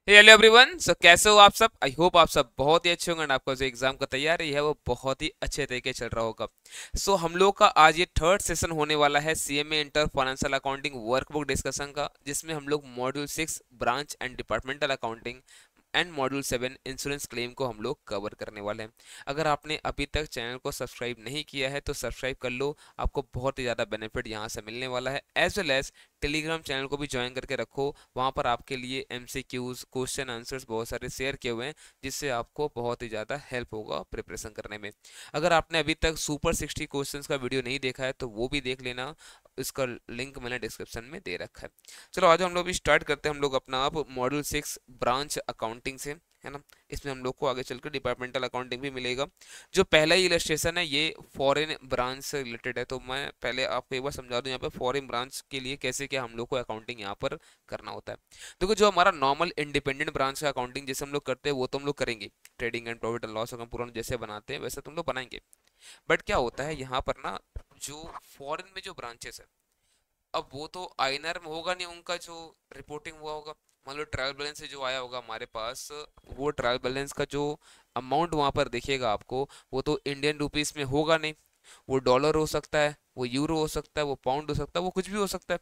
Hello everyone. कैसे हो आप सब? आई होप आप सब बहुत ही अच्छे होंगे और आपका जो एग्जाम का तैयारी है वो बहुत ही अच्छे तरीके चल रहा होगा। हम लोग का आज ये थर्ड सेशन होने वाला है CMA inter financial accounting workbook discussion का, जिसमें हम लोग module 6 branch and departmental accounting and module 7 insurance claim को हम लोग कवर करने वाले हैं। अगर आपने अभी तक चैनल को सब्सक्राइब नहीं किया है तो सब्सक्राइब कर लो, आपको बहुत ही ज़्यादा बेनिफिट यहाँ से मिलने वाला है। As well as Telegram channel को भी ज्वाइन करके रखो, वहाँ पर आपके लिए एमसीक्यूज क्वेश्चन आंसर्स बहुत सारे शेयर किए हुए हैं, जिससे आपको बहुत ही ज़्यादा हेल्प होगा प्रिपरेशन करने में। अगर आपने अभी तक सुपर 60 क्वेश्चंस का वीडियो नहीं देखा है तो वो भी देख लेना, इसका लिंक मैंने डिस्क्रिप्शन में दे रखा है। चलो आज हम लोग भी स्टार्ट करते हैं हम लोग अपना आप मॉड्यूल 6 ब्रांच अकाउंटिंग से, है ना। इसमें हम लोग को आगे चलकर डिपार्टमेंटल अकाउंटिंग भी मिलेगा। जो पहला ही इलस्ट्रेशन है ये फॉरेन ब्रांच से रिलेटेड है, तो मैं पहले आपको एक बार समझा दूं यहाँ पे फॉरेन ब्रांच के लिए कैसे क्या हम लोग को अकाउंटिंग यहाँ पर करना होता है। देखो, जो हमारा नॉर्मल इंडिपेंडेंट ब्रांच का अकाउंटिंग जैसे हम लोग करते हैं वो तो हम लोग करेंगे, trading and profit and loss account पूरा जैसे बनाते हैं वैसे तुम लोग बनाएंगे। बट क्या होता है यहाँ पर ना, जो फॉरेन में जो ब्रांचेस है, अब वो तो आईएनआर में होगा नहीं, उनका जो रिपोर्टिंग हुआ होगा। मान लो ट्रायल बैलेंस से जो आया होगा हमारे पास, वो ट्रायल बैलेंस का जो अमाउंट वहां पर दिखेगा आपको, वो तो इंडियन रुपीस में होगा नहीं। वो डॉलर हो सकता है, वो यूरो हो सकता है, वो पाउंड हो सकता है, वो कुछ भी हो सकता है।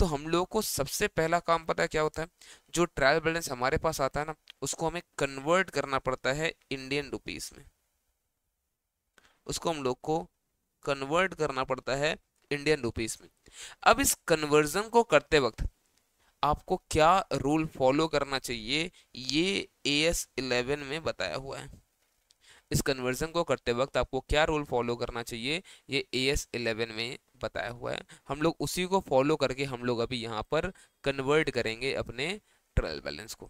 तो हम लोगों को सबसे पहला काम पता है क्या होता है? जो ट्रायल बैलेंस हमारे पास आता है ना, उसको हमें कन्वर्ट करना पड़ता है इंडियन रुपीस में। उसको हम लोग को कन्वर्ट करना पड़ता है इंडियन रुपीस में। अब इस कन्वर्जन को करते वक्त आपको क्या रूल फॉलो करना चाहिए, ये AS11 में बताया हुआ है। इस कन्वर्जन को करते वक्त आपको क्या रूल फॉलो करना चाहिए, ये AS11 में बताया हुआ है। हम लोग उसी को फॉलो करके हम लोग अभी यहाँ पर कन्वर्ट करेंगे अपने ट्रायल बैलेंस को।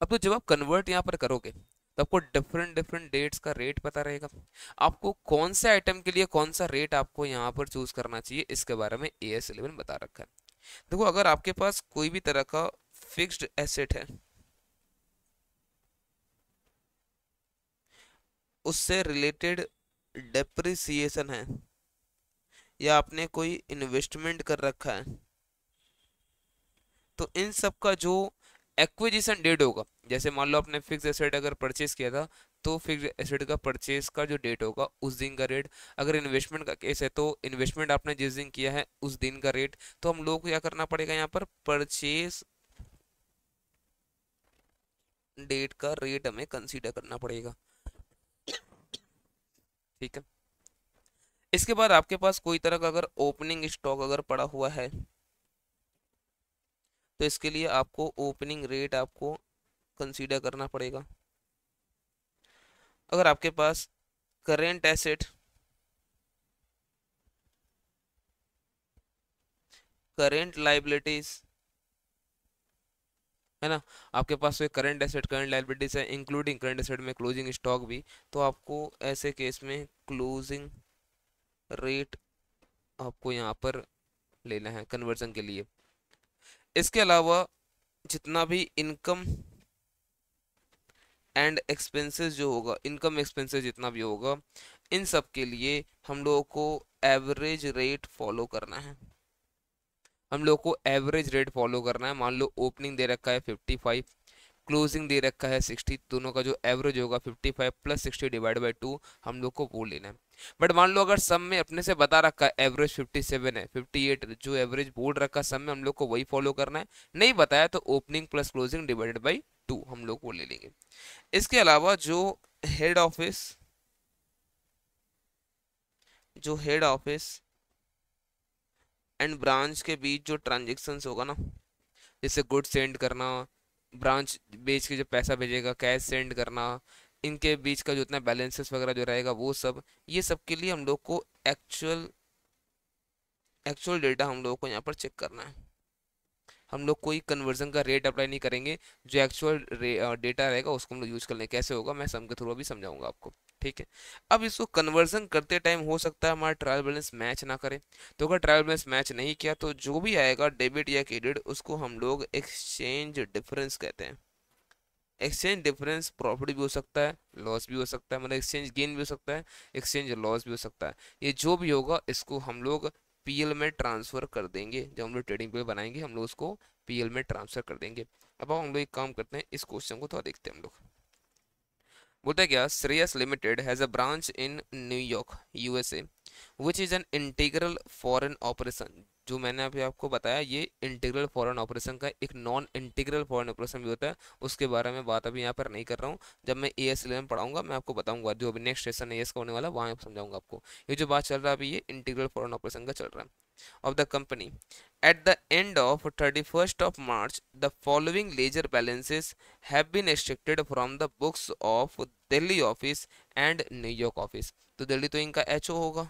अब तो जब आप कन्वर्ट यहाँ पर करोगे तो आपको डिफरेंट डिफरेंट डेट्स का रेट पता रहेगा। आपको कौन से आइटम के लिए कौन सा रेट आपको यहाँ पर चूज करना चाहिए, इसके बारे में AS11 बता रखा है। देखो, अगर आपके पास कोई भी तरह का फिक्स्ड एसेट है, उससे रिलेटेड डेप्रिसिएशन है, या आपने कोई इन्वेस्टमेंट कर रखा है, तो इन सब का जो एक्विजिशन डेट होगा, जैसे मान लो आपने फिक्स एसेट अगर परचेज किया था, तो फिक्स एसेट का परचेज का जो डेट होगा उस दिन का रेट। अगर इन्वेस्टमेंट का केस है तो इन्वेस्टमेंट आपने जिस दिन किया है उस दिन का रेट। तो हम लोग को क्या करना पड़ेगा, यहाँ पर परचेज डेट का रेट हमें कंसीडर करना पड़ेगा। ठीक है। इसके बाद आपके पास कोई तरह का अगर ओपनिंग स्टॉक अगर पड़ा हुआ है, तो इसके लिए आपको ओपनिंग रेट आपको कंसीडर करना पड़ेगा। अगर आपके पास करेंट एसेट, करेंट लाइबिलिटीज, है ना, आपके पास कोई करंट एसेट करंट लाइबिलिटीज है इंक्लूडिंग करंट एसेट में क्लोजिंग स्टॉक भी, तो आपको ऐसे केस में क्लोजिंग रेट आपको यहाँ पर लेना है कन्वर्जन के लिए। इसके अलावा जितना भी इनकम एंड एक्सपेंसेस जो होगा, इनकम एक्सपेंसेस जितना भी होगा, इन सब के लिए हम लोगों को एवरेज रेट फॉलो करना है। हम लोग को एवरेज रेट फॉलो करना है। मान लो ओपनिंग दे रखा है 55, क्लोजिंग दे रखा है 60, दोनों का जो एवरेज होगा 55 प्लस 60 डिवाइड बाई 2, हम लोग को वो लेना है। बट मान लो अगर सम में अपने से बता रखा है एवरेज 57 है, 58 जो एवरेज बोल रखा है सम में, हम लोग को वही फॉलो करना है। नहीं बताया तो opening plus closing divided by 2 हम लोग वो ले लेंगे। इसके अलावा हेड ऑफिस जो हेड ऑफिस एंड ब्रांच के बीच जो ट्रांजेक्शन्स होगा ना, जैसे गुड सेंड करना, ब्रांच बेच के जो पैसा भेजेगा कैश सेंड करना, इनके बीच का जो उतना बैलेंसेस वगैरह जो रहेगा वो सब, ये सब के लिए हम लोग को एक्चुअल एक्चुअल डेटा हम लोगों को यहाँ पर चेक करना है। हम लोग कोई कन्वर्जन का रेट अप्लाई नहीं करेंगे, जो एक्चुअल डेटा रहेगा उसको हम लोग यूज कर लेंगे। कैसे होगा मैं सम के थ्रू अभी समझाऊंगा आपको। ठीक है। अब इसको कन्वर्जन करते टाइम हो सकता है हमारा ट्रायल बैलेंस मैच ना करे, तो अगर ट्रायल बैलेंस मैच नहीं किया तो जो भी आएगा डेबिट या क्रेडिट, उसको हम लोग एक्सचेंज डिफरेंस कहते हैं। एक्सचेंज डिफरेंस प्रॉफिट भी हो सकता है, लॉस भी हो सकता है, मतलब एक्सचेंज गेन भी हो सकता है, एक्सचेंज लॉस भी हो सकता है। ये जो भी होगा इसको हम लोग पीएल में ट्रांसफर कर देंगे। जब हम लोग ट्रेडिंग पीएल बनाएंगे हम लोग उसको पीएल में ट्रांसफर कर देंगे। अब हम लोग एक काम करते हैं, इस क्वेश्चन को थोड़ा देखते हैं हम लोग। बोलता है क्या, Shreyas limited has a branch in New York USA which is an integral foreign operation. जो मैंने अभी आपको बताया ये इंटीग्रल फॉरेन ऑपरेशन का एक नॉन इंटीग्रल फॉरेन ऑपरेशन भी होता है, उसके बारे में बात अभी यहाँ पर नहीं कर रहा हूँ। जब मैं एएस 11 पढ़ाऊंगा मैं आपको बताऊंगा, जो अभी नेक्स्ट सेशन एएस का होने वाला वहाँ समझाऊंगा आपको। ये जो बात चल रहा है अभी ये इंटीग्रल फॉरेन ऑपरेशन का चल रहा है। of the company. At the end of 31st of March, the following ledger balances have been extracted from the books of Delhi office and New York office. तो दिल्ली तो इनका एचओ होगा,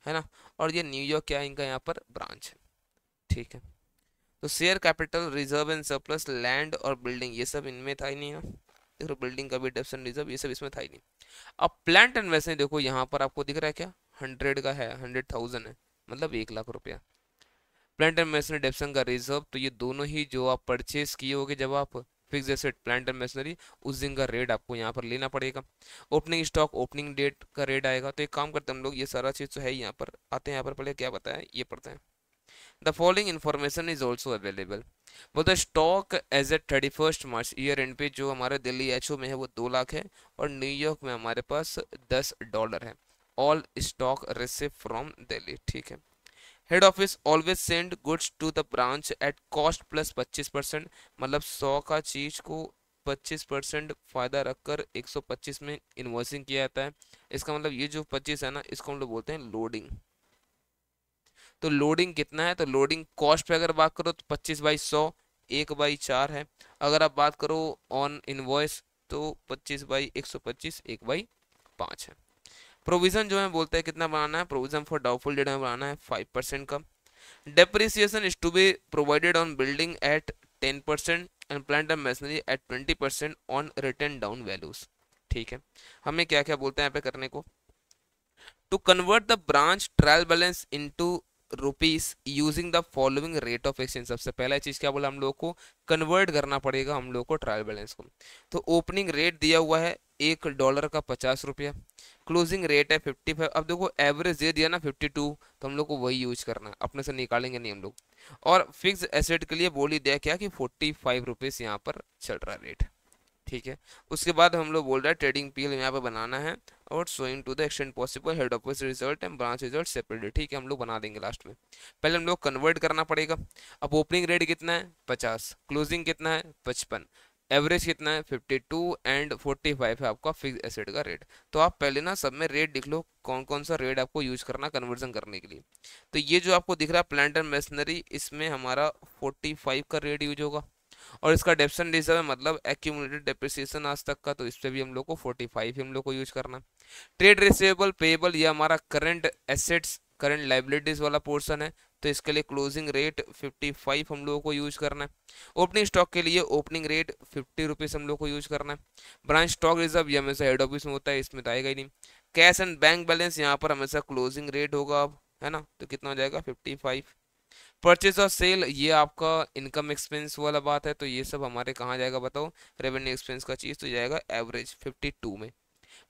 है ना, और ये न्यूयॉर्क क्या है इनका यहाँ पर ब्रांच है, ठीक है। तो share capital, reserve and surplus, land और बिल्डिंग ये सब इनमें था ही नहीं ना, देखो बिल्डिंग का भी डेप्थ एंड रिजर्व ये सब इसमें था ही नहीं। अब प्लांट एंड वैसे देखो यहाँ पर आपको दिख रहा है क्या, 100 का है, 100,000 है, मतलब 1,00,000 रुपया। प्लांट एंड मशीनरी डेप्सन का रिजर्व, तो ये दोनों ही जो आप परचेज किए होगे जब आप fix asset plant and machinery, उस दिन का रेट आपको यहाँ पर लेना पड़ेगा। ओपनिंग स्टॉक ओपनिंग डेट का रेट आएगा। तो एक काम करते हैं हम लोग, ये सारा चीज़ तो है यहाँ पर, आते हैं यहाँ पर पहले क्या बताया ये पढ़ते हैं। The following information is also available. बोलते stock as a 31st March year end पे जो हमारे दिल्ली एचओ में है वो 2 लाख है, और न्यूयॉर्क में हमारे पास $10 है। All stock receive from Delhi, ठीक है। Head office always send goods to the branch at cost plus 25%, मतलब 100 का चीज को 25% फायदा रखकर 125 में इन्वॉइसिंग किया जाता है। इसका मतलब ये जो 25 है ना, इसको हम लोग बोलते हैं लोडिंग। तो लोडिंग कितना है, तो लोडिंग कॉस्ट पे अगर बात करो तो 25/100 1/4 है। अगर आप बात करो ऑन इनवॉइस तो 25/125 1/5 है। प्रोविजन जो है बोलते हैं कितना बनाना है, प्रोविजन फॉर डाउटफुल डेट में बनाना है 5% का। Depreciation is to be provided on building at 10% and plant and machinery at 20% on written down values, ठीक है। हमें क्या क्या बोलते हैं यहाँ पे करने को, to convert the branch trial balance into rupees using the following rate of exchange. सबसे पहला चीज क्या बोला, हम लोग को कन्वर्ट करना पड़ेगा हम लोग को ट्रायल बैलेंस को। तो ओपनिंग रेट दिया हुआ है $1 का 50 रुपया, क्लोजिंग रेट है 55। अब देखो एवरेज दे दिया ना 52, तो हम लोग को वही यूज करना है, अपने से निकालेंगे नहीं हम लोग। और फिक्स एसेट के लिए बोल ही दिया क्या कि 45 रुपीज यहाँ पर चल रहा रेट, ठीक है। उसके बाद हम लोग बोल रहे हैं ट्रेडिंग पीएल यहाँ पे बनाना है, और showing to the extent possible head office result and branch result separately, ठीक है, हम लोग बना देंगे लास्ट में। पहले हम लोग कन्वर्ट करना पड़ेगा। अब ओपनिंग रेट कितना है 50, क्लोजिंग कितना है 55, एवरेज कितना है 52 एंड 45 है आपका फिक्स एसेट का रेट। तो आप पहले ना सब में रेट लिख लो, कौन कौन सा रेट आपको यूज करना कन्वर्जन करने के लिए। तो ये जो आपको दिख रहा है प्लांट एंड मशीनरी, इसमें हमारा 45 का रेट यूज होगा, और इसका डेप्सन रिजर्व है मतलब एक्यूमुलेटेड डेप्रिसिएशन आज तक का, तो इस पे भी हम लोग को 45 हम लोग को यूज करना है। ट्रेड रिसीवेबल पेएबल ये हमारा करंट एसेट्स करंट लाइबिलिटीज वाला पोर्शन है, तो इसके लिए क्लोजिंग रेट 55 हम लोगों को यूज करना है। ओपनिंग स्टॉक के लिए ओपनिंग रेट 50 रुपीज हम लोग को यूज करना है। ब्रांच स्टॉक रिजर्व ये हमेशा हेड ऑफिस में होता है, इसमें तो आएगा ही नहीं। कैश एंड बैंक बैलेंस यहाँ पर हमेशा क्लोजिंग रेट होगा अब, है ना, तो कितना हो जाएगा 55। परचेज और सेल ये आपका इनकम एक्सपेंस वाला बात है, तो ये सब हमारे कहाँ जाएगा बताओ, रेवेन्यू एक्सपेंस का चीज तो जाएगा एवरेज 52 में।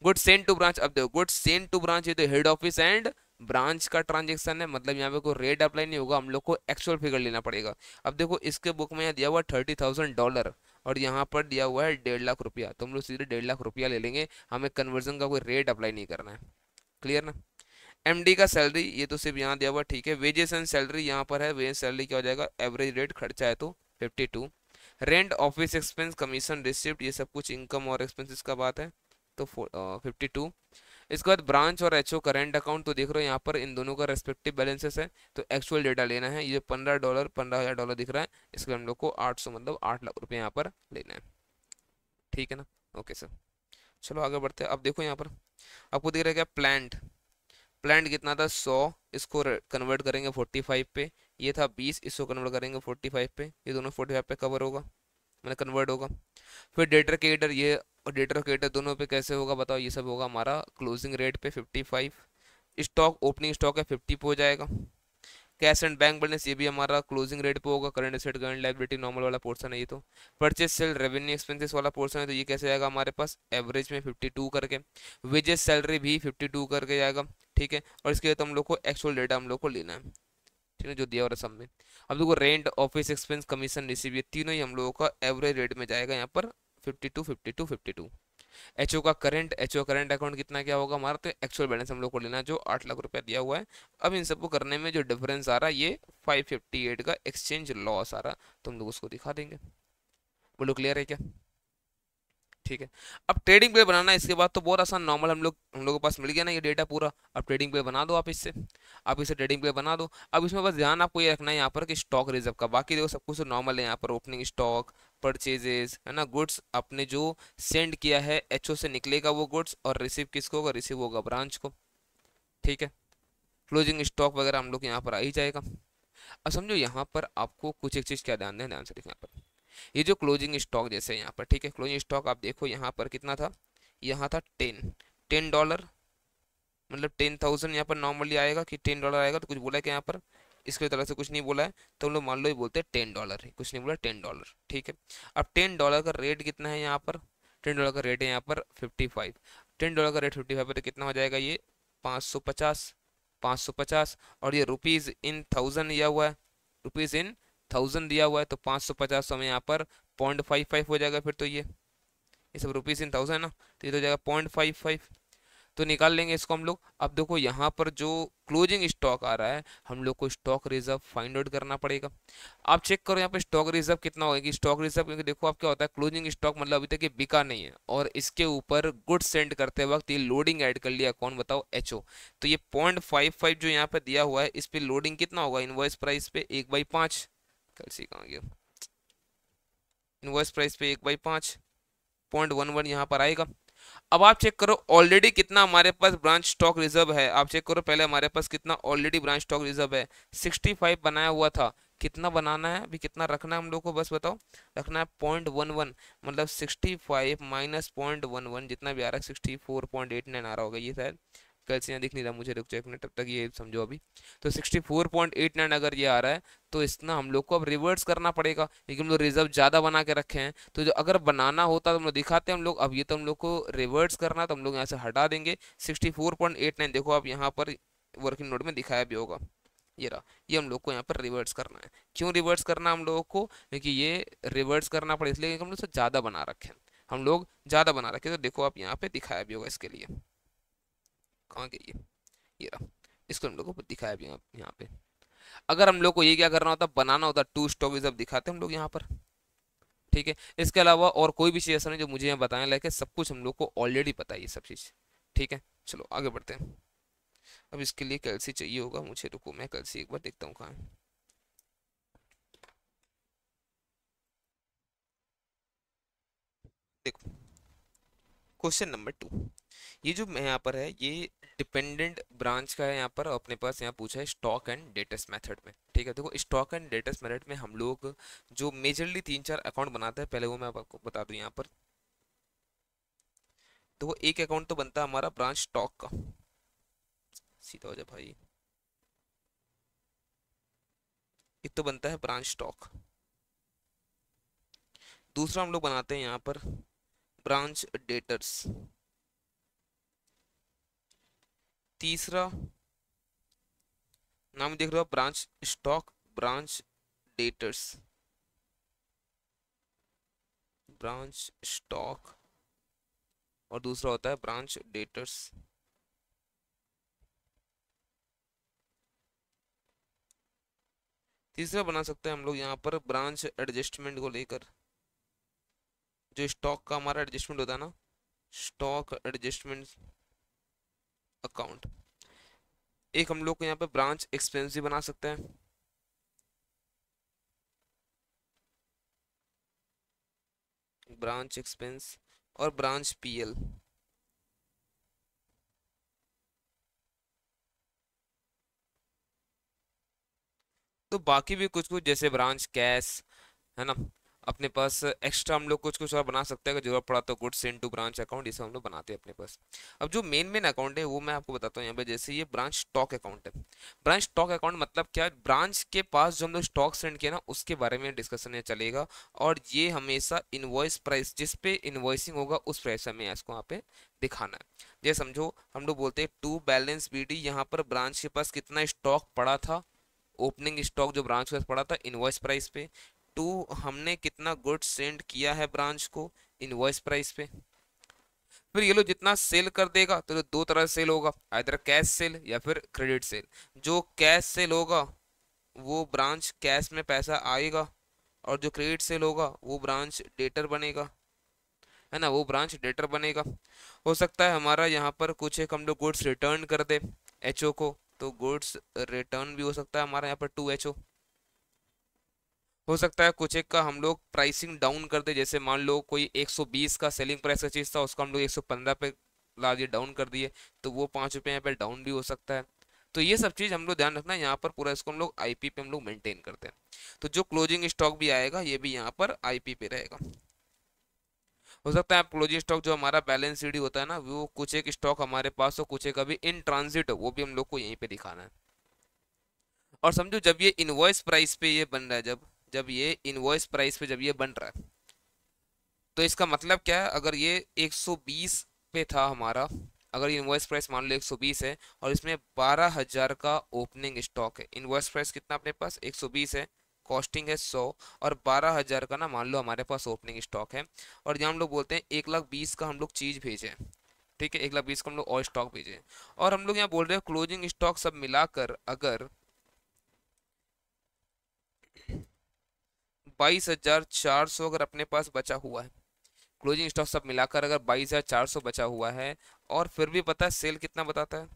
गुड सेंड टू ब्रांच, अब देखो गुड सेंड टू ब्रांच ये तो हेड ऑफिस एंड ब्रांच का ट्रांजेक्शन है, मतलब यहाँ पे कोई रेट अप्लाई नहीं होगा, हम लोग को एक्चुअल फिगर लेना पड़ेगा। अब देखो इसके बुक में यहाँ दिया हुआ $30,000 और यहाँ पर दिया हुआ है 1.5 लाख रुपया, तो हम लोग सीधे 1.5 लाख रुपया ले लेंगे, हमें कन्वर्जन का कोई रेट अप्लाई नहीं करना है। क्लियर ना। एमडी का सैलरी ये तो सिर्फ यहाँ दिया हुआ, ठीक है। वेजेस एंड सैलरी यहाँ पर है, वेज सैलरी क्या हो जाएगा, एवरेज रेट खर्चा है तो 52। Rent office expense commission receipt ये सब कुछ इनकम और एक्सपेंसेस का बात है, तो 52। इसके बाद ब्रांच और एचओ करेंट अकाउंट, तो देख रहे हो यहाँ पर इन दोनों का रेस्पेक्टिव बैलेंसेस है, तो एक्चुअल डेटा लेना है। ये $15,000 दिख रहा है, इसके लिए हम लोग को 800 मतलब 8 लाख रुपये यहाँ पर लेना है, ठीक है ना। ओके सर, चलो आगे बढ़ते हैं। अब देखो यहाँ पर आपको दिख रहा है क्या, प्लांट कितना था 100, इसको कन्वर्ट करेंगे 45 पे, ये था 20, इसको कन्वर्ट करेंगे 45 पे, ये दोनों 45 पे कवर होगा मैंने कन्वर्ट होगा। फिर डेटर क्रेडिटर ये और डेटर क्रेडिटर दोनों पे कैसे होगा बताओ, ये सब होगा हमारा क्लोजिंग रेट पे 55। स्टॉक ओपनिंग स्टॉक है 50 पे हो जाएगा। कैश एंड बैंक बैलेंस ये भी हमारा क्लोजिंग रेट पे होगा। Current asset current liability normal वाला पोर्सन है ये तो। परचेज सेल रेवेन्यू एक्सपेंसेस वाला पोर्सन है तो ये कैसे आएगा हमारे पास एवरेज में 52 करके। वेजेस सैलरी भी 52 करके जाएगा, ठीक है। और इसके लिए तो हम लोग को एक्चुअल डेटा हम लोग को लेना है, ठीक है, जो दिया हो रहा है सब में। अब देखो rent office expense commission receive ये तीनों ही हम लोगों का एवरेज रेट में जाएगा यहाँ पर 52 52 52। एचओ करंट अकाउंट कितना क्या होगा हमारा, तो एक्चुअल बैलेंस हम लोग को लेना जो 8 लाख रुपया दिया हुआ है। अब इन सबको करने में जो डिफरेंस आ रहा है ये 558 का एक्सचेंज लॉस आ रहा, तो हम लोग उसको दिखा देंगे। बोलो क्लियर है क्या? ठीक है। अब ट्रेडिंग पे बनाना है इसके बाद तो बहुत आसान, नॉर्मल हम लोगों के पास मिल गया ना ये डेटा पूरा। अब ट्रेडिंग पे बना दो आप इससे, आप इसे ट्रेडिंग पे बना दो। अब इसमें बस ध्यान आपको ये रखना है यहाँ पर कि स्टॉक रिजर्व का, बाकी देखो सब कुछ नॉर्मल है यहाँ पर। ओपनिंग स्टॉक, परचेजेस है ना, गुड्स आपने जो सेंड किया है एचओ से निकलेगा वो गुड्स, और रिसीव किसको होगा, रिसीव होगा ब्रांच को, ठीक है। क्लोजिंग स्टॉक वगैरह हम लोग यहाँ पर आ ही जाएगा। अब समझो यहाँ पर आपको कुछ एक चीज़ क्या ध्यान दें, ध्यान से देखना यहाँ पर। ये जो क्लोजिंग स्टॉक जैसे यहाँ पर, ठीक है, क्लोजिंग स्टॉक आप देखो यहाँ पर कितना था, यहाँ था 10 मतलब 10,000 यहाँ पर नॉर्मली आएगा कि $10 आएगा, तो कुछ बोला है कि यहाँ पर इसके तरह से कुछ नहीं बोला है, तो हम लोग मान लो ही बोलते हैं $10 है, कुछ नहीं बोला, $10, ठीक है। अब $10 का रेट कितना है यहाँ पर, $10 का रेट है यहाँ पर 55। $10 का रेट 55 है तो कितना हो जाएगा ये 550, 550। और ये रुपीज़ इन 1000 दिया हुआ है, रुपीज़ इन 1000 दिया हुआ है, तो 550 हमें यहाँ पर 0.55 हो जाएगा फिर तो ये सब रुपीज़ इन 1000 है ना, तो ये तो हो जाएगा 0.55, तो निकाल लेंगे इसको हम लोग। अब देखो यहाँ पर जो क्लोजिंग स्टॉक आ रहा है हम लोग को स्टॉक रिजर्व फाइंड आउट करना पड़ेगा। आप चेक करो यहाँ पे स्टॉक रिजर्व कितना होगी, स्टॉक रिजर्व, क्योंकि देखो आप क्या होता है क्लोजिंग स्टॉक मतलब अभी तक ये बिका नहीं है और इसके ऊपर गुड्स सेंड करते वक्त ये लोडिंग ऐड कर लिया, कौन बताओ, एचओ। तो ये 0.55 जो यहाँ पे दिया हुआ है इस पे लोडिंग कितना होगा इनवॉइस प्राइस पे 1/5, कैसे कहाँ गया, इनवॉइस प्राइस पे 1/5, 0.11 यहाँ पर आएगा। अब आप चेक करो ऑलरेडी कितना हमारे पास ब्रांच स्टॉक रिजर्व है, आप चेक करो पहले हमारे पास कितना ऑलरेडी ब्रांच स्टॉक रिजर्व है, 65 बनाया हुआ था। कितना बनाना है अभी, कितना रखना है हम लोग को, बस बताओ, रखना है 0.11, मतलब 65 माइनस 0.11 जितना भी आ रहा है 64.89 आ रहा होगा ये शायद, कैसे यहाँ दिख नहीं रहा मुझे, रुक जाओ एक मिनट, तब तक ये समझो अभी। तो 64.89 अगर ये आ रहा है तो इतना हम लोग को अब रिवर्स करना पड़ेगा, क्योंकि हम लोग रिजर्व ज़्यादा बना के रखे हैं। तो जो अगर बनाना होता तो हम लोग दिखाते हैं हम लोग, अब ये तो हम लोग को रिवर्स करना, तो हम लोग यहाँ से हटा देंगे 64.89। देखो आप यहाँ पर वर्किंग नोट में दिखाया भी होगा, ये रहा, ये हम लोग को यहाँ पर रिवर्स करना है। क्यों रिवर्स करना हम लोगों को, क्योंकि ये रिवर्स करना पड़े इसलिए क्योंकि हम लोग से ज़्यादा बना रखे हैं, हम लोग ज़्यादा बना रखे, तो देखो आप यहाँ पे दिखाया भी होगा इसके लिए, कहाँ गई ये रहा, इसको हम लोग को दिखाया भी यहाँ पे। अगर हम लोग को ये क्या करना होता, बनाना होता, टू स्टॉक रिजर्व दिखाते हम लोग यहाँ पर, ठीक है। इसके अलावा और कोई भी चीज़ ऐसा नहीं जो मुझे यहाँ बताने लायक है, सब कुछ हम लोग को ऑलरेडी पता है ये सब चीज़, ठीक है। चलो आगे बढ़ते हैं। अब इसके लिए कैलसी चाहिए होगा मुझे, रुको मैं कैलसी एक बार देखता हूँ कहाँ है। देखो क्वेश्चन नंबर 2, ये जो मैं यहाँ पर है ये डिपेंडेंट ब्रांच का है यहाँ पर, अपने पास यहाँ पूछा है स्टॉक एंड डेटस मेथड में, ठीक है। देखो स्टॉक एंड डेटस मेथड में हम लोग जो मेजरली 3-4 अकाउंट बनाते हैं, पहले वो मैं आपको बता दूं यहाँ पर। तो वो एक अकाउंट तो बनता है हमारा ब्रांच स्टॉक का, सीधा हो जाए भाई, एक तो बनता है ब्रांच स्टॉक, दूसरा हम लोग बनाते हैं यहाँ पर ब्रांच डेटर्स, तीसरा नाम देख रहे हो branch stock, branch debtors, branch stock, और दूसरा होता है ब्रांच डेटर्स। तीसरा बना सकते हैं हम लोग यहाँ पर ब्रांच एडजस्टमेंट को लेकर, जो स्टॉक का हमारा एडजस्टमेंट होता है ना, स्टॉक एडजस्टमेंट अकाउंट। एक हम लोग को यहाँ पे ब्रांच एक्सपेंस भी बना सकते हैं, ब्रांच एक्सपेंस, और ब्रांच पीएल। तो बाकी भी कुछ कुछ जैसे ब्रांच कैश है ना, अपने पास एक्स्ट्रा हम लोग कुछ कुछ और बना सकते हैं, अगर जरूरत पड़ा तो गुड्स इनटू ब्रांच अकाउंट, इसे हम लोग बनाते हैं अपने पास। अब जो मेन मेन अकाउंट है वो मैं आपको बताता हूँ यहाँ पे। जैसे ये ब्रांच स्टॉक अकाउंट है। ब्रांच स्टॉक अकाउंट मतलब क्या, ब्रांच के पास जो हम लोग स्टॉक सेंड किया ना उसके बारे में डिस्कशन ये चलेगा। और ये हमेशा इनवॉइस प्राइस, जिस पे इनवॉइसिंग होगा उस प्राइस हमें इसको यहाँ पे दिखाना है। जैसे समझो हम लोग बोलते हैं टू बैलेंस बीडी, यहाँ पर ब्रांच के पास कितना स्टॉक पड़ा था, ओपनिंग स्टॉक जो ब्रांच के पास पड़ा था इनवॉइस प्राइस पे, टू हमने कितना गुड्स सेंड किया है ब्रांच को इनवॉइस प्राइस पे। फिर ये लो जितना सेल कर देगा तो दो तरह से सेल होगा, इधर कैश सेल या फिर क्रेडिट सेल। जो कैश सेल होगा वो ब्रांच कैश में पैसा आएगा, और जो क्रेडिट सेल होगा वो ब्रांच डेटर बनेगा, है ना, वो ब्रांच डेटर बनेगा। हो सकता है हमारा यहाँ पर कुछ एक हम लोग गुड्स रिटर्न कर दे एचओ को, तो गुड्स रिटर्न भी हो सकता है हमारा यहाँ पर टू एचओ। हो सकता है कुछ एक का हम लोग प्राइसिंग डाउन कर दे, जैसे मान लो कोई 120 का सेलिंग प्राइस का चीज़ था उसको हम लोग 115 पे ला दिए, डाउन कर दिए, तो वो 5 रुपये यहाँ पे डाउन भी हो सकता है। तो ये सब चीज़ हम लोग ध्यान रखना है, यहाँ पर पूरा इसको हम लोग आईपी पे हम लोग मेंटेन करते हैं। तो जो क्लोजिंग स्टॉक भी आएगा ये भी यहाँ पर आईपी पे रहेगा। हो सकता है क्लोजिंग स्टॉक जो हमारा बैलेंस शीट होता है ना, वो कुछ एक स्टॉक हमारे पास हो, कुछ एक अभी इन ट्रांजिट हो, वो भी हम लोग को यहीं पे दिखाना है। और समझो जब ये इनवॉइस प्राइस पे ये बन रहा है, जब जब ये इनवॉइस प्राइस पे जब ये बन रहा है, तो इसका मतलब क्या है, अगर ये 120 पे था हमारा, अगर इनवॉइस प्राइस मान लो 120 है और इसमें 12,000 का ओपनिंग स्टॉक है, इनवॉइस प्राइस कितना अपने पास 120 है, कॉस्टिंग है 100, और 12,000 का ना मान लो हमारे पास ओपनिंग स्टॉक है, और यहाँ हम लोग बोलते हैं 1,20,000 का हम लोग चीज़ भेजे, ठीक है, 1,20,000 का हम लोग और स्टॉक भेजे, और हम लोग यहाँ बोल रहे हैं क्लोजिंग स्टॉक सब मिलाकर अगर 22,400 अगर अपने पास बचा हुआ है, क्लोजिंग स्टॉक सब मिलाकर अगर 22,400 बचा हुआ है, और फिर भी पता है सेल कितना बताता है,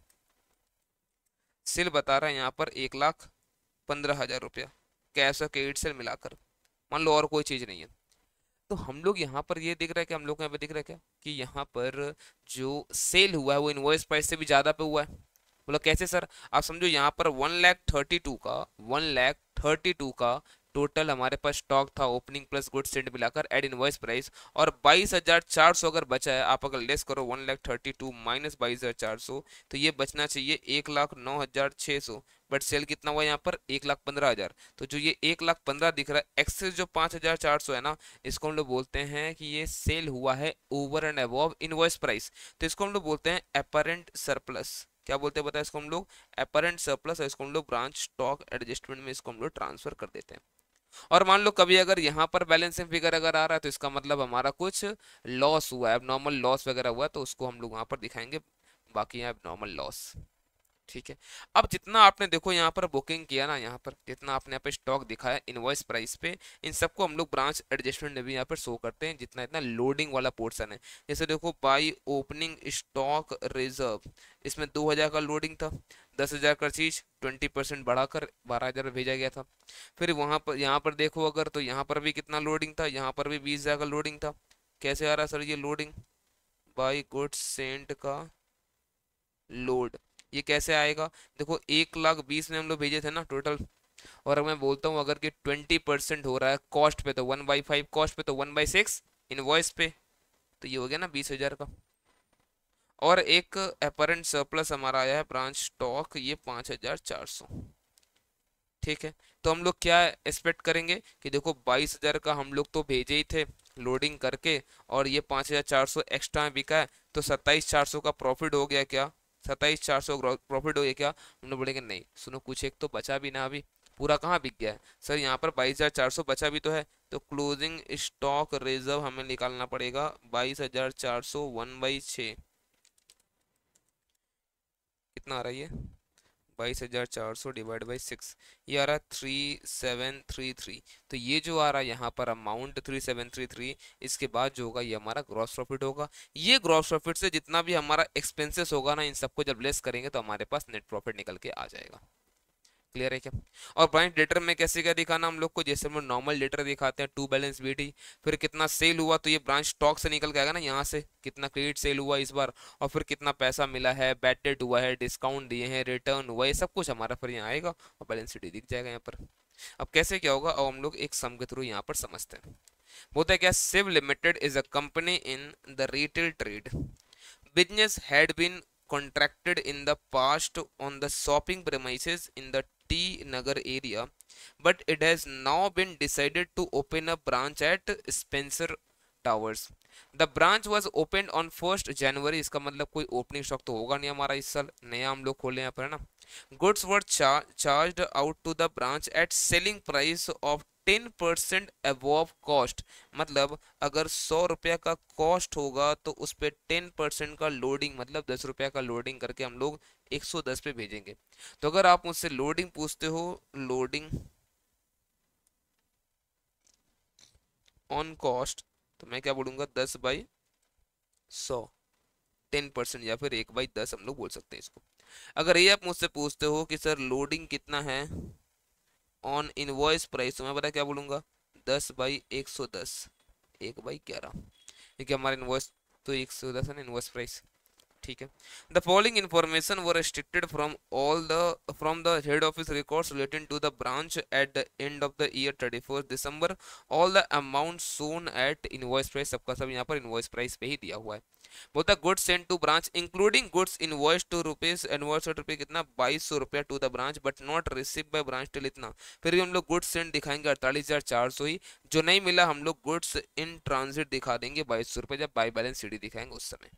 सेल बता रहा है यहाँ पर 1,15,000 रुपया, कैश और क्रेडिट सेल मिलाकर, मान लो और कोई चीज़ नहीं है। तो हम लोग यहाँ पर ये दिख रहा है कि हम लोग को यहाँ पे दिख रहा है क्या, कि यहाँ पर जो सेल हुआ है वो इनवॉइस प्राइस से भी ज़्यादा पे हुआ है। बोला कैसे सर, आप समझो यहाँ पर 1,32 का टोटल हमारे पास स्टॉक था, ओपनिंग प्लस गुड सेंड मिलाकर एड इनवॉइस प्राइस, और 22,400 अगर बचा है, आप अगर लेस करो 1,32 माइनस 22,400, तो ये बचना चाहिए 1,09,600, बट सेल कितना हुआ यहाँ पर 1,15,000। तो जो ये 1,15,000 दिख रहा है एक्सेस जो 5,400 है ना, इसको हम लोग बोलते हैं कि ये सेल हुआ है over and above invoice price, तो इसको हम लोग बोलते हैं अपरेंट सरप्लस। क्या बोलते हैं बताए इसको हम लोग, अपरेंट सरप्लस, इसको हम लोग ब्रांच स्टॉक एडजस्टमेंट में इसको हम लोग ट्रांसफर कर देते हैं। और मान लो कभी अगर यहाँ पर बैलेंसिंग फिगर अगर आ रहा है तो इसका मतलब हमारा कुछ लॉस हुआ है, अब नॉर्मल लॉस वगैरह हुआ है, तो उसको हम लोग वहाँ पर दिखाएंगे, बाकी यहाँ नॉर्मल लॉस, ठीक है। अब जितना आपने देखो यहाँ पर बुकिंग किया ना, यहाँ पर जितना आपने यहाँ पे स्टॉक दिखाया इनवॉइस प्राइस पे, इन सबको हम लोग ब्रांच एडजस्टमेंट में भी यहाँ पर शो करते हैं, जितना इतना लोडिंग वाला पोर्शन है। जैसे देखो बाई ओपनिंग स्टॉक रिजर्व, इसमें 2,000 का लोडिंग था, 10,000 का चीज 20% बढ़ाकर 12,000 भेजा गया था। फिर वहां पर यहाँ पर देखो अगर, तो यहाँ पर भी कितना लोडिंग था, यहाँ पर भी 20,000 का लोडिंग था। कैसे आ रहा सर ये लोडिंग, बाई गुड्स सेंट का लोड, ये कैसे आएगा, देखो 1,20,000 में हम लोग भेजे थे ना टोटल, और अगर मैं बोलता हूँ अगर कि 20% हो रहा है कॉस्ट पे, तो 1/5 कॉस्ट पे, तो 1/6 इनवॉइस पे, तो ये हो गया ना 20,000 का। और एक अपरेंट सरप्लस हमारा आया है ब्रांच स्टॉक, ये 5,400, ठीक है। तो हम लोग क्या एक्सपेक्ट करेंगे कि देखो 22,000 का हम लोग तो भेजे ही थे लोडिंग करके, और ये 5,400 एक्स्ट्रा बिका है, तो 27,400 का प्रॉफिट हो गया क्या, 27,400 प्रॉफिट हो गया क्या, हम लोग बोलेंगे नहीं सुनो कुछ एक तो बचा भी ना, अभी पूरा कहाँ बिक गया है सर, यहाँ पर 22,400 बचा भी तो है, तो क्लोजिंग स्टॉक रिजर्व हमें निकालना पड़ेगा 22,400 1/6, कितना आ रहा है ये 22,400 डिवाइड बाई 6, ये आ रहा है 3,733। तो ये जो आ रहा है यहाँ पर अमाउंट 3,733, इसके बाद जो होगा ये हमारा ग्रॉस प्रॉफिट होगा। ये ग्रॉस प्रॉफिट से जितना भी हमारा एक्सपेंसेस होगा ना, इन सबको जब लेस करेंगे तो हमारे पास नेट प्रॉफिट निकल के आ जाएगा। क्लियर है क्या। और ब्रांच डेटर में कैसे क्या दिखाना हम लोग को, जैसे हम नॉर्मल डेटर दिखाते हैं टू बैलेंस बीटी, फिर कितना सेल हुआ तो ये ब्रांच स्टॉक से निकल के आएगा ना, यहाँ से कितना क्रेडिट सेल हुआ इस बार, और फिर कितना पैसा मिला है, बैड डेट हुआ है, डिस्काउंट दिए हैं, रिटर्न हुआ, ये सब कुछ हमारा फिर यहाँ आएगा और बैलेंस शीट दिख जाएगा यहाँ पर। अब कैसे क्या होगा, अब हम लोग एक सम के थ्रू यहाँ पर समझते हैं। बोलता है क्या, Shiv limited is a company in the retail trade. Business had been contracted in the past on the shopping premises in the T Nagar area, but it has now been decided to open a branch at Spencer Towers. The branch was opened on 1st January. इसका मतलब कोई opening stock तो होगा नहीं हमारा इस साल, नया हम लोग खोले यहाँ पर है ना. Goods were charged out to the branch at selling price of 10% above cost. मतलब अगर 100 रुपया का कॉस्ट होगा तो उस पे 10% का लोडिंग, मतलब 10 रुपया का लोडिंग करके हम लोग 110 पे भेजेंगे. तो अगर आप मुझसे लोडिंग पूछते हो, लोडिंग ऑन कॉस्ट, तो मैं क्या बोलूंगा, 10/100, 10%, या फिर 1/10 हम लोग बोल सकते हैं इसको. अगर ये आप मुझसे पूछते हो कि सर लोडिंग कितना है ऑन इनवॉइस प्राइस, तो मैं पता क्या बोलूंगा, 10/110, 1/11, क्योंकि हमारा इनवॉइस तो 110 है ना, इनवॉइस प्राइस. ठीक है. The following information were restricted from the head office records relating to the branch at the end of the year 31 December. All the amount shown at invoice price, सबका सब यहाँ पर invoice price पे ही दिया हुआ है. बोलता goods sent to branch including goods invoice to rupees, invoice रुपये कितना, 2200 रुपया to the branch, but not receive by branch till इतना. फिर भी हम लोग गुड्स सेंट दिखाएंगे 48,400 ही. जो नहीं मिला हम लोग गुड्स इन ट्रांजिट दिखा देंगे 2200 रुपये, जब बाई बैलेंस सीडी दिखाएंगे उस समय.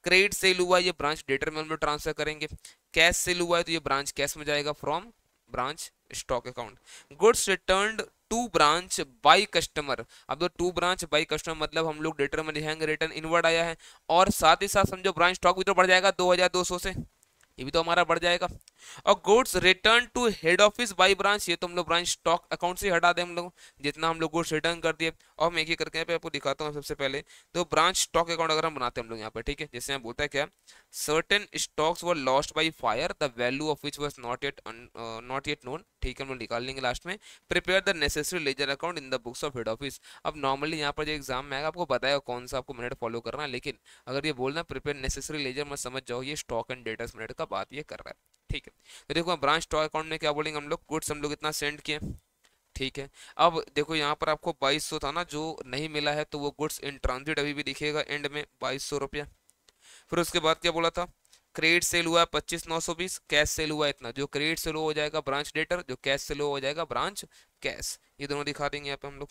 क्रेडिट सेल हुआ, ये ब्रांच डेटर में हम लोग ट्रांसफर करेंगे. कैश सेल हुआ है तो ये ब्रांच कैश में जाएगा from branch stock account. Goods returned to branch by customer. अब तो टू ब्रांच बाई कस्टमर मतलब हम लोग डेटर में लिखेंगे रिटर्न इनवर्ड आया है, और साथ ही साथ समझो ब्रांच स्टॉक भी तो बढ़ जाएगा 2200 से, ये भी तो हमारा बढ़ जाएगा. और goods return to head office by branch, ये तो हम लोग ब्रांच स्टॉक अकाउंट से हटा दें हम लोग, जितना हम लोग गुड्स रिटर्न कर दिए. और मैं एक ही करके यहाँ पे आपको दिखाता हूँ. सबसे पहले तो ब्रांच स्टॉक अकाउंट अगर हम बनाते हैं हम लोग यहाँ पे, ठीक है, जैसे यहाँ बोलता है क्या, certain stocks were lost by fire the value of which was not yet known. ठीक है, हम लोग निकाल लेंगे लास्ट में. Prepare the necessary ledger account in the books of head office. अब नॉर्मली यहाँ पर जो एग्जाम में आएगा आपको बताएगा कौन सा आपको मिनट फॉलो करना है, लेकिन अगर ये बोलना प्रिपेयर नेसेसरी लेजर मत समझ जाओ, ये स्टॉक एंड डेटास मिनट का बात ये कर रहा है. ठीक है. तो देखो ब्रांच स्टॉक अकाउंट में क्या बोलेंगे हम लोग, गुड्स हम लोग इतना सेंड किए. ठीक है. अब देखो यहाँ पर आपको 2200 था ना, जो नहीं मिला है तो वो गुड्स इन ट्रांजिट अभी भी दिखेगा एंड में 2200 रुपया. फिर उसके बाद क्या बोला था, क्रेडिट सेल हुआ 25,920, कैश सेल हुआ इतना. जो क्रेडिट सेल हो जाएगा ब्रांच डेटर, जो कैश सेल हो जाएगा ब्रांच कैश. ये दोनों दिखा देंगे यहाँ पे हम लोग.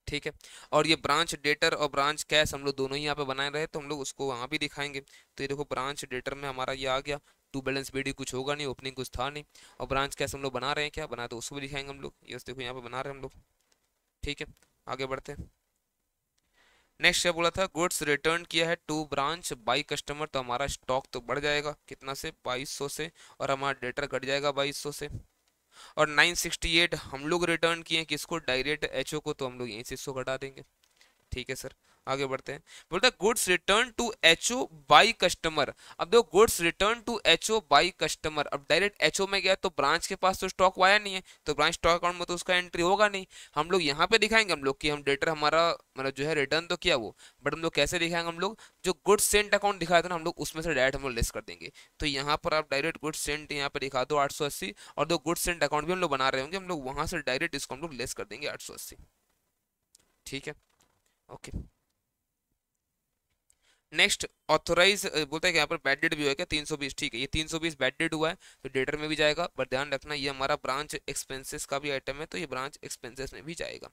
ठीक है. और ये ब्रांच डेटर और ब्रांच कैश हम लोग दोनों ही यहाँ पे बनाए रहे, तो हम लोग उसको वहाँ भी दिखाएंगे. तो ये देखो ब्रांच डेटर में हमारा ये आ गया, टू बैलेंस बीडी कुछ होगा नहीं, ओपनिंग कुछ था नहीं. और ब्रांच कैश हम लोग बना रहे हैं, क्या बना, तो उसको भी दिखाएंगे हम लोग. ये देखो यहाँ पे बना रहे हैं हम लोग. ठीक है, आगे बढ़ते हैं. नेक्स्ट क्या बोला था, गुड्स रिटर्न किया है टू ब्रांच बाई कस्टमर, तो हमारा स्टॉक तो बढ़ जाएगा कितना से, 2200 से, और हमारा डेटर घट जाएगा 2200 से. और 968 हम लोग रिटर्न किए किसको, डायरेक्ट एचओ को, तो हम लोग यहीं से इसको घटा देंगे. ठीक है सर, आगे बढ़ते हैं. बोलता है goods return to HO by customer. अब देखो goods return to HO by customer, अब डायरेक्ट एचओ में गया तो ब्रांच के पास तो स्टॉक आया नहीं है, तो ब्रांच स्टॉक अकाउंट में तो उसका एंट्री होगा नहीं. हम लोग यहाँ पे दिखाएंगे हम लोग कि हम डेटर हमारा मतलब जो है रिटर्न तो किया वो, बट हम लोग कैसे दिखाएंगे, हम लोग जो गुड्स सेंट अकाउंट दिखाया था ना हम लोग उसमें से डायरेक्ट हम लोग लेस कर देंगे. तो यहाँ पर आप डायरेक्ट गुड्स सेंट यहाँ पे दिखा दो 880, और जो गुड्स सेंट अकाउंट भी हम लोग बना रहे होंगे हम लोग वहां से डायरेक्ट इसको हम लोग लेस कर देंगे 880. ठीक है, ओके. नेक्स्ट ऑथोराइज, बोलता है कि यहाँ पर बैड डेट भी हुआ है क्या, 320. ठीक है, ये 320 बैड डेट हुआ है तो डेटर में भी जाएगा, पर ध्यान रखना ये हमारा ब्रांच एक्सपेंसेस का भी आइटम है, तो ये ब्रांच एक्सपेंसेस में भी जाएगा.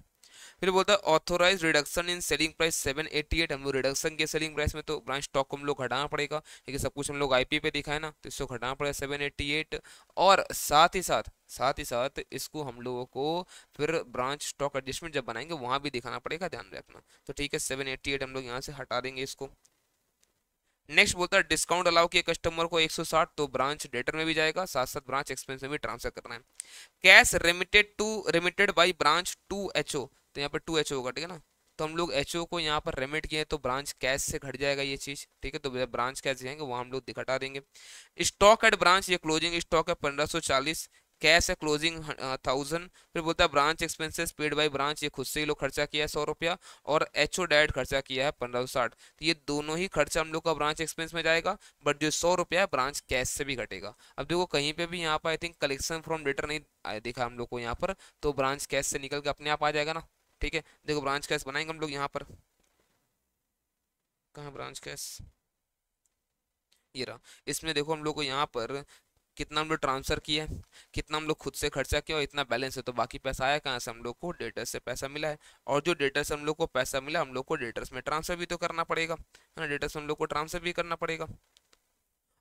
फिर बोलता है authorise reduction in selling price 788. हम लोग रिडक्शन के सेलिंग प्राइस में तो ब्रांच स्टॉक को हम लोग घटाना पड़ेगा, क्योंकि सब कुछ हम लोग आईपी पे दिखाए ना, तो इसको घटाना पड़ेगा 788. और साथ ही साथ इसको हम लोगों को फिर ब्रांच स्टॉक एडजस्टमेंट जब बनाएंगे वहां भी दिखाना पड़ेगा, ध्यान रखना. तो ठीक है, 788 हम लोग यहाँ से हटा देंगे इसको. नेक्स्ट बोलता है डिस्काउंट अलाउ किए कस्टमर को 160, तो ब्रांच डेटर में भी जाएगा, साथ साथ ब्रांच एक्सपेंस में भी ट्रांसफर करना है. Cash remitted by branch to HO, तो यहाँ पर टू एचओ होगा, ठीक है ना. तो हम लोग एचओ को यहाँ पर रेमिट किए तो ब्रांच कैश से घट जाएगा ये चीज. ठीक है, तो ब्रांच कैश जाएंगे वहाँ हम लोग घटा देंगे. स्टॉक एट ब्रांच, ये क्लोजिंग स्टॉक है 1540, कैश है क्लोजिंग 1000. फिर बोलता है branch expenses paid by branch, ये खुद से ही लोग खर्चा किया है 100 रुपया, और एचओ डायरेक्ट खर्चा किया है 1560. तो ये दोनों ही खर्चा हम लोग का ब्रांच एक्सपेंस में जाएगा, बट जो 100 रुपया है ब्रांच कैश से भी घटेगा. अब देखो कहीं पे भी यहाँ पर I think collection from debtor नहीं दिखा हम लोग को यहाँ पर, तो ब्रांच कैश से निकल के अपने आप आ जाएगा ना. ठीक है, देखो ब्रांच कैश बनाएंगे हम लोग यहाँ पर, कहाँ ब्रांच कैश, ये रहा। इसमें देखो हम लोग को यहाँ पर कितना हम लोग ट्रांसफर किया है, कितना हम लोग खुद से खर्चा किया और इतना बैलेंस है, तो बाकी पैसा आया कहाँ से, हम लोग को डेटर्स से पैसा मिला है। और जो डेटर्स से हम लोग को पैसा मिला, हम लोग को डेटर्स में ट्रांसफर भी तो करना पड़ेगा, है ना, डेटर्स में हम लोग को ट्रांसफर भी करना पड़ेगा।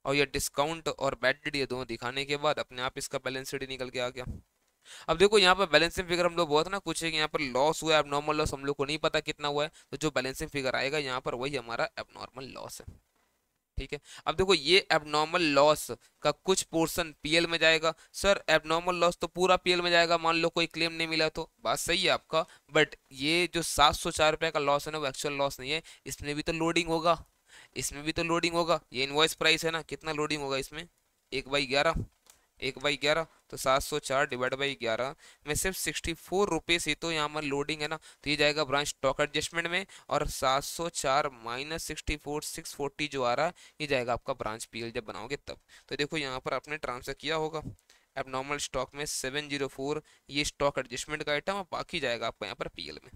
और ये डिस्काउंट और बैड डेट ये दोनों दिखाने के बाद अपने आप इसका बैलेंस शीट निकल के आ गया। अब देखो यहाँ पर बैलेंसिंग फिगर हम लोग बहुत ना कुछ है कि यहाँ पर लॉस हुआ है, एबनॉर्मल लॉस हम लोग को नहीं पता कितना हुआ है, तो जो बैलेंसिंग फिगर आएगा यहाँ पर वही हमारा एबनॉर्मल लॉस है। ठीक है, अब देखो ये एबनॉर्मल लॉस का कुछ पोर्शन पीएल में जाएगा। सर एबनॉर्मल लॉस तो पूरा पीएल में जाएगा, मान लो कोई क्लेम नहीं मिला तो, बात सही है आपका, बट ये जो 704 रुपए का लॉस है ना वो एक्चुअल लॉस नहीं है, इसमें भी तो लोडिंग होगा, इसमें भी तो लोडिंग होगा, ये इनवॉइस प्राइस है ना, कितना लोडिंग होगा इसमें, 1/11, 1/11, तो 704 डिवाइड बाई 11 में सिर्फ 64 रुपीज ही तो यहाँ पर लोडिंग है ना, तो ये जाएगा ब्रांच स्टॉक एडजस्टमेंट में, और 704 माइनस 64 640 जो आ रहा है ये जाएगा आपका ब्रांच पीएल जब बनाओगे तब। तो देखो यहाँ पर आपने ट्रांसफर किया होगा एबनॉर्मल स्टॉक में 704, ये स्टॉक एडजस्टमेंट का आइटम, और बाकी जाएगा आपका यहाँ पर पीएल में।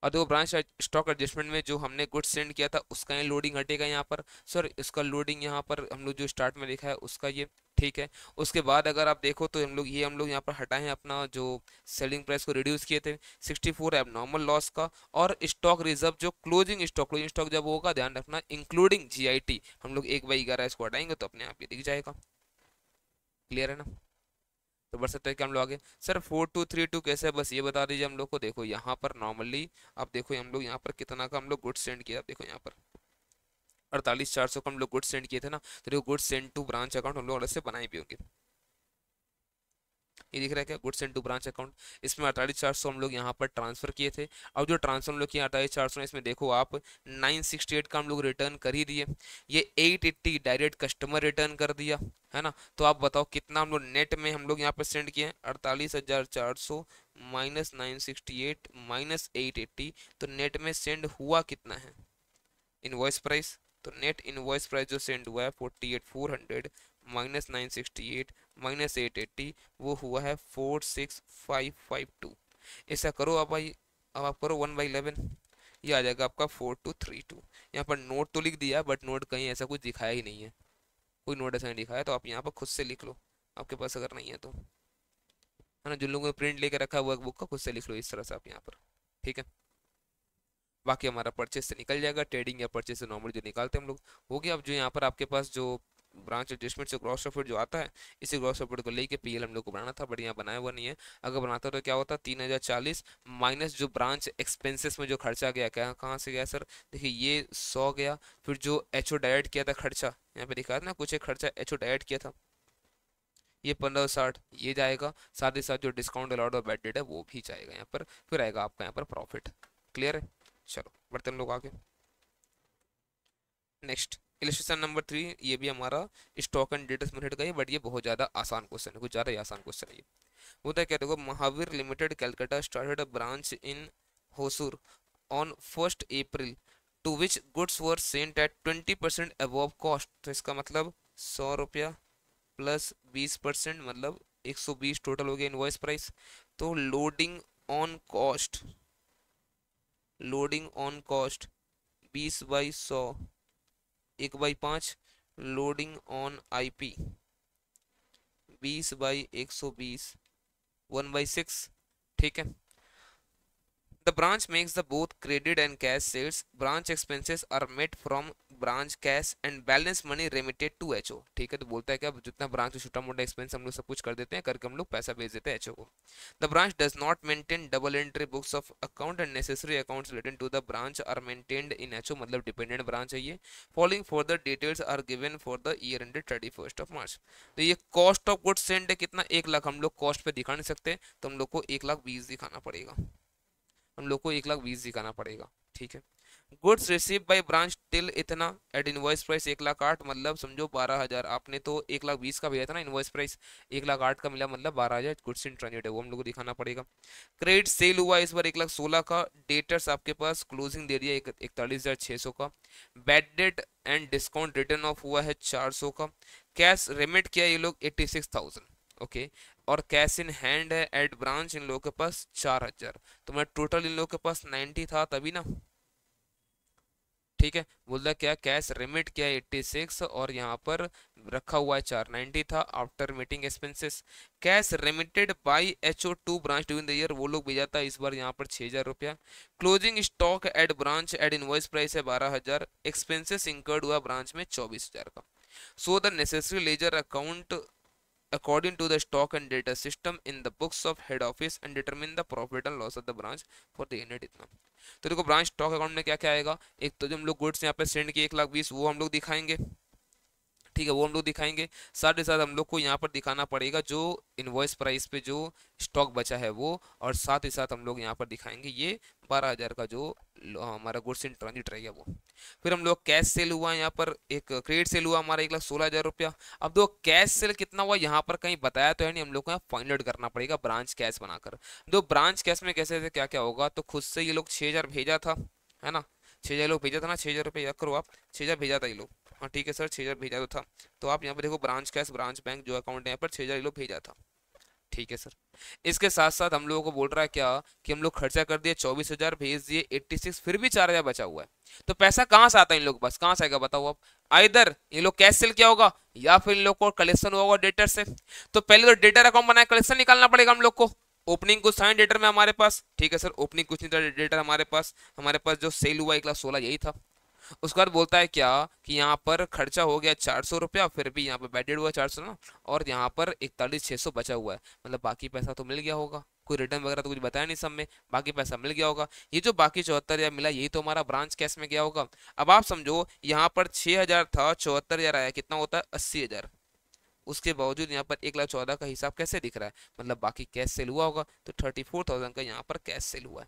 और देखो ब्रांच स्टॉक एडजस्टमेंट में जो हमने गुड्स सेंड किया था उसका ये लोडिंग हटेगा यहाँ पर, सर इसका लोडिंग यहाँ पर हम लोग जो स्टार्ट में लिखा है उसका ये, ठीक है। उसके बाद अगर आप देखो तो हम लोग यहाँ पर हटाए हैं अपना जो सेलिंग प्राइस को रिड्यूस किए थे 64 एबनॉर्मल लॉस का, और स्टॉक रिजर्व जो क्लोजिंग स्टॉक जब होगा ध्यान रखना इंक्लूडिंग जीआईटी, हम लोग 1/11 इसको हटाएंगे तो अपने आप ये दिख जाएगा। क्लियर है ना, तो बढ़ सकता है कि हम लोग आगे, सर 4232 कैसे है बस ये बता दीजिए हम लोग को। देखो यहाँ पर नॉर्मली आप देखो हम लोग यहाँ पर कितना का हम लोग गुड्स सेंड किया, आप देखो यहाँ पर 48,400 का हम लोग गुड्स सेंड किए थे ना, तो देखो goods send to branch account हम लोग अलग से बनाए भी होंगे, ये दिख रहा है क्या, goods send to branch account, इसमें 48,400 हम लोग यहाँ पर ट्रांसफर किए थे। अब जो ट्रांसफर हम लोग किए 48,400 इसमें देखो आप 968 का हम लोग रिटर्न कर ही दिए, ये 880 डायरेक्ट कस्टमर रिटर्न कर दिया, है ना। तो आप बताओ कितना हम लोग नेट में हम लोग यहाँ पर सेंड किए हैं, 48,400 माइनस 968 माइनस 880, तो नेट में सेंड हुआ कितना है इनवॉइस प्राइस, तो नेट इनवॉइस प्राइस जो सेंड हुआ है 48,400 माइनस 968 माइनस 880, वो हुआ है 46,552। ऐसा करो अब भाई, अब आप करो 1/11, ये आ जाएगा आपका 4232। यहाँ पर नोट तो लिख दिया बट नोट कहीं ऐसा कुछ दिखाया ही नहीं है, कोई नोट ऐसा नहीं दिखाया, तो आप यहाँ पर खुद से लिख लो आपके पास अगर नहीं है तो, है ना, जिन लोगों ने प्रिंट लेके रखा है वर्कबुक का खुद से लिख लो इस तरह से आप यहाँ पर, ठीक है। बाकी हमारा परचेज से निकल जाएगा, ट्रेडिंग या परचेज से नॉर्मल जो निकालते हैं हम लोग हो गया। अब जो यहाँ पर आपके पास जो ब्रांच एडजस्टमेंट से ग्रॉस प्रॉफिट जो आता है, इसी ग्रॉस प्रॉफिट को लेके पीएल हम लोग को बनाना था, बट यहाँ बनाया हुआ नहीं है। अगर बनाता तो क्या होता, 3,040 माइनस जो ब्रांच एक्सपेंसेस में जो खर्चा गया, क्या कहाँ से गया सर, देखिए ये 100 गया, फिर जो एचओ डायरेक्ट किया था खर्चा, यहाँ पे दिखा था ना कुछ एक खर्चा एचओ डायरेक्ट किया था, ये 1560 ये जाएगा, साथ ही साथ जो डिस्काउंट अलाउड और बैड डेट है वो भी जाएगा यहाँ पर, फिर आएगा आपका यहाँ पर प्रॉफिट। क्लियर है, चलो बढ़ते हम लोग आगे। नेक्स्ट इलस्ट्रेशन नंबर 3, ये भी हमारा स्टॉक एंड डेटर्स मेथड का है, बट ये बहुत ज़्यादा आसान क्वेश्चन है, कुछ ज़्यादा ही आसान क्वेश्चन है ये। होता है क्या, देखो Mahavir limited Calcutta started a branch in Hosur on 1 April to which goods were sent at 20% above cost, तो इसका मतलब 100 रुपया प्लस 20% मतलब 120 टोटल हो गया इनवॉइस प्राइस। तो loading on cost 20/100 1/5, loading on IP 20/120 1/6, ठीक है। The branch makes the both credit and cash sales. Branch expenses are met from branch cash and balance money remitted to HO. ठीक है, तो बोलता है कि अब जितना ब्रांच में छोटा मोटा एक्सपेंस हम लोग सब कुछ कर देते हैं, करके हम लोग पैसा भेज देते हैं HO को। The branch does not maintain double entry books of account and necessary accounts related to the branch are maintained in HO, मतलब डिपेंडेंट ब्रांच है ये। Following further details are given for the year ended 31st of March. तो ये cost of goods send है कितना, 1 लाख, हम लोग cost पे दिखा नहीं सकते तो हम लोग को 1,20,000 दिखाना पड़ेगा, हम लोग को 1,20,000 दिखाना पड़ेगा, ठीक है। Goods receive by branch till इतना एट इनवॉइस प्राइस 1,08,000, मतलब समझो 12,000, आपने तो 1,20,000 का भेजा था ना इनवॉइस प्राइस, 1,08,000 का मिला, मतलब 12,000 गुड्स इन ट्रांजिट है, वो हम लोग को दिखाना पड़ेगा। क्रेडिट सेल हुआ इस बार 1,16,000 का, डेटर्स आपके पास क्लोजिंग दे दिया 41,600 का, bad debt and discount return of हुआ है 400 का, कैश रेमिट किया ये लोग 86,000, ओके। और कैश इन हैंड है एट ब्रांच इन लोगों के पास 4000। तो मैं टोटल इन लोगों के पास 90 था तभी ना, ठीक है। बोलता क्या कैश रिमिट किया 86 और यहाँ पर रखा हुआ है 490 था after meeting expenses. Cash remitted by HO2 branch during the year, वो लोग भेजा था इस बार यहाँ पर 6000 रुपया। Closing stock at branch at invoice price है 12000, एक्सपेंसेस इंकर्ड हुआ ब्रांच में 24000 का। So the necessary ledger account according to the stock and data system in the books of head office and determine the profit and loss of the branch for the unit इतना। तो देखो branch stock account में क्या क्या आएगा, एक तो जो हम लोग गुड्स यहाँ पे सेंड किए 1,20,000 वो हम लोग दिखाएंगे, ठीक है, वो हम लोग दिखाएंगे। साथ ही साथ हम लोग को यहाँ पर दिखाना पड़ेगा जो इनवॉइस प्राइस पे जो स्टॉक बचा है वो, और साथ ही साथ हम लोग यहाँ पर दिखाएंगे ये 12,000 का जो हमारा गुड्स इन ट्रांजिट रहेगा वो। फिर हम लोग कैश सेल हुआ यहाँ पर, एक क्रेडिट सेल हुआ हमारा 1,16,000 रुपया। अब दो कैश सेल कितना हुआ यहाँ पर कहीं बताया तो है नहीं, हम लोग को यहाँ फाइंड आउट करना पड़ेगा ब्रांच कैश बनाकर। दो ब्रांच कैश में कैसे क्या क्या होगा, तो खुद से ये लोग 6,000 भेजा था, है ना, 6,000 लोग भेजा था ना, 6,000 रुपये याद करो आप, 6,000 भेजा था ये लोग, हाँ ठीक है सर 6,000 भेजा तो था। तो आप यहाँ पर देखो ब्रांच कैश ब्रांच बैंक जो अकाउंट है यहाँ पर 6,000 ये लोग भेजा था, ठीक है सर। इसके साथ साथ हम लोगों को बोल रहा है क्या कि हम लोग खर्चा कर दिए 24,000, भेज दिए 86, फिर भी 4,000 बचा हुआ है। तो पैसा कहाँ से आता है इन लोग के पास, कहाँ से आएगा बताओ आप। आइदर ये लोग कैश सेल क्या होगा या फिर इन लोग को कलेक्शन होगा डेटर से। तो पहले तो डेटर अकाउंट बनाए, कलेक्शन निकालना पड़ेगा हम लोग को। ओपनिंग कुछ था डेटर में हमारे पास, ठीक है सर, ओपनिंग कुछ नहीं था डेटर हमारे पास जो सेल हुआ 1,16,000 यही था। उसके बाद बोलता है क्या कि यहाँ पर खर्चा हो गया 400 रुपया, फिर भी यहाँ पर बैडेड हुआ 400 ना, और यहाँ पर 41,600 बचा हुआ है, मतलब बाकी पैसा तो मिल गया होगा, कोई रिटर्न वगैरह तो कुछ बताया नहीं सब में, बाकी पैसा मिल गया होगा। ये जो बाकी 74,000 मिला यही तो हमारा ब्रांच कैश में गया होगा। अब आप समझो यहाँ पर 6,000 था, 74,000 आया, कितना होता है 80,000। उसके बावजूद यहाँ पर 1,14,000 का हिसाब कैसे दिख रहा है, मतलब बाकी कैश सेल हुआ होगा, तो 34,000 का यहाँ पर कैश सेल हुआ है।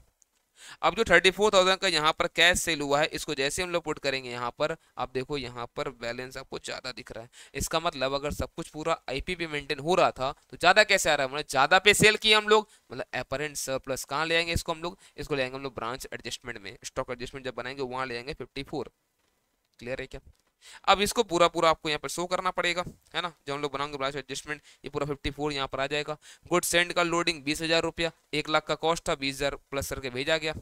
अब जो 34,000 का यहाँ पर कैश सेल हुआ है, इसको जैसे हम लोग पुट करेंगे यहाँ पर, आप देखो यहाँ पर बैलेंस आपको ज्यादा दिख रहा है। इसका मतलब अगर सब कुछ पूरा आईपी पे मेंटेन हो रहा था तो ज्यादा कैसे आ रहा है, मतलब ज्यादा पे सेल किए हम लोग, मतलब अपरेंट सरप्लस कहाँ ले आएंगे इसको हम लोग, इसको ले आएंगे हम लोग ब्रांच एडजस्टमेंट में, स्टॉक एडजस्टमेंट जब बनाएंगे वहां ले आएंगे 54। क्लियर है क्या। अब इसको पूरा पूरा आपको यहाँ पर शो करना पड़ेगा, है ना, जब हम लोग बनाएंगे ब्रांच एडजस्टमेंट ये पूरा 54 यहाँ पर आ जाएगा। गुड सेंड का लोडिंग 20,000 रुपया, 1,00,000 का कॉस्ट था, 20,000 प्लस करके भेजा गया।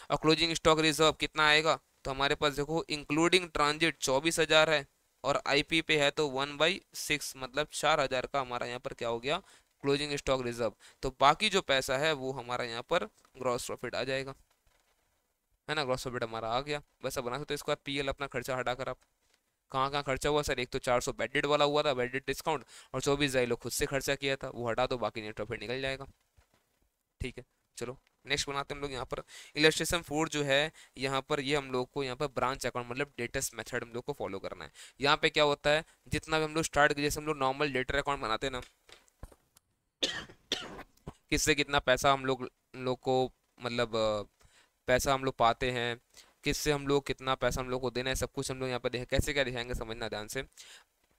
और क्लोजिंग स्टॉक रिजर्व कितना आएगा, तो हमारे पास देखो इंक्लूडिंग ट्रांजिट 24,000 है, और आईपी पे है तो 1/6, मतलब 4,000 का हमारा यहाँ पर क्या हो गया क्लोजिंग स्टॉक रिजर्व। तो बाकी जो पैसा है वो हमारा यहाँ पर ग्रॉस प्रॉफिट आ जाएगा, है ना, ग्रॉस प्रॉफिट हमारा आ गया। वैसा बना सकते हो इसके बाद पीएल अपना खर्चा हटाकर आप, कहाँ कहाँ खर्चा हुआ सर, एक तो 400 बेडेड वाला हुआ था, बेडेड डिस्काउंट, और 24,000 लोग खुद से खर्चा किया था, वो हटा दो, बाकी नेट प्रॉफिट निकल जाएगा, ठीक है। चलो नेक्स्ट बनाते हैं हम लोग यहाँ पर इलस्ट्रेशन 4 जो है, यहाँ पर ये हम लोग को यहाँ पर ब्रांच अकाउंट मतलब डेटर्स मेथड हम लोग को फॉलो करना है। यहाँ पे क्या होता है, जितना भी हम लोग स्टार्ट, जैसे हम लोग नॉर्मल डेटर अकाउंट बनाते हैं ना, किससे कितना पैसा हम लोग को मतलब पैसा हम लोग पाते हैं, किससे हम लोग कितना पैसा हम लोग को देना है, सब कुछ हम लोग यहाँ पर देखें, कैसे क्या दिखाएंगे समझना ध्यान से।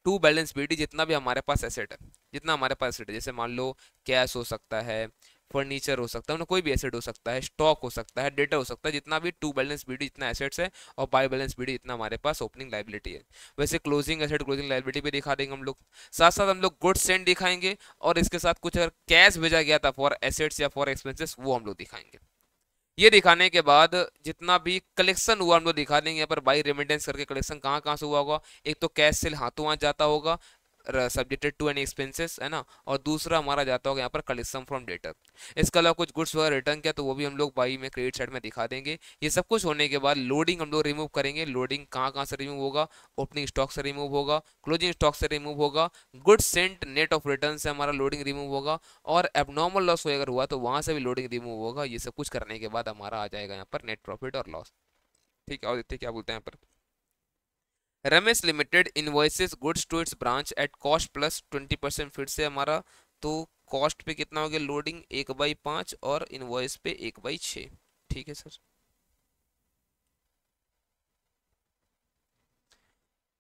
टू बैलेंस बीडी, जितना भी हमारे पास एसेट है, जितना हमारे पास एसेट है, जैसे मान लो कैश हो सकता है, फर्नीचर हो सकता है, मतलब कोई भी एसेट हो सकता है, स्टॉक हो सकता है, डेटा हो सकता है, जितना भी टू बैलेंस बीडी जितना एसेट्स है, और बाय बैलेंस बीडी जितना हमारे पास ओपनिंग लाइबिलिटी है। वैसे क्लोजिंग एसेट क्लोजिंग लाइबिलिटी भी दिखा देंगे हम लोग। साथ साथ हम लोग गुड्स सेंड दिखाएंगे, और इसके साथ कुछ अगर कैश भेजा गया था फॉर एसेट्स या फॉर एक्सपेंसेस वो हम लोग दिखाएंगे। ये दिखाने के बाद जितना भी कलेक्शन हुआ हम लोग दिखा देंगे यहाँ पर बाई रेमिटेंस करके कलेक्शन कहाँ कहाँ से हुआ होगा। एक तो कैश सेल हाथों हाथ जाता होगा सब्जेक्टेड टू एनी एक्सपेंसेस, है ना, और दूसरा हमारा जाता होगा यहाँ पर कलेक्शन फ्रॉम डेटर। इसके अलावा कुछ गुड्स वगैरह रिटर्न किया तो वो भी हम लोग बाई में क्रेडिट साइड में दिखा देंगे। ये सब कुछ होने के बाद लोडिंग हम लोग रिमूव करेंगे। लोडिंग कहाँ कहाँ से रिमूव होगा, ओपनिंग स्टॉक से रिमूव होगा, क्लोजिंग स्टॉक से रिमूव होगा, goods Saint net of return से हमारा लोडिंग रिमूव होगा, और एबनॉर्मल लॉस अगर हुआ तो वहां से भी लोडिंग रिमूव होगा। ये सब कुछ करने के बाद हमारा आ जाएगा यहाँ पर नेट प्रॉफिट और लॉस। ठीक है, और देखते क्या बोलते हैं यहाँ पर। Ramesh limited invoices goods to its branch at cost plus 20%, फिर से हमारा तो कॉस्ट पे कितना हो गया लोडिंग 1/5 और इनवॉइस पे 1/6। ठीक है sir.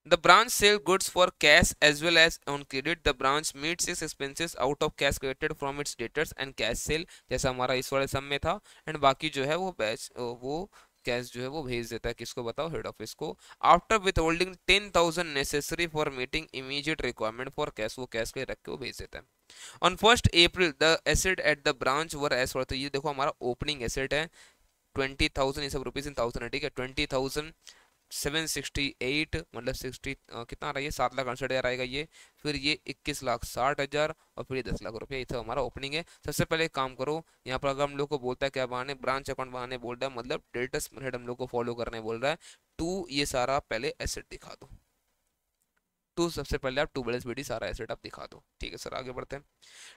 The branch sell goods for cash as well as on credit. The branch meets its expenses out of cash collected from its debtors and cash sale, जैसा हमारा इस वाले सम में था, एंड बाकी जो है वो कैश जो है वो भेज देता है किसको बताओ, हेड ऑफिस को। After withholding 10,000 necessary for meeting immediate requirement for cash, वो कैश के रख के वो भेज देता है। On 1 April the asset at the branch were as for, तो ये देखो हमारा ओपनिंग एसेट है 20,000, ये सब रुपीज इन थाउजेंड है, ठीक है। 20,768 मतलब 60 कितना आ रहा है ये, 7,68,000 आएगा ये। फिर ये 21,60,000 और फिर ये 10 लाख रुपये, ये तो हमारा ओपनिंग है। सबसे पहले एक काम करो, यहाँ पर अगर हम लोग को बोलता है क्या बनाने, ब्रांच अकाउंट बनाने बोल रहा है, मतलब डेटर्स मेथड हम लोग को फॉलो करने बोल रहा है। टू ये सारा पहले एसेट दिखा दो, टू सबसे पहले आप टू बैलेंस बीडी सारा एसेट आप दिखा दो, ठीक है सर। आगे बढ़ते हैं।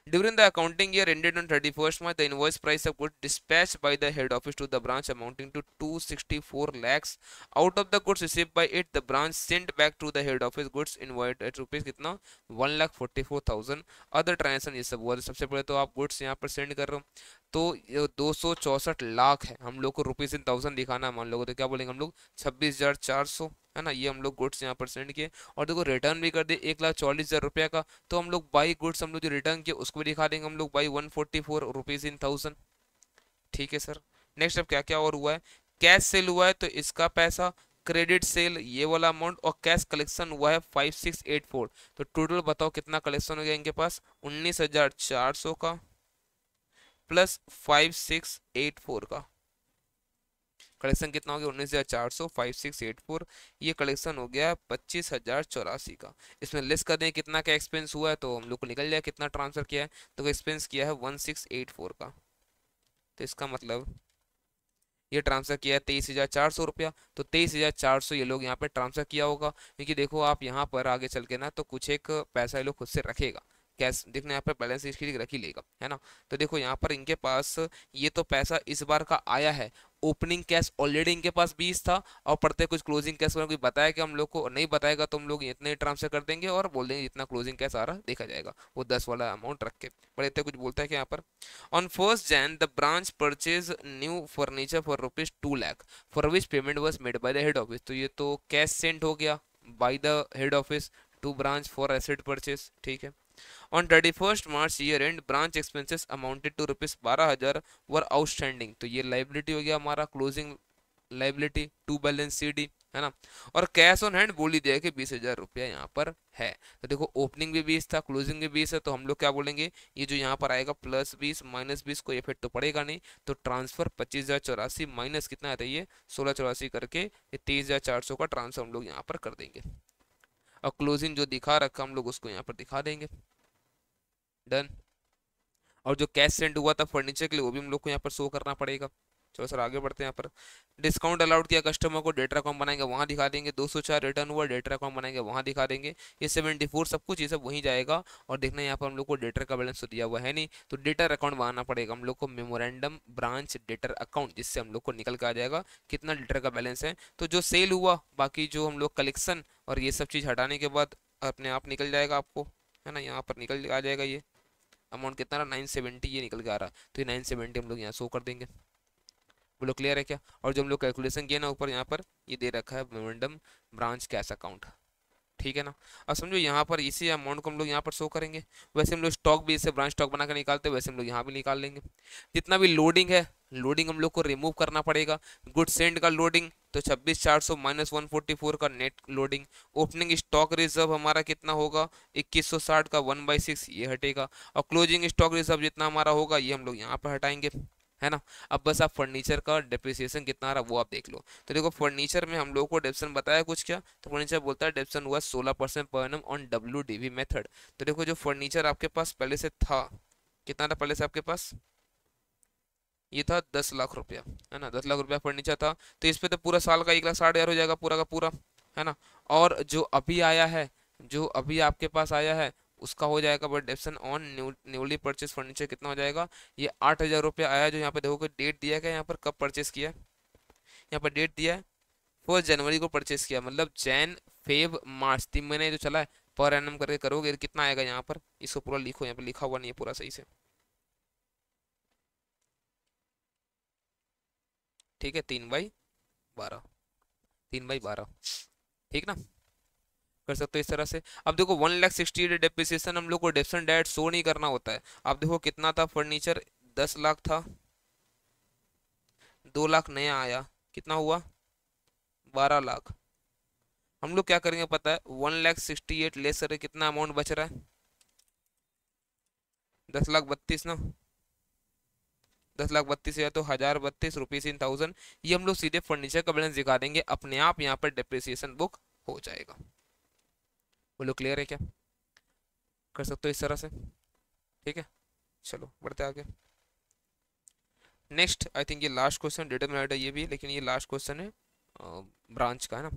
During the accounting year ended on 31st March, the invoice price of goods dispatched by the head office to the branch amounting to 264 lakhs. Out of the goods received by it, the branch sent back to the head office goods invoiced at rupees कितना 1,44,000. Other transaction ये सब हुआ। सबसे पहले तो आप goods यहाँ पर सेंड कर रहे हो, तो ये 264 लाख है, हम लोग को रुपीज इन थाउजेंड दिखाना है मान लो, तो क्या बोलेंगे हम लोग 26,400 है ना, ये हम लोग गुड्स यहाँ पर सेंड किए। और देखो रिटर्न भी कर दिए 1,40,000 रुपये का, तो हम लोग बाई गुड्स हम लोग जो रिटर्न किए उसको भी दिखा देंगे हम लोग बाई 144 रुपीज इन थाउजेंड, ठीक है सर। नेक्स्ट अब क्या क्या और हुआ है, कैश सेल हुआ है तो इसका पैसा, क्रेडिट सेल ये वाला अमाउंट, और कैश कलेक्शन हुआ है 5684। तो टोटल बताओ कितना कलेक्शन हो गया इनके पास, 19,400 का प्लस 5684 का, कलेक्शन कितना हो गया 19,400 5684, ये कलेक्शन हो गया 25,084 का। इसमें लेस कर दें कितना का एक्सपेंस हुआ है, तो हम लोग को निकल जाए कितना ट्रांसफर किया है, तो एक्सपेंस किया है 1684 का। तो इसका मतलब ये ट्रांसफर किया है 23,400 रुपया, तो 23,400 ये लोग यहाँ पे ट्रांसफर किया होगा, क्योंकि देखो आप यहाँ पर आगे चल के ना तो कुछ एक पैसा ये लोग खुद से रखेगा, कैश देखना यहाँ पर बैलेंस शीट रख ही लेगा, है ना। तो देखो यहाँ पर इनके पास ये तो पैसा इस बार का आया है, ओपनिंग कैश ऑलरेडी इनके पास 20 था, और पढ़ते कुछ क्लोजिंग कैश कोई बताया कि हम लोग को नहीं बताएगा तो हम लोग इतने ट्रांसफर कर देंगे और बोल देंगे जितना क्लोजिंग कैश आ रहा देखा जाएगा, वो 10 वाला अमाउंट रख के। पर इतने कुछ बोलता है कि यहाँ पर on 1st Jan the branch purchase new furniture for ₹2 lakh for which payment was made by the head office. तो ये तो कैश सेंड हो गया by the head office to branch for asset purchase, ठीक है। On 31st March year end branch expenses amounted to ₹12,000 were outstanding। तो ये liability हो गया हमारा, closing liability to balance CD, है ना। और कैश ऑन हैंड बोल ही दिया कि 20,000 रुपया यहाँ पर है। तो देखो ओपनिंग भी 20 था, क्लोजिंग भी 20 है, तो हम लोग क्या बोलेंगे, ये जो यहाँ पर आएगा +20 -20 कोई इफेक्ट तो पड़ेगा नहीं, तो ट्रांसफर 25,084 माइनस कितना आता है ये 1684 करके ये 23,400 का ट्रांसफर हम लोग यहाँ पर कर देंगे, और क्लोजिंग जो दिखा रखा हम लोग उसको यहाँ पर दिखा देंगे, डन। और जो कैश सेंड हुआ था फर्नीचर के लिए वो भी हम लोग को यहाँ पर शो करना पड़ेगा। चलो सर आगे बढ़ते हैं। यहाँ पर डिस्काउंट अलाउड किया कस्टमर को, डेटा अकाउंट बनाएंगे वहाँ दिखा देंगे, 204 रिटर्न हुआ डेटा अकाउंट बनाएंगे वहाँ दिखा देंगे, ये 74 सब कुछ ये सब वहीं जाएगा। और देखना यहाँ पर हम लोग को डेटर का बैलेंस तो दिया हुआ है नहीं, तो डेटर अकाउंट बनाना पड़ेगा हम लोग को, मेमोरेंडम ब्रांच डेटर अकाउंट, जिससे हम लोग को निकल के आ जाएगा कितना डेटर का बैलेंस है। तो जो सेल हुआ बाकी जो हम लोग कलेक्शन और ये सब चीज़ हटाने के बाद अपने आप निकल जाएगा आपको, है ना, यहाँ पर निकल आ जाएगा ये अमाउंट कितना रहा 970, ये निकल के आ रहा, तो ये 970 हम लोग यहाँ शो कर देंगे। बोलो क्लियर है क्या। और जो हम लोग कैलकुलेशन किया ना ऊपर यहाँ पर ये दे रखा है मोमेंटम ब्रांच कैश अकाउंट, ठीक है ना। अब समझो यहाँ पर इसी अमाउंट को हम लोग यहाँ पर शो करेंगे, वैसे हम लोग स्टॉक भी इसे ब्रांच स्टॉक बना कर निकालते हैं, वैसे हम लोग यहाँ भी निकाल लेंगे। जितना भी लोडिंग है लोडिंग हम लोग को रिमूव करना पड़ेगा, गुड सेंड का लोडिंग तो 26,400 माइनस 144 का net loading, opening stock reserve हमारा कितना होगा 2160 का 1/6 ये हटेगा, और क्लोजिंग स्टॉक रिजर्व जितना हमारा होगा ये हम लोग यहाँ पर हटाएंगे, है ना। अब बस आप फर्नीचर का डिप्रिसिएशन कितना आ रहा वो आप देख लो। तो देखो फर्नीचर में हम लोग को डेप्सन बताया कुछ क्या, तो फर्नीचर बोलता है डेप्सन हुआ 16% per annum on WDV method. तो देखो जो फर्नीचर आपके पास पहले से था, कितना था पहले से आपके पास, ये था 10 लाख रुपया, है ना, 10 लाख रुपया फर्नीचर था, तो इस पे तो पूरा साल का 1,60,000 हो जाएगा पूरा का पूरा, है ना। और जो अभी आया है, जो अभी आपके पास आया है उसका हो जाएगा बट डेप्सन ऑन न्यूली परचेज फर्नीचर कितना हो जाएगा, ये 8,000 रुपया आया, जो यहाँ पे देखो डेट दिया गया यहाँ पर कब परचेस किया है, यहाँ पर डेट दिया है 1 जनवरी को परचेस किया, मतलब जैन फेब मार्च 3 महीने जो चला है, पर एनम करके करोगे तो कितना आएगा यहाँ पर, इसको पूरा लिखो, यहाँ पर लिखा हुआ नहीं है पूरा सही से, ठीक है 3/12, 3/12, ठीक ना, कर सकते हो इस तरह से। अब देखो 1,68,000 डेप्रिसिएशन हम लोग को डेप्सन डायरेक्ट शो नहीं करना होता है। अब देखो कितना था फर्नीचर 10 लाख था, 2 लाख नया आया, कितना हुआ 12 लाख। हम लोग क्या करेंगे पता है 1,68,000 लेस करके कितना अमाउंट बच रहा है 10,32,000 ना, 10,32,000 तो 1,032 इन 1000, ये हम लोग सीधे फर्नीचर का बैलेंस दिखा देंगे, अपने आप यहाँ पर डिप्रिसिएशन बुक हो जाएगा। बोलो क्लियर है क्या? कर सकते हो इस तरह से, ठीक है। चलो बढ़ते आगे। नेक्स्ट आई थिंक ये लास्ट क्वेश्चन डिटरमिनेट है ये भी, लेकिन ये लास्ट क्वेश्चन है ब्रांच का, है ना।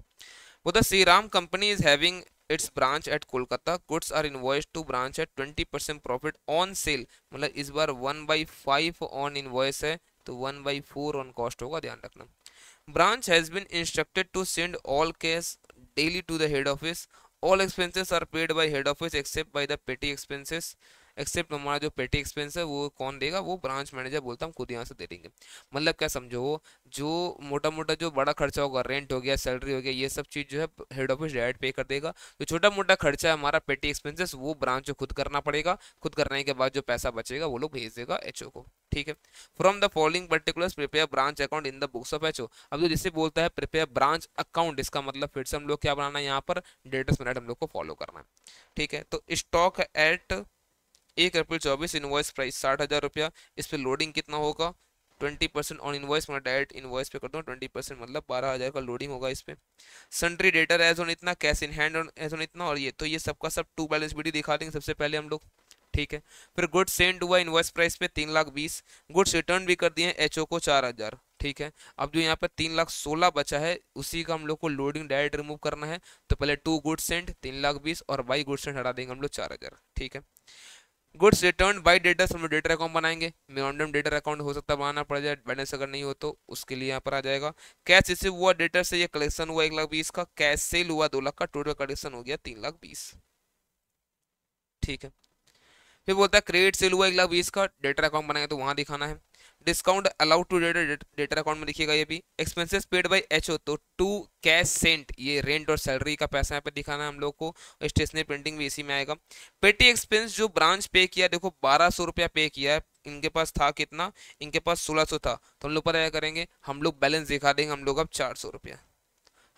वो the Shriram company is having its branch at Kolkata. Goods are invoiced to branch at 20% profit on sale. मतलब इस बार 1/5 on invoice है, तो 1/4 on cost होगा, ध्यान रखना। Branch has been instructed to send all cash daily to the head office. All expenses are paid by head office except by the petty expenses. Except हमारा जो पेटी एक्सपेंस है वो कौन देगा? वो ब्रांच मैनेजर बोलता हम खुद यहाँ से दे देंगे। मतलब क्या समझो, जो मोटा मोटा जो बड़ा खर्चा होगा, रेंट हो गया, सैलरी हो गया, ये सब चीज़ जो है हेड ऑफिस डायरेक्ट पे कर देगा। जो छोटा मोटा खर्चा है हमारा पेटी एक्सपेंसेस, वो ब्रांच को खुद करना पड़ेगा। खुद करने के बाद जो पैसा बचेगा वो लोग भेज देगा एचओ को, ठीक है। From the following particulars prepare branch account in the books of HO. अब जो जिससे बोलता है प्रिपेयर ब्रांच अकाउंट, इसका मतलब फिर से हम लोग क्या बनाना है यहाँ पर, डेटर्स मिनट हम लोग को फॉलो करना है, ठीक है। तो stock at 1 April 24, invoice price 60,000 रुपया। इस पे लोडिंग कितना होगा? 20% ऑन इनवॉइस, मतलब डायरेक्ट इनवॉइस पे कर दो 20%, मतलब 12,000 का लोडिंग होगा इस पे। सन्ड्री डेटर एज ऑन इतना, cash in hand as on इतना, और ये तो ये सबका सब टू बैलेंस वीडियो दिखा देंगे सबसे पहले हम लोग, ठीक है। फिर गुड्स सेंड हुआ इनवॉइस प्राइस पे 3,20,000। गुड्स रिटर्न भी कर दिए एचओ को 4,000, ठीक है। अब जो यहाँ पे 3,16,000 बचा है, उसी का हम लोग को लोडिंग डायरेक्ट रिमूव करना है। तो पहले टू गुड्स सेंड 3,20,000 और बाई गुड्स सेंड हटा देंगे हम लोग 4,000, ठीक है। गुड्स रिटर्न बाय डेटर्स, हम लोग डेटर अकाउंट बनाएंगे। मेमोरेंडम डेटर अकाउंट हो सकता है बनाना पड़ जाए, बैलेंस अगर नहीं हो तो उसके लिए यहाँ पर आ जाएगा। कैश रिसीव हुआ डेटर से, ये कलेक्शन हुआ 1,20,000 का, कैश सेल हुआ 2 लाख का, टोटल कलेक्शन हो गया 3,20,000, ठीक है। फिर बोलता है क्रेडिट सेल हुआ 1,20,000 का, डेटर अकाउंट बनाएंगे तो वहां दिखाना है। Discount allowed to debtor, debtor account में दिखेगा ये भी। एक्सपेंसेस पेड बाय एचओ, तो टू कैश सेंट, ये रेंट और सैलरी का पैसा यहाँ पे दिखाना है हम लोग को। स्टेशनरी प्रिंटिंग भी इसी में आएगा। पेटी एक्सपेंस जो ब्रांच पे किया, देखो 1,200 रुपया पे किया है, इनके पास था कितना? इनके पास 1,600 था, तो हम लोग पर क्या करेंगे, हम लोग बैलेंस दिखा देंगे हम लोग अब 400 रुपया,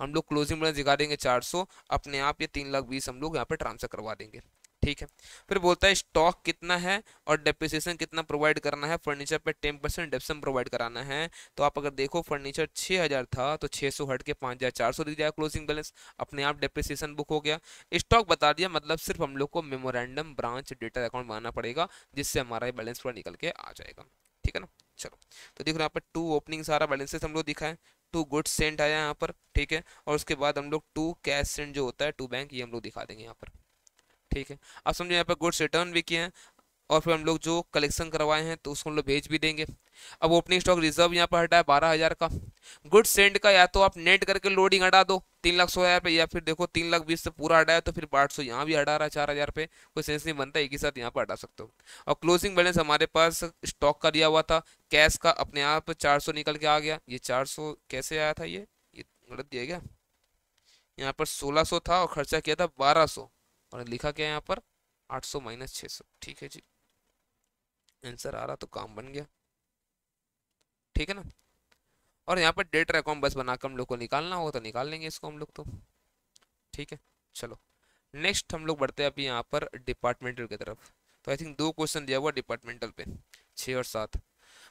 हम लोग क्लोजिंग बैलेंस दिखा देंगे 400, अपने आप ये 3,20,000 हम लोग यहाँ पे ट्रांसफर करवा देंगे, ठीक है। फिर बोलता है स्टॉक कितना है और डेप्रिसिएशन कितना प्रोवाइड करना है। फर्नीचर पे 10% डेप्सन प्रोवाइड कराना है। तो आप अगर देखो फर्नीचर 6,000 था, तो 600 हट के 5,400 दिख जाएगा क्लोजिंग बैलेंस, अपने आप डेप्रिसिएशन बुक हो गया। स्टॉक बता दिया, मतलब सिर्फ हम लोग को मेमोरेंडम ब्रांच डेटा अकाउंट बनाना पड़ेगा, जिससे हमारा ये बैलेंस पूरा निकल के आ जाएगा, ठीक है ना। चलो, तो देखो यहाँ पर टू ओपनिंग सारा बैलेंसेस हम लोग दिखाएं, टू गुड्स सेंट आया यहाँ पर, ठीक है। और उसके बाद हम लोग टू कैश सेंट जो होता है टू बैंक, ये हम लोग दिखा देंगे यहाँ पर, ठीक है। अब समझो यहाँ पर गुड्स रिटर्न भी किए हैं, और फिर हम लोग जो कलेक्शन करवाए हैं तो उसको हम लोग भेज भी देंगे। अब ओपनिंग स्टॉक रिजर्व यहाँ पर हटा है 12,000 का। गुड सेंड का या तो आप नेट करके लोडिंग हटा दो 3,16,000 पे, या फिर देखो 3,20,000 से पूरा हटाया तो फिर 800 यहाँ भी हटा रहा है 4,000 पे, कोई सेंस नहीं बनता, एक ही साथ यहाँ पर हटा सकते हो। और क्लोजिंग बैलेंस हमारे पास स्टॉक का दिया हुआ था, कैश का अपने आप 400 निकल के आ गया। ये 400 कैसे आया था? ये गलत दिया गया, यहाँ पर 1,600 था और खर्चा किया था 1,200, और लिखा क्या यहाँ पर 800 माइनस 600, ठीक है जी। आंसर आ रहा तो काम बन गया, ठीक है ना। और यहाँ पर डेटर अकाउंट बस बनाकर हम लोग को निकालना होगा तो निकाल लेंगे इसको हम लोग तो, ठीक है। चलो नेक्स्ट हम लोग बढ़ते हैं अभी यहाँ पर डिपार्टमेंटल की तरफ। तो आई थिंक 2 क्वेश्चन दिया हुआ डिपार्टमेंटल पे, 6 और 7।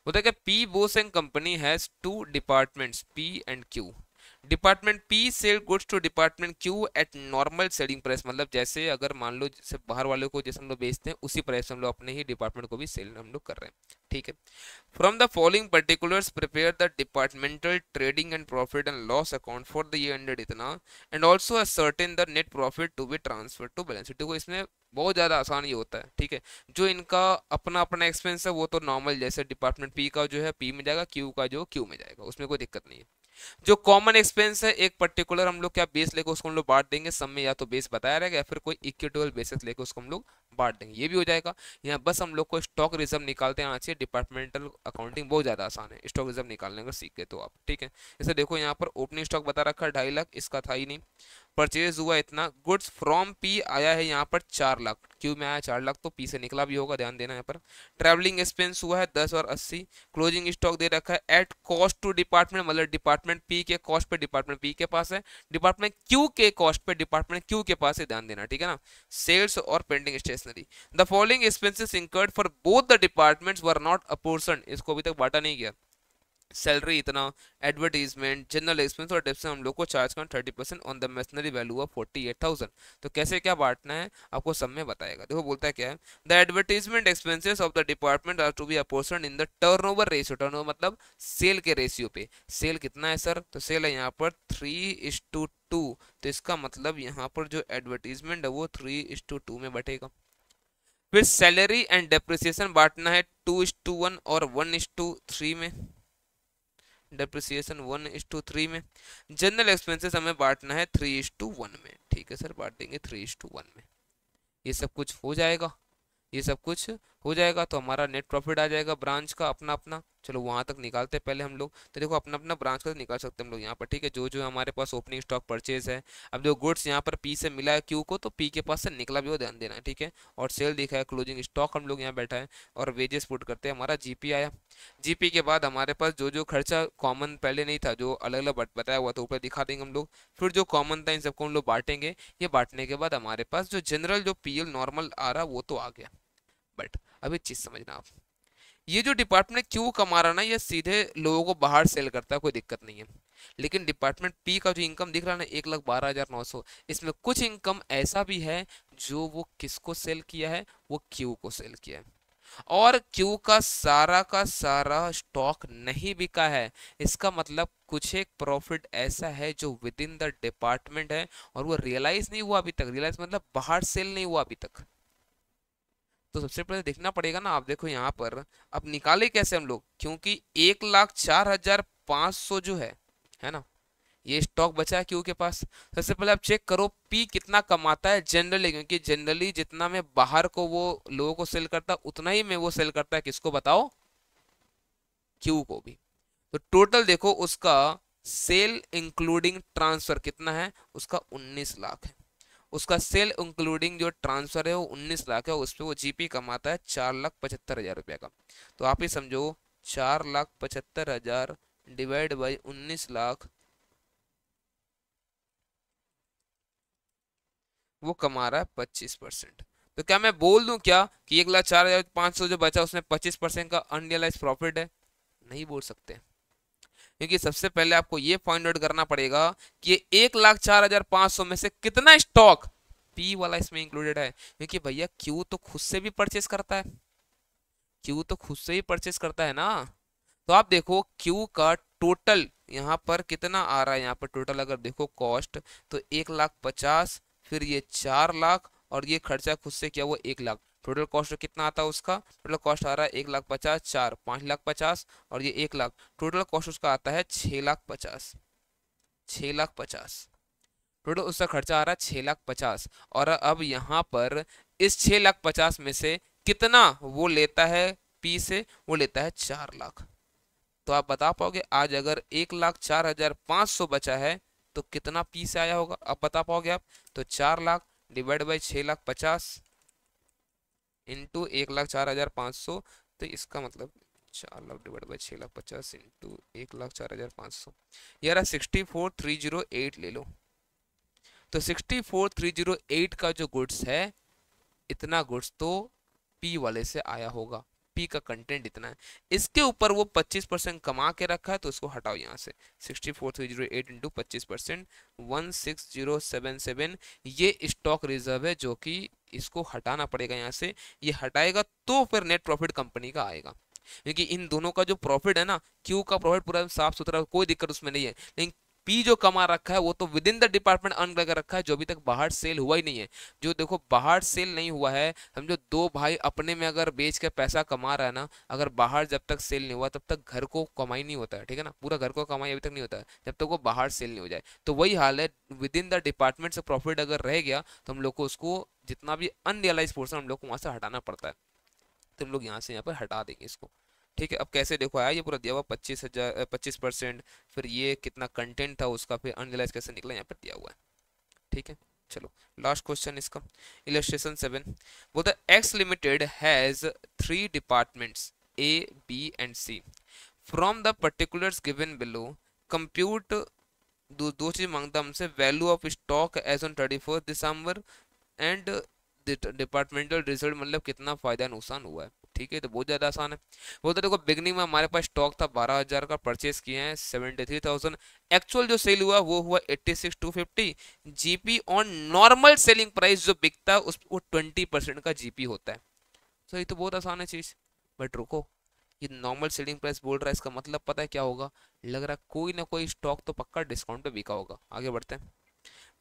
होता है कि P Bose and company has 2 departments P and Q. Department P sell goods to department Q at normal selling price, मतलब जैसे अगर मान लो जैसे बाहर वालों को जैसे हम लोग बेचते हैं उसी प्राइस हम लोग अपने ही डिपार्टमेंट को भी सेल हम लोग कर रहे हैं, ठीक है। From the following particulars prepare the departmental trading and profit and loss account for the year ended इतना, and also ascertain the net profit to be transfer to balance sheet. देखो इसमें बहुत ज़्यादा आसान ये होता है, ठीक है। जो इनका अपना अपना एक्सपेंस है वो तो नॉर्मल, जैसे डिपार्टमेंट पी का जो है पी में जाएगा, क्यू का जो क्यू में जाएगा, उसमें कोई दिक्कत नहीं है। जो कॉमन एक्सपेंस है एक पर्टिकुलर हम लोग क्या बेस लेकर उसको हम लोग बांट देंगे, सब में या तो बेस बताया रहेगा या फिर कोई इक्विटेबल बेसिस लेकर उसको हम लोग बांट देंगे, ये भी हो जाएगा। यहाँ बस हम लोग को स्टॉक रिजर्व निकालते आना चाहिए। डिपार्टमेंटल अकाउंटिंग बहुत ज़्यादा आसान है, स्टॉक रिजर्व निकालने का सीख गए तो आप, ठीक है। जैसे देखो यहाँ पर ओपनिंग स्टॉक बता रखा है 2.5 लाख, इसका था ही नहीं। परचेज हुआ इतना, गुड्स फ्रॉम पी आया है यहाँ पर 4 लाख, क्यू में आया 4 लाख तो पी से निकला भी होगा, ध्यान देना यहाँ पर। ट्रैवलिंग एक्सपेंस हुआ है 10 और 80, क्लोजिंग स्टॉक दे रखा है एट कॉस्ट टू डिपार्टमेंट, मतलब डिपार्टमेंट पी के कॉस्ट पे डिपार्टमेंट पी के पास है, डिपार्टमेंट क्यू के कॉस्ट पे डिपार्टमेंट क्यू के पास है, ध्यान देना, ठीक है ना। सेल्स और printing stationery, the following expenses incurred for both the departments were not apportioned, इसको अभी तक बांटा नहीं गया। सैलरी इतना, एडवर्टीजमेंट, जनरल एक्सपेंस और टिप्स हम लोग को चार्ज करना 30% on the machinery value of 48,000। तो कैसे क्या बांटना है आपको सब में बताएगा। देखो बोलता है क्या है, the advertisement expenses of the department are to be apportioned in the turnover ratio, turnover मतलब सेल के रेशियो पे। सेल कितना है सर, तो सेल है यहाँ पर 3:2, तो इसका मतलब यहाँ पर जो एडवर्टीजमेंट है वो 3:2 में बटेगा। फिर सैलरी एंड डेप्रिसिएशन बांटना है 2:1 और 1:3 में, डेप्रिसिएशन 1:3 में। जनरल एक्सपेंसेस हमें बांटना है 3:1 में, ठीक है सर, बांट देंगे 3:1 में। ये सब कुछ हो जाएगा, ये सब कुछ हो जाएगा तो हमारा नेट प्रॉफिट आ जाएगा ब्रांच का अपना अपना। चलो वहां तक निकालते हैं पहले हम लोग, तो देखो अपना अपना ब्रांच का निकाल सकते हैं हम लोग यहाँ पर, ठीक है। जो जो हमारे पास ओपनिंग स्टॉक परचेज है, अब जो गुड्स यहाँ पर पी से मिला है क्यू को, तो पी के पास से निकला भी हो, ध्यान देना है, ठीक है। और सेल दिखा है, क्लोजिंग स्टॉक हम लोग यहाँ बैठा है, और वेजेस पुट करते हैं, हमारा जीपी आया। जीपी के बाद हमारे पास जो जो खर्चा कॉमन पहले नहीं था, जो अलग अलग बताया हुआ था ऊपर दिखा देंगे हम लोग, फिर जो कॉमन था इन सबको हम लोग बांटेंगे। ये बांटने के बाद हमारे पास जो जनरल जो पीएल नॉर्मल आ रहा वो तो आ गया। बट अभी चीज समझना आप, ये जो डिपार्टमेंट क्यू कमा रहा ना, ये सीधे लोगों को बाहर सेल करता है, कोई दिक्कत नहीं है। लेकिन डिपार्टमेंट पी का जो इनकम दिख रहा है ना 1,12,900, इसमें कुछ इनकम ऐसा भी है जो वो किसको सेल किया है, वो क्यू को सेल किया है। और क्यू का सारा स्टॉक नहीं बिका है, इसका मतलब कुछ एक प्रॉफिट ऐसा है जो विद इन द डिपार्टमेंट है और वो रियलाइज नहीं हुआ अभी तक। रियलाइज मतलब बाहर सेल नहीं हुआ अभी तक। तो सबसे पहले देखना पड़ेगा ना, आप देखो यहाँ पर अब निकाले कैसे हम लोग, क्योंकि 1,04,500 जो है ना, ये स्टॉक बचा है क्यू के पास। सबसे पहले आप चेक करो पी कितना कमाता है जनरली, क्योंकि जनरली जितना मैं बाहर को वो लोगों को सेल करता उतना ही मैं वो सेल करता है, किसको बताओ, क्यू को भी। तो टोटल देखो उसका सेल इंक्लूडिंग ट्रांसफर कितना है, उसका 19 लाख है। उसका सेल इंक्लूडिंग जो ट्रांसफर है वो 19 लाख है, उस पर वो जीपी कमाता है 4,75,000 रुपये का। तो आप ही समझो 4,75,000 डिवाइड बाई 19 लाख, वो कमा रहा है 25%। तो क्या मैं बोल दूं क्या कि 1,04,500 जो बचा उसमें 25% का अनरियलाइज प्रॉफिट है? नहीं बोल सकते, क्योंकि सबसे पहले आपको ये फाइंड आउट करना पड़ेगा कि 1,04,500 में से कितना स्टॉक पी वाला इसमें इंक्लूडेड है। क्योंकि भैया क्यू तो खुद से भी परचेस करता है, क्यू तो खुद से ही परचेस करता है ना। तो आप देखो क्यू का टोटल यहाँ पर कितना आ रहा है, यहाँ पर टोटल अगर देखो कॉस्ट तो 1,50,000, फिर ये 4 लाख, और ये खर्चा खुद से किया वो 1 लाख। टोटल कॉस्ट कितना आता है उसका, टोटल कॉस्ट आ रहा है 1,50,000, 4 5,50,000 और ये 1 लाख, टोटल कॉस्ट उसका आता है 6,50,000। 6,50,000 टोटल उसका खर्चा आ रहा है 6,50,000। और अब यहाँ पर इस 6,50,000 में से कितना वो लेता है पी से, वो लेता है 4 लाख। तो आप बता पाओगे आज अगर 1,04,500 बचा है तो कितना पी से आया होगा, अब बता पाओगे आप? तो 4 लाख डिवाइड बाई 6,50,000 इंटू 1,04,500, तो इसका मतलब 4 लाख डिवाइड बाई 6,50,000 इंटू 1,04,500, यार 64,308 ले लो। तो 64,308 का जो गुड्स है, इतना गुड्स तो पी वाले से आया होगा, पी का कंटेंट इतना है। इसके ऊपर वो 25% कमा के रखा है, तो इसको हटाओ यहाँ से। 64,308 इंटू 25%, 16077 ये स्टॉक रिजर्व है, जो कि इसको हटाना पड़ेगा यहाँ से। ये हटाएगा तो फिर नेट प्रॉफिट कंपनी का आएगा, क्योंकि इन दोनों का जो प्रॉफिट है ना, क्यू का प्रॉफिट पूरा साफ सुथरा, कोई दिक्कत उसमें नहीं है। लेकिन पी जो कमा रखा है वो तो with in the department earn करके रखा है, जो अभी तक बाहर सेल हुआ ही नहीं है। जो देखो बाहर सेल नहीं हुआ है, समझो दो भाई अपने में अगर बेच के पैसा कमा रहा है ना, अगर बाहर जब तक सेल नहीं हुआ तब तक घर को कमाई नहीं होता है, ठीक है ना, पूरा घर को कमाई अभी तक नहीं होता है जब तक वो बाहर सेल नहीं हो जाए। तो वही हाल है, विद इन द डिपार्टमेंट से प्रॉफिट अगर रह गया तो हम लोग को उसको जितना भी अनरियलाइज पोर्शन हम लोग को वहां से हटाना पड़ता है, तो हम लोग यहाँ से यहाँ पर हटा देंगे इसको। ठीक है, अब कैसे देखो आया ये पूरा दिया हुआ 25%, फिर ये कितना कंटेंट था उसका, फिर अनरियलाइज कैसे निकला यहाँ पर दिया हुआ है। ठीक है। ठीक है, चलो लास्ट क्वेश्चन इसका, इलस्ट्रेशन 7। बोलता है X limited has 3 departments A B and C from the particulars given below, compute, दो चीज मांगता हमसे, value of stock as on 31 December and departmental result, मतलब कितना फायदा नुकसान हुआ है। ठीक है, तो बहुत ज्यादा आसान है। बोलते देखो बिगनिंग में हमारे पास स्टॉक था 12,000 का, परचेस किए हैं 73,000, एक्चुअल जो सेल हुआ वो हुआ 86,250, GP on normal selling price जो बिकता है उस वो 20% का जीपी होता है। तो ये तो बहुत आसान है चीज, बट रुको, ये नॉर्मल सेलिंग प्राइस बोल रहा है, इसका मतलब पता है क्या होगा, लग रहा है कोई ना कोई स्टॉक तो पक्का डिस्काउंट पे बिका होगा। आगे बढ़ते हैं।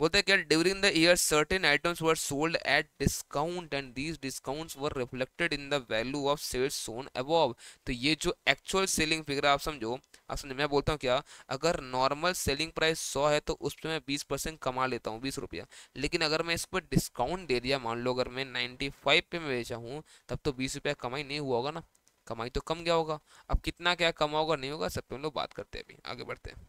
बोलते हैं क्या, during the year certain items were sold at discount and these discounts were reflected in the value of sales shown above. तो ये जो एक्चुअल सेलिंग फिगर आप समझो, मैं बोलता हूँ क्या, अगर नॉर्मल सेलिंग प्राइस 100 है तो उस पर मैं 20% कमा लेता हूँ, 20 रुपया, लेकिन अगर मैं इस पर डिस्काउंट दे दिया, मान लो अगर मैं 95 पे मैं बेचा हूँ, तब तो 20 रुपया कमाई नहीं हुआ होगा ना, कमाई तो कम गया होगा। अब कितना क्या कमा होगा नहीं होगा, सब पे हम लोग बात करते हैं, अभी आगे बढ़ते हैं।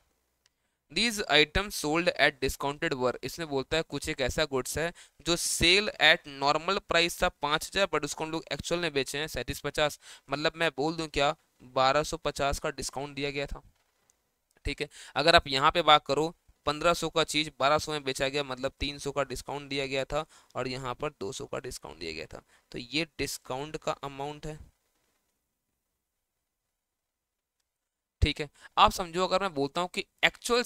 These item sold at discounted were, इसमें बोलता है कुछ एक ऐसा गुड्स है जो सेल एट नॉर्मल प्राइस था 5,000, बट उसको हम लोग एक्चुअल में बेचे हैं 3750, मतलब मैं बोल दूं क्या, 1250 का डिस्काउंट दिया गया था। ठीक है, अगर आप यहाँ पे बात करो, 1500 का चीज 1200 में बेचा गया, मतलब 300 का डिस्काउंट दिया गया था, और यहाँ पर 200 का डिस्काउंट दिया गया था, तो ये डिस्काउंट का अमाउंट है। ठीक है, आप समझो अगर मैं बोलता हूँ कि एक्चुअल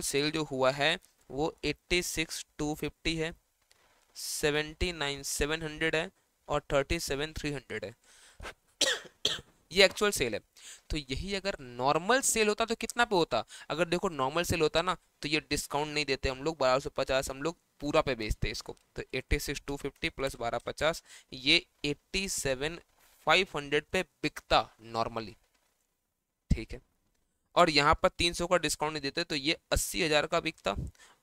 सेल जो हुआ है वो 86,250 है, 79,700 है, और 37,300 है, ये एक्चुअल सेल है। तो यही अगर नॉर्मल सेल होता तो कितना पे होता, अगर देखो नॉर्मल सेल होता ना तो ये डिस्काउंट नहीं देते हम लोग, 1250 हम लोग पूरा पे बेचते इसको, तो 86,250 प्लस 1250, ये 87,500 पे बिकता नॉर्मली। ठीक है, और यहाँ पर 300 का डिस्काउंट नहीं देते तो ये 80,000 का बिकता,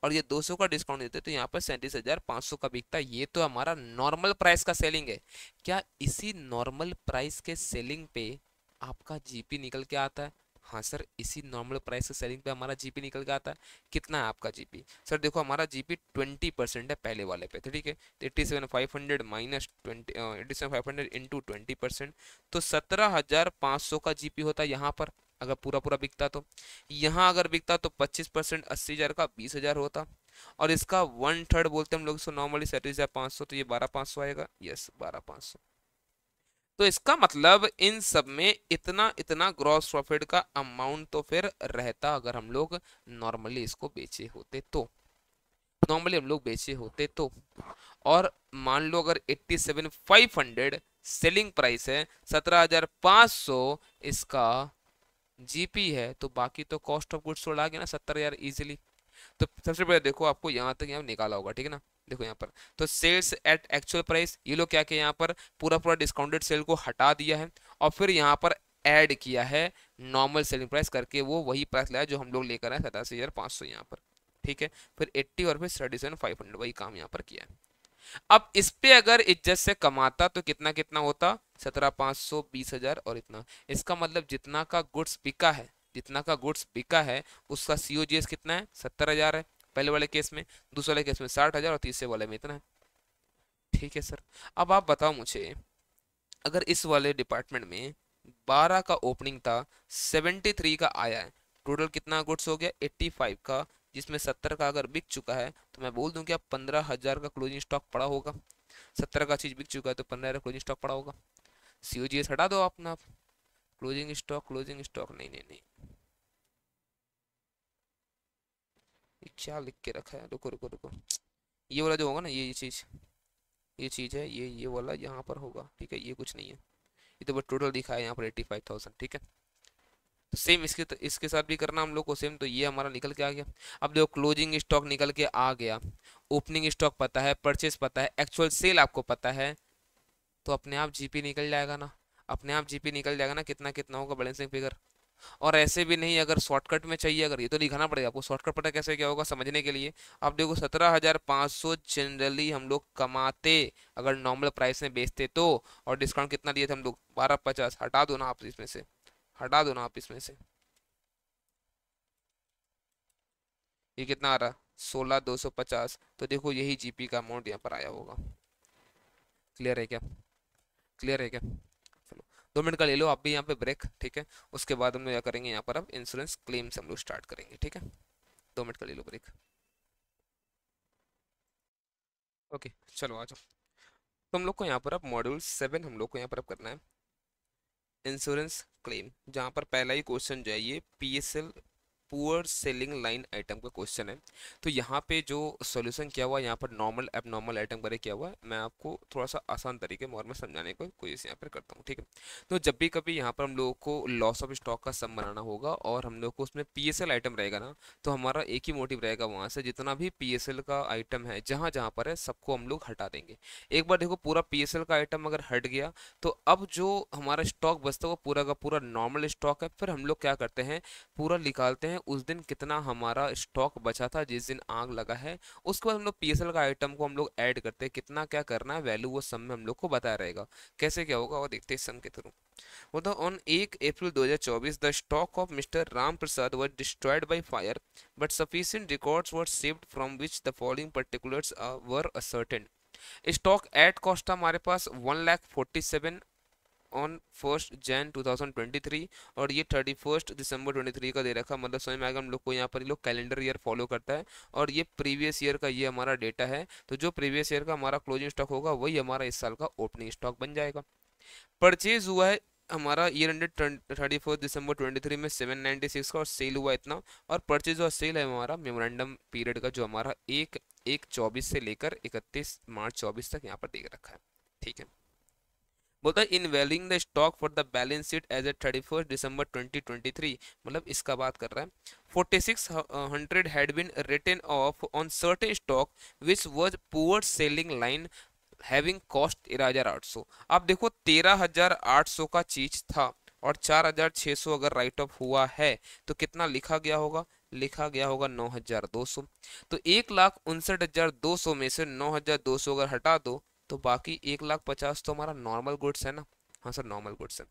और ये 200 का डिस्काउंट देते तो यहाँ पर 37,500 का बिकता। ये तो हमारा नॉर्मल प्राइस का सेलिंग है। क्या इसी नॉर्मल प्राइस के सेलिंग पे आपका जीपी निकल के आता है? हाँ सर, इसी नॉर्मल प्राइस के सेलिंग पे हमारा जीपी निकल के आता है। कितना है आपका जीपी? सर देखो हमारा जीपी 20% है पहले वाले पे, तो ठीक है, 87,500 माइनस 87,500 इंटू 20%, तो 17,500 का जीपी होता है यहाँ पर, अगर पूरा पूरा बिकता तो। यहाँ अगर बिकता तो 25% 80,000 का 20,000 होता, और इसका 1/3 बोलते हैं हम लोग इसको नॉर्मली 37,500, तो ये 12,500 आएगा, यस 12,500। तो इसका मतलब इन सब में इतना इतना ग्रॉस प्रॉफिट का अमाउंट तो फिर रहता, अगर हम लोग नॉर्मली इसको बेचे होते तो, और मान लो अगर 87,500 सेलिंग प्राइस है, 17,500 इसका जीपी है, तो बाकी तो कॉस्ट ऑफ गुड्स सोल्ड आ गया ना 70,000 इजीली। तो सबसे पहले देखो आपको यहाँ तक यहाँ निकाला होगा, ठीक है ना, देखो यहाँ पर तो सेल्स एट एक्चुअल प्राइस, ये लोग क्या किया यहाँ पर, पूरा पूरा डिस्काउंटेड सेल को हटा दिया है, और फिर यहाँ पर ऐड किया है नॉर्मल सेलिंग प्राइस करके, वो वही प्राइस लाया जो हम लोग लेकर आए 87,500 यहाँ पर। ठीक है, फिर 80 और फिर 37,500 वही काम यहाँ पर किया है। अब इस पे अगर इज्जत से कमाता तो कितना कितना होता, 17,500, 20,000 और इतना। इसका मतलब जितना का गुड्स बिका है उसका सीओजीएस कितना है, 70,000 है पहले वाले केस में, दूसरे वाले केस में 60,000, और तीसरे वाले में इतना है। ठीक है सर, अब आप बताओ मुझे, अगर इस वाले डिपार्टमेंट में 12 का ओपनिंग था, 73 का आया है, टोटल कितना गुड्स हो गया 85 का, जिसमें 70 का अगर बिक चुका है, तो मैं बोल दूं क्या 15,000 का क्लोजिंग स्टॉक पड़ा होगा। 70 का चीज बिक चुका है तो 15,000 क्लोजिंग स्टॉक पड़ा होगा। सीओजीएस हटा दो अपना आप, क्लोजिंग स्टॉक नहीं नहीं नहीं, ये क्या लिख के रखा है, रुको रुको रुको, ये वाला जो होगा ना, ये चीज है, ये वाला यहाँ पर होगा। ठीक है, ये कुछ नहीं है, ये तो बस टोटल दिखा है यहाँ पर 85,000। ठीक है, तो सेम इसके साथ भी करना हम लोग को सेम, तो ये हमारा निकल के आ गया। अब देखो क्लोजिंग स्टॉक निकल के आ गया, ओपनिंग स्टॉक पता है, परचेस पता है, एक्चुअल सेल आपको पता है, तो अपने आप जीपी निकल जाएगा ना, अपने आप जीपी निकल जाएगा ना, कितना कितना होगा बैलेंसिंग फिगर। और ऐसे भी नहीं, अगर शॉर्टकट में चाहिए, अगर ये तो दिखाना पड़ेगा आपको, शॉर्टकट पता कैसे क्या होगा समझने के लिए। अब देखो 17,500 जनरली हम लोग कमाते अगर नॉर्मल प्राइस में बेचते तो, और डिस्काउंट कितना दिए थे हम लोग 12,50, हटा दो ना आप इसमें से, हटा दो ना आप इसमें से, ये कितना आ रहा, 16,250, तो देखो यही जीपी का अमाउंट यहाँ पर आया होगा। क्लियर है क्या? क्लियर है क्या? चलो 2 मिनट का ले लो आप भी यहाँ पे ब्रेक, ठीक है। उसके बाद हम लोग क्या करेंगे यहाँ पर, अब इंश्योरेंस क्लेम से हम लोग स्टार्ट करेंगे, ठीक है। 2 मिनट का ले लो ब्रेक। ओके चलो आ जाओ। तो हम लोग को यहाँ पर अब मॉड्यूल 7 हम लोग को यहाँ पर अब करना है इंश्योरेंस क्लेम, जहाँ पर पहला ही क्वेश्चन जो है ये PSL poor selling line item का क्वेश्चन है। तो यहाँ पे जो सॉल्यूशन किया हुआ है यहाँ पर नॉर्मल एबनॉर्मल आइटम करे किया हुआ है, मैं आपको थोड़ा सा आसान तरीके में और मैं समझाने को कोशिश यहाँ पर करता हूँ, ठीक है। तो जब भी कभी यहाँ पर हम लोगों को लॉस ऑफ स्टॉक का सम बनाना होगा और हम लोग को उसमें पीएसएल आइटम रहेगा ना, तो हमारा एक ही मोटिव रहेगा, वहाँ से जितना भी पीएसएल का आइटम है जहाँ जहाँ पर है सबको हम लोग हटा देंगे। एक बार देखो पूरा पीएसएल का आइटम अगर हट गया तो अब जो हमारा स्टॉक बचता है वो पूरा का पूरा नॉर्मल स्टॉक है। फिर हम लोग क्या करते हैं, पूरा निकालते हैं उस दिन कितना हमारा स्टॉक बचा था जिस दिन आग लगा है। उसके बाद हम लोग पीएसएल का आइटम को हम लोग ऐड करते हैं, कितना क्या करना है वैल्यू वो सम में हम लोग को बताया रहेगा। कैसे क्या होगा और देखते हैं सम के थ्रू। वो तो on 1 April 2024 the stock of mister Ram Prasad were destroyed by fire but sufficient records were saved from which the following particulars were ascertain. Stock at cost था हमारे पास 1,47,000 ऑन 1 जनवरी 2023 और ये 31 दिसंबर 23 का दे रखा, मतलब समझ में आएगा हम लोग को यहाँ पर ये लोग कैलेंडर ईयर फॉलो करता है और ये प्रीवियस ईयर का ये हमारा डेटा है। तो जो प्रीवियस ईयर का हमारा क्लोजिंग स्टॉक होगा वही हमारा इस साल का ओपनिंग स्टॉक बन जाएगा। परचेज हुआ है हमारा ईयर एंडेड 31 दिसंबर 23 में 796 का और सेल हुआ इतना। और परचेज और सेल है हमारा मेमोरेंडम पीरियड का जो हमारा 1/1/24 से लेकर 31 मार्च 24 तक यहाँ पर दे रखा है, ठीक है। बोलता है in valuing the stock for the balance sheet as a 31 December 2023, मतलब इसका बात कर रहा है 4600 had been written off on certain stock which was poor selling line having cost 13,800। आप देखो 13,800 का चीज था और 4,600 अगर राइट ऑफ हुआ है तो कितना लिखा गया होगा, लिखा गया होगा 9,200। तो 1,59,200 में से 9,200 अगर हटा दो तो बाकी 1,50,000 तो हमारा नॉर्मल गुड्स है ना। हाँ सर नॉर्मल गुड्स है।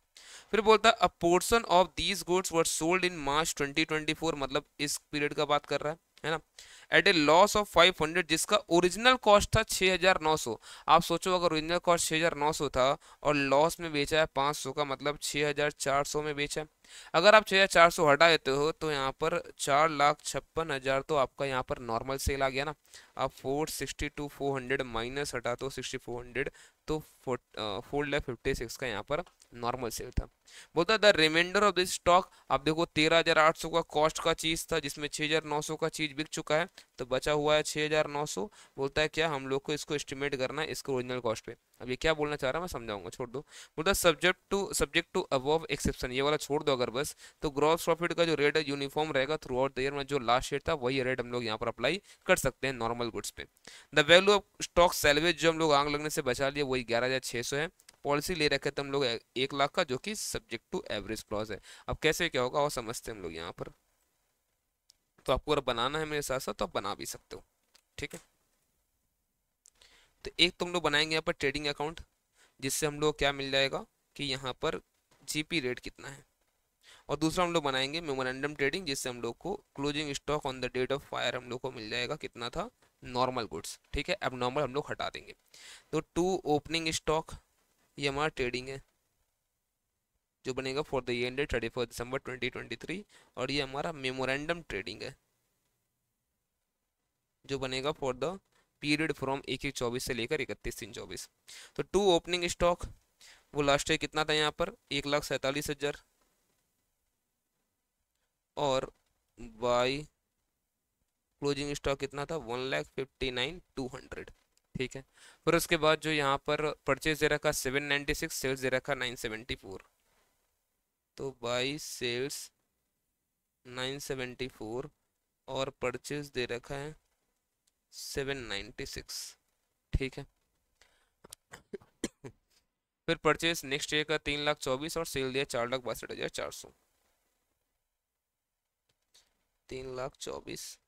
फिर बोलता है a portion of these goods were sold in March 2024, मतलब इस पीरियड का बात कर रहा है ना, एट ए लॉस ऑफ 500 जिसका ओरिजिनल कॉस्ट था 6,900। आप सोचो अगर ओरिजिनल कॉस्ट 6,900 था और लॉस में बेचा है 500 का, मतलब 6,400 में बेचा है। अगर आप 6,400 हटा देते हो तो यहाँ पर 4,56,000 तो आपका यहाँ पर नॉर्मल सेल आ गया ना। आप 462 400 माइनस हटा तो 6400 तो 4,56,000 का यहाँ पर नॉर्मल सेल था। बोलता the remainder of this stock, आप देखो 13,800 का कॉस्ट का चीज था जिसमें 6,900 का चीज बिक चुका है तो बचा हुआ है 6,900। बोलता है क्या हम लोग को इसको एस्टिमेट करना है इसको ओरिजिनल कॉस्ट पे। अब ये क्या बोलना चाह रहा है मैं समझाऊंगा, छोड़ दो। बोलता सब्जेक्ट टू अबव एक्सेप्शन, ये वाला छोड़ दो अगर बस। तो ग्रॉस प्रॉफिट का जो रेट है यूनिफॉर्म रहेगा थ्रू आउट द ईयर में, जो लास्ट रेट था वही रेट हम लोग यहाँ पर अप्लाई कर सकते हैं नॉर्मल गुड्स पे। The value of stock salvage जो हम लोग आग लगने से बचा लिया वही 11,600 है। पॉलिसी ले रखे थे हम लोग 1 लाख का जो कि सब्जेक्ट टू एवरेज क्लॉज है। अब कैसे क्या होगा और समझते हैं हम लोग यहाँ पर। तो आपको अगर बनाना है मेरे साथ साथ तो आप बना भी सकते हो, ठीक है। तो एक तुम लोग बनाएंगे यहाँ पर ट्रेडिंग अकाउंट, जिससे हम लोग क्या मिल जाएगा कि यहाँ पर जीपी रेट कितना है। और दूसरा हम लोग बनाएंगे मेमोरेंडम ट्रेडिंग, जिससे हम लोग को closing stock on the date of fire हम लोग को मिल जाएगा कितना था नॉर्मल गुड्स, ठीक है। अब नॉर्मल हम लोग हटा देंगे। तो टू ओपनिंग स्टॉक ये हमारा ट्रेडिंग है जो बनेगा for the year ended 31 December 2023, और ये हमारा मेमोरेंडम ट्रेडिंग है जो बनेगा फॉर द पीरियड फ्रॉम 1/1/24 से लेकर 31/3/24। तो टू ओपनिंग स्टॉक वो लास्ट ईयर कितना था यहाँ पर 1,47,000 और बाई क्लोजिंग स्टॉक कितना था 1,59,200, ठीक है। फिर उसके बाद जो यहाँ पर परचेज दे रखा 796, सेल्स दे रखा 974, तो बाई सेल्स 974 और परचेज दे रखा है 796, ठीक है। फिर परचेज नेक्स्ट ईयर का 3,24,000 और सेल दिया 4,62,400, 3,24,000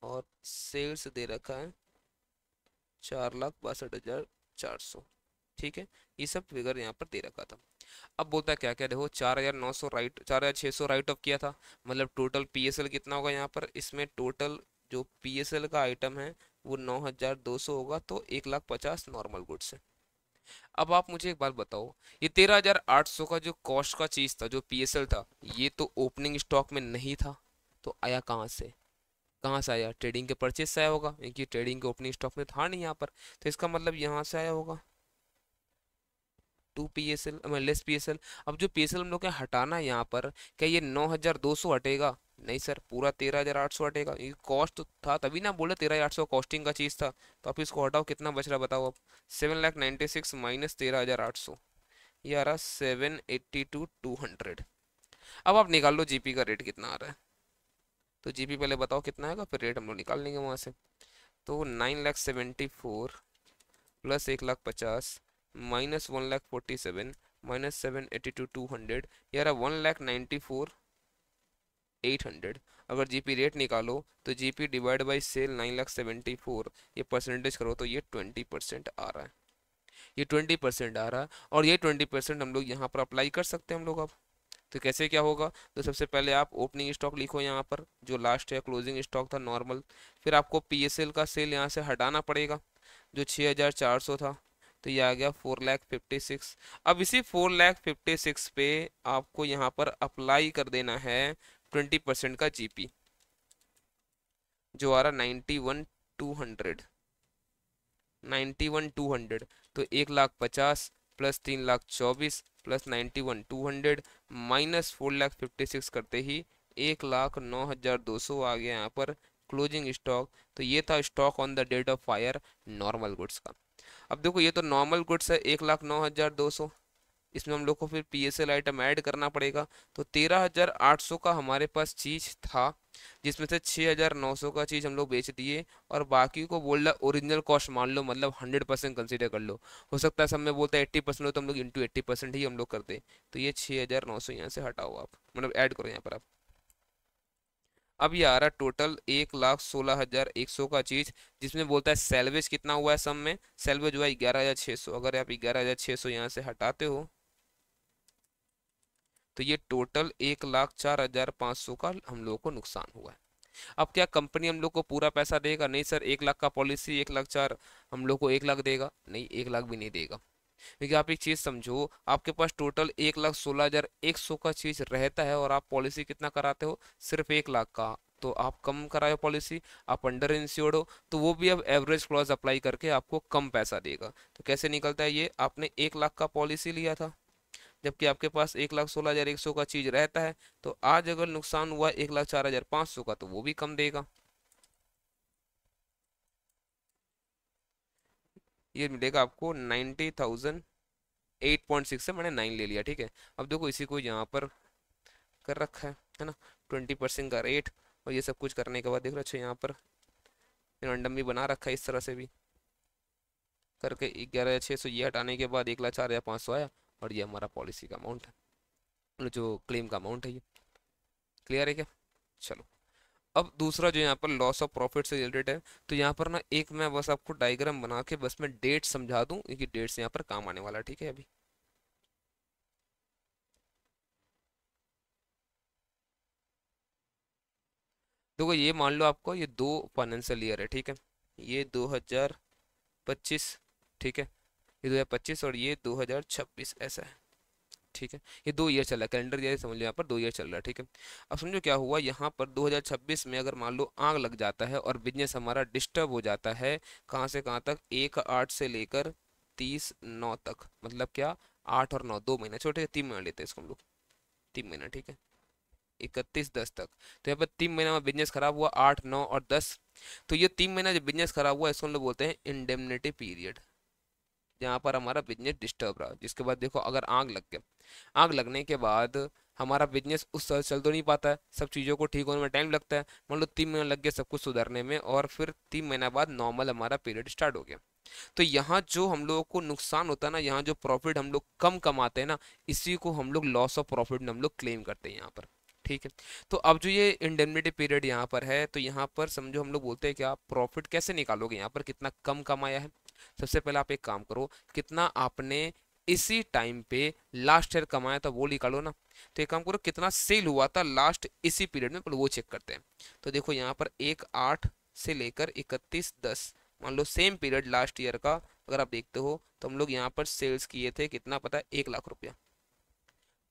और सेल्स दे रखा है 4,62,400, ठीक है। ये सब फिगर यहाँ पर दे रखा था। अब बोलता है क्या क्या, देखो 4,900 राइट 4,600 राइट ऑफ किया था, मतलब टोटल पीएसएल कितना होगा यहाँ पर, इसमें टोटल जो पीएसएल का आइटम है वो 9,200 होगा, तो 1,50,000 नॉर्मल गुड्स है। अब आप मुझे एक बात बताओ, ये 13,800 का जो कॉस्ट का चीज था, जो पीएसएल था, ये तो ओपनिंग स्टॉक में नहीं था, तो आया कहाँ से? कहाँ से आया? ट्रेडिंग के परचेज से आया होगा, क्योंकि ट्रेडिंग के ओपनिंग स्टॉक में था नहीं यहाँ पर, तो इसका मतलब यहाँ से आया होगा 2 PSL, लेस पीएसएल। अब जो पीएसएल हम लोग के हटाना है यहाँ पर, क्या ये 9,200 हटेगा? नहीं सर, पूरा 13,800 हटेगा। ये कॉस्ट था, तभी ना बोले 13,800 कॉस्टिंग का चीज था। तो आप इसको हटाओ, कितना बच रहा बताओ अब? 7,96,000 माइनस 13,800, ये आ रहा 782,200। अब आप निकाल लो जीपी का रेट कितना आ रहा है। तो जीपी पहले बताओ कितना आएगा, फिर रेट हम लोग निकाल लेंगे वहां से। तो 9,74,000 प्लस 1,50,000 माइनस 1,47,000 माइनस 782,200, यार 1,94,800। अगर जीपी रेट निकालो तो जीपी डिवाइड बाई सेल 9,74,000, ये परसेंटेज करो तो ये 20% आ रहा है। ये 20% आ रहा है, और ये 20% हम लोग यहाँ पर अप्लाई कर सकते हैं हम लोग अब। तो कैसे क्या होगा? तो सबसे पहले आप ओपनिंग स्टॉक लिखो यहाँ पर, जो लास्ट है क्लोजिंग स्टॉक था नॉर्मल। फिर आपको पीएसएल का सेल यहाँ से हटाना पड़ेगा, जो 6,400 था, तो ये आ गया 4,56,000। अब इसी 4,56,000 पे आपको यहाँ पर अप्लाई कर देना है 20% का जीपी, जो आ रहा 91,200। 91,200, तो 1,50,000 प्लस 3,24,000 प्लस 91,200 माइनस 4,56,000 करते ही 1,09,200 आ गया यहाँ पर क्लोजिंग स्टॉक। तो ये था stock on the date of fire normal goods का। अब देखो, ये तो नॉर्मल गुड्स है 1,09,200, इसमें हम लोग को फिर पीएसएल आइटम ऐड करना पड़ेगा। तो 13,800 का हमारे पास चीज था, जिसमें से 6,900 का चीज हम लोग बेच दिए, और बाकी को बोल रहा ओरिजिनल कॉस्ट मान लो, मतलब 100% कंसीडर कर लो। हो सकता है सब में बोलता है 80% हो, तो हम लोग इंटू 80% ही हम लोग करते। तो ये 6,900 यहाँ से हटाओ आप, मतलब ऐड करो यहाँ पर आप। अब ये आ रहा टोटल 1,16,100 का चीज, जिसमें बोलता है सैलवेज कितना हुआ है सम में। सैलवेज हुआ है 11,600। अगर आप 11,600 यहाँ से हटाते हो, तो ये टोटल 1,04,500 का हम लोगों को नुकसान हुआ है। अब क्या कंपनी हम लोग को पूरा पैसा देगा? नहीं सर, 1 लाख का पॉलिसी 1,04,000 हम लोग को 1 लाख देगा? नहीं, 1 लाख भी नहीं देगा। क्योंकि आप एक चीज समझो, आपके पास टोटल 1,16,100 का चीज रहता है, और आप पॉलिसी कितना कराते हो? सिर्फ 1 लाख का। तो आप कम कराए पॉलिसी, आप अंडर इंश्योर्ड हो, तो वो भी अब एवरेज क्लॉज अप्लाई करके आपको कम पैसा देगा। तो कैसे निकलता है ये? आपने 1 लाख का पॉलिसी लिया था, जबकि आपके पास 1,16,100 का चीज रहता है, तो आज अगर नुकसान हुआ 1,04,500 का, तो वो भी कम देगा। ये मिलेगा आपको 90,000 8.6 से मैंने 9 ले लिया, ठीक है। अब देखो, इसी को यहाँ पर कर रखा है ना, 20% का रेट, और ये सब कुछ करने के बाद देख रहे, अच्छा यहाँ पर रैंडम भी बना रखा है इस तरह से भी करके। 11,600 ये हटाने के बाद 1,04,500 आया, और ये हमारा पॉलिसी का अमाउंट है, मतलब जो क्लेम का अमाउंट है ये। क्लियर है क्या? चलो, अब दूसरा जो यहाँ पर लॉस ऑफ प्रॉफिट से रिलेटेड है, तो यहाँ पर ना एक मैं बस आपको डायग्राम बना के बस मैं डेट समझा दूं, क्योंकि डेट्स यहाँ पर काम आने वाला है, ठीक है। अभी देखो, ये मान लो आपको ये 2 फाइनेंशियल ईयर है, ठीक है। ये 2025, ठीक है, ये 2025 और ये 2026 ऐसा है, ठीक है। ये 2 ईयर चल रहा है, कैलेंडर ईयर समझ लो, यहाँ पर 2 ईयर चल रहा है, ठीक है। अब समझो क्या हुआ यहाँ पर 2026 में, अगर मान लो आग लग जाता है और बिजनेस हमारा डिस्टर्ब हो जाता है, कहाँ से कहाँ तक? 1/8 से लेकर 30/9 तक, मतलब क्या? 8 और 9, 2 महीना, छोटे 3 महीना लेते हैं इसको हम लोग, 3 महीना, ठीक है, 31/10 तक। तो यहाँ पर 3 महीना में बिजनेस खराब हुआ, 8, 9 और 10। तो ये 3 महीना जब बिजनेस खराब हुआ, इसको हम लोग बोलते हैं इंडेमनिटी पीरियड, जहाँ पर हमारा बिजनेस डिस्टर्ब रहा। जिसके बाद देखो, अगर आग लग गया, आग लगने के बाद हमारा बिजनेस उस तरह चल तो नहीं पाता है, सब चीज़ों को ठीक होने में टाइम लगता है। मान लो 3 महीना लग गया सब कुछ सुधरने में, और फिर 3 महीना बाद नॉर्मल हमारा पीरियड स्टार्ट हो गया। तो यहाँ जो हम लोगों को नुकसान होता है ना, यहाँ जो प्रॉफिट हम लोग कम कमाते हैं ना, इसी को हम लोग लॉस ऑफ प्रॉफिट हम लोग क्लेम करते हैं यहाँ पर, ठीक है। तो अब जो ये इंडेमनिटी पीरियड यहाँ पर है, तो यहाँ पर समझो हम लोग बोलते हैं कि आप प्रॉफिट कैसे निकालोगे, यहाँ पर कितना कम कमाया है। सबसे पहले आप एक काम करो, कितना आपने इसी टाइम पे लास्ट ईयर कमाया था वो निकालो ना। तो एक काम करो, कितना सेल हुआ था लास्ट इसी पीरियड में, वो चेक करते हैं। तो देखो यहाँ पर 1/8 से लेकर 31/10, मान लो सेम पीरियड लास्ट ईयर का अगर आप देखते हो तो हम लोग यहाँ पर सेल्स किए थे कितना पता है, 1 लाख रुपया।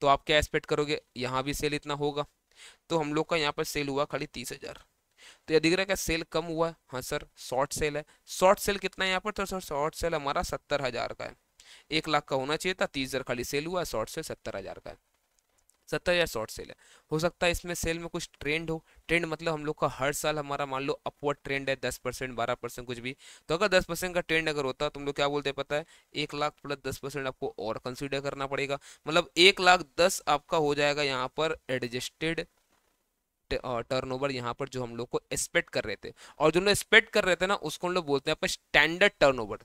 तो आप क्या एक्सपेक्ट करोगे, यहाँ भी सेल इतना होगा। तो हम लोग का यहाँ पर सेल हुआ खाली 30,000। तो ये दिख रहा है क्या सेल कम हुआ है, हाँ सर शॉर्ट सेल है। शॉर्ट सेल कितना है यहाँ पर, तो सर शॉर्ट सेल हमारा 70,000 का है। 1 लाख का होना चाहिए था, 30,000 खाली सेल हुआ है, शॉर्ट सेल 70,000 का है। 70,000 शॉर्ट सेल है। हो सकता है इसमें सेल में कुछ ट्रेंड हो। ट्रेंड मतलब हम लोग का हर साल हमारा मान लो अपवर्ड ट्रेंड है 10%, 12% कुछ भी। तो अगर 10% का ट्रेंड अगर होता तो हम लोग क्या बोलते हैं पता है, 1 लाख प्लस 10% आपको और कंसिडर करना पड़ेगा। मतलब 1,10,000 आपका हो जाएगा यहाँ पर एडजस्टेड टर्नओवर, यहाँ पर जो हम लोग को एक्सपेक्ट कर रहे थे। और जो हम लोग एक्सपेक्ट कर रहे थे ना उसको हम लोग बोलते हैं पर स्टैंडर्ड टर्नओवर।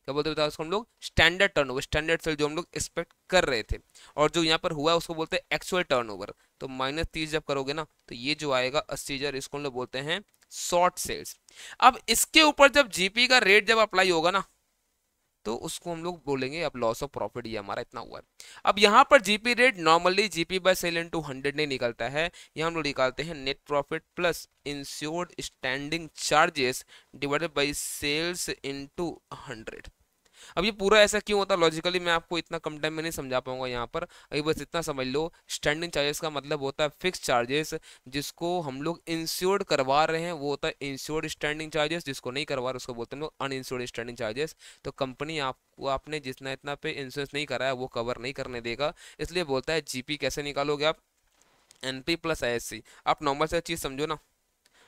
क्या बोलते हैं उसको हम लोग, स्टैंडर्ड टर्नओवर, स्टैंडर्ड सेल जो हम लोग एक्सपेक्ट कर रहे थे। और जो यहाँ पर हुआ है उसको बोलते हैं एक्चुअल टर्नओवर। तो -30 जब करोगे ना तो ये जो आएगा 80,000, इसको हम लोग बोलते हैं शॉर्ट सेल्स। अब इसके ऊपर जब जीपी का रेट जब अप्लाई होगा ना तो उसको हम लोग बोलेंगे अब लॉस ऑफ प्रॉफिट, ये हमारा इतना हुआ है। अब यहाँ पर GP rate normally GP by sale into 100 नहीं निकलता है, यहाँ हम लोग निकालते हैं net profit plus insured standing charges divided by sales into 100। अब ये पूरा ऐसा क्यों होता है लॉजिकली मैं आपको इतना कम टाइम में नहीं समझा पाऊंगा यहाँ पर, अभी बस इतना समझ लो। स्टैंडिंग चार्जेस का मतलब होता है फिक्स चार्जेस, जिसको हम लोग इंश्योर्ड करवा रहे हैं वो होता है इंश्योर्ड स्टैंडिंग चार्जेस, जिसको नहीं करवा रहे उसको बोलते हैं लोग अनइंश्योर्ड स्टैंडिंग चार्जेस। तो कंपनी आपको आपने जितना इतना पे इंश्योरेंस नहीं करा है वो कवर नहीं करने देगा, इसलिए बोलता है जीपी कैसे निकालोगे आप, एनपी प्लस आईएससी। आप नॉर्मल से चीज़ समझो ना,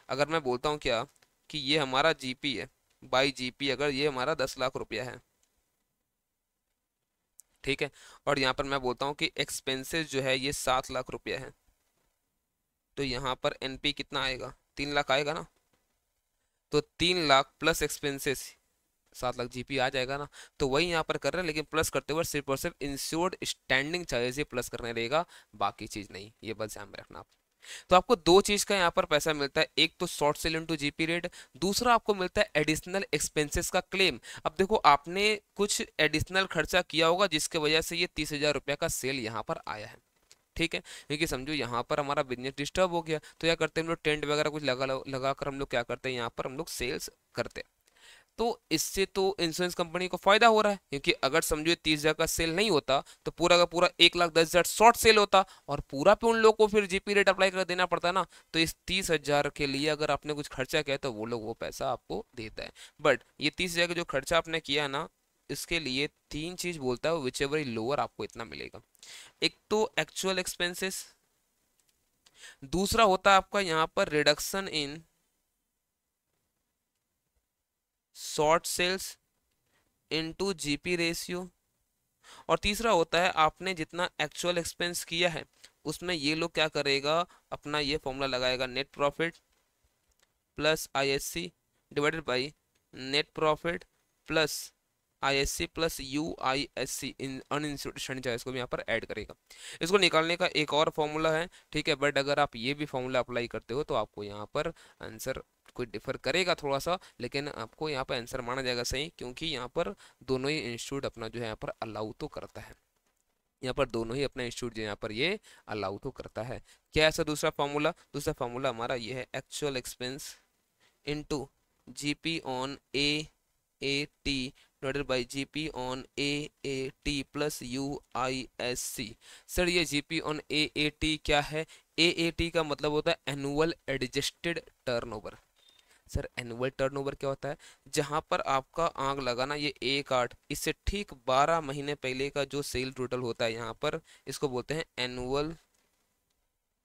अगर मैं बोलता हूँ क्या कि ये हमारा जीपी है बाई जीपी, अगर ये हमारा 10 लाख रुपया है, ठीक है, और यहाँ पर मैं बोलता हूँ कि एक्सपेंसेस जो है ये 7 लाख रुपया है, तो यहाँ पर एनपी कितना आएगा, 3 लाख आएगा ना। तो 3 lakh plus expenses 7 lakh GP आ जाएगा ना। तो वही यहाँ पर कर रहे हैं, लेकिन प्लस करते हुए सिर्फ और सिर्फ इंश्योर्ड स्टैंडिंग चार्जेस ये प्लस करने रहेगा, बाकी चीज नहीं, ये बस ध्यान में रखना आप। तो आपको दो चीज का यहाँ पर पैसा मिलता है, एक तो short cell into GP rate, दूसरा आपको मिलता है एडिशनल एक्सपेंसेस का क्लेम। अब देखो आपने कुछ एडिशनल खर्चा किया होगा जिसके वजह से ये 30,000 रुपया का सेल यहाँ पर आया है, ठीक है। क्योंकि समझो यहाँ पर हमारा बिजनेस डिस्टर्ब हो गया, तो क्या करते हैं हम लोग टेंट वगैरह कुछ लगा कर हम लोग क्या करते हैं यहाँ पर हम लोग सेल्स करते हैं। तो इससे तो इंश्योरेंस कंपनी को फायदा हो रहा है, क्योंकि अगर समझो 30,000 का सेल नहीं होता तो पूरा का पूरा 1,10,000 शॉर्ट सेल होता, और पूरा पे उन लोगों को फिर जीपी रेट अप्लाई कर देना पड़ता ना। तो इस 30,000 के लिए अगर आपने कुछ खर्चा किया तो वो लोग वो पैसा आपको देता है। बट ये 30,000 का जो खर्चा आपने किया ना, इसके लिए तीन चीज बोलता है, विच एवर लोअर आपको इतना मिलेगा। एक तो एक्चुअल एक्सपेंसेस, दूसरा होता है आपका यहाँ पर reduction in short sales into GP ratio, और तीसरा होता है आपने जितना एक्चुअल एक्सपेंस किया है उसमें ये लोग क्या करेगा, अपना ये फॉर्मूला लगाएगा, net profit plus ISC divided by net profit plus ISC plus UISC in uninstitutional charge को भी यहाँ पर ऐड करेगा। इसको निकालने का एक और फॉर्मूला है, ठीक है, बट अगर आप ये भी फॉर्मूला अप्लाई करते हो तो आपको यहाँ पर आंसर कोई डिफर करेगा थोड़ा सा, लेकिन आपको यहाँ पर आंसर माना जाएगा सही, क्योंकि यहाँ पर दोनों ही इंस्टीट्यूट अपना जो है यहाँ पर अलाउ तो करता है, यहाँ पर दोनों ही अपना इंस्टीट्यूट जो यहाँ पर ये अलाउ तो करता है। क्या ऐसा दूसरा फॉर्मूला, दूसरा फॉर्मूला हमारा ये है actual expense into GP on A T divided by GP on A T plus UISC. Sir ये जीपी ऑन ए टी क्या है, ए टी का मतलब होता है annual adjusted turnover. Sir annual turnover क्या होता है, जहां पर आपका आंक लगाना ये 1/8 इससे ठीक 12 महीने पहले का जो सेल टोटल होता है यहाँ पर, इसको बोलते हैं एनुअल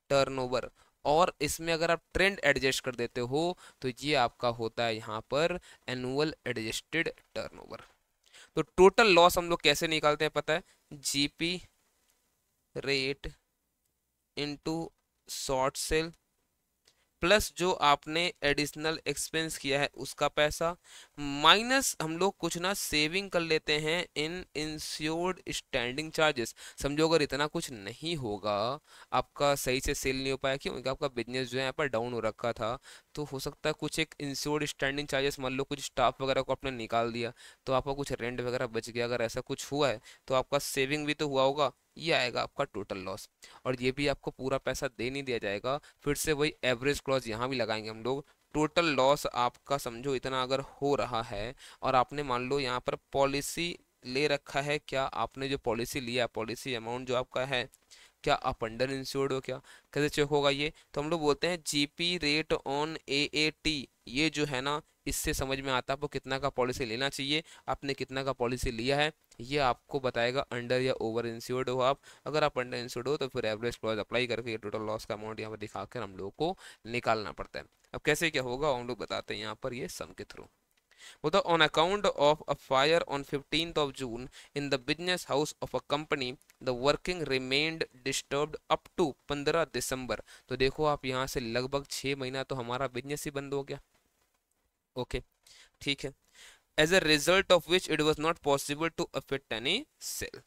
टर्नओवर। और इसमें अगर आप ट्रेंड एडजस्ट कर देते हो तो ये आपका होता है यहाँ पर एनुअल एडजस्टेड टर्नओवर। तो टोटल लॉस हम लोग कैसे निकालते हैं पता है, GP rate into short cell plus जो आपने एडिशनल एक्सपेंस किया है उसका पैसा, माइनस हम लोग कुछ ना सेविंग कर लेते हैं इन इंश्योर्ड स्टैंडिंग चार्जेस। समझो अगर इतना कुछ नहीं होगा, आपका सही से सेल नहीं हो पाया क्योंकि आपका बिजनेस जो है यहाँ पर डाउन हो रखा था, तो हो सकता है कुछ एक इंश्योर्ड स्टैंडिंग चार्जेस, मान लो कुछ स्टाफ वगैरह को आपने निकाल दिया तो आपका कुछ रेंट वगैरह बच गया, अगर ऐसा कुछ हुआ है तो आपका सेविंग भी तो हुआ होगा, ये आएगा आपका टोटल लॉस। और ये भी आपको पूरा पैसा दे नहीं दिया जाएगा, फिर से वही एवरेज क्लॉज यहाँ भी लगाएंगे हम लोग, टोटल लॉस आपका समझो इतना अगर हो रहा है, और आपने मान लो यहाँ पर पॉलिसी ले रखा है, क्या आपने जो पॉलिसी लिया, पॉलिसी अमाउंट जो आपका है, क्या आप अंडर इंश्योर्ड हो क्या? कैसे चेक होगा ये? तो हम लोग बोलते हैं जीपी रेट ऑन एएटी, ये जो है ना, इससे समझ में आता है आपको कितना का पॉलिसी लेना चाहिए, आपने कितना का पॉलिसी लिया है, ये आपको बताएगा अंडर या ओवर इंश्योर्ड हो आप। अगर आप अंडर इंश्योर्ड हो तो फिर एवरेज क्लॉज अप्लाई करके ये टोटल लॉस का अमाउंट यहाँ पर दिखाकर हम लोग को निकालना पड़ता है। अब कैसे क्या होगा हम लोग बताते हैं यहाँ पर ये सम के थ्रू। वो तो on account of a fire on 15th of June in the business house of a company the working remained disturbed up to 15 दिसंबर। तो देखो आप यहाँ से लगभग 6 महीना तो हमारा बिजनेस ही बंद हो गया। ओके, ठीक है। as a result of which it was not possible to affect any sale.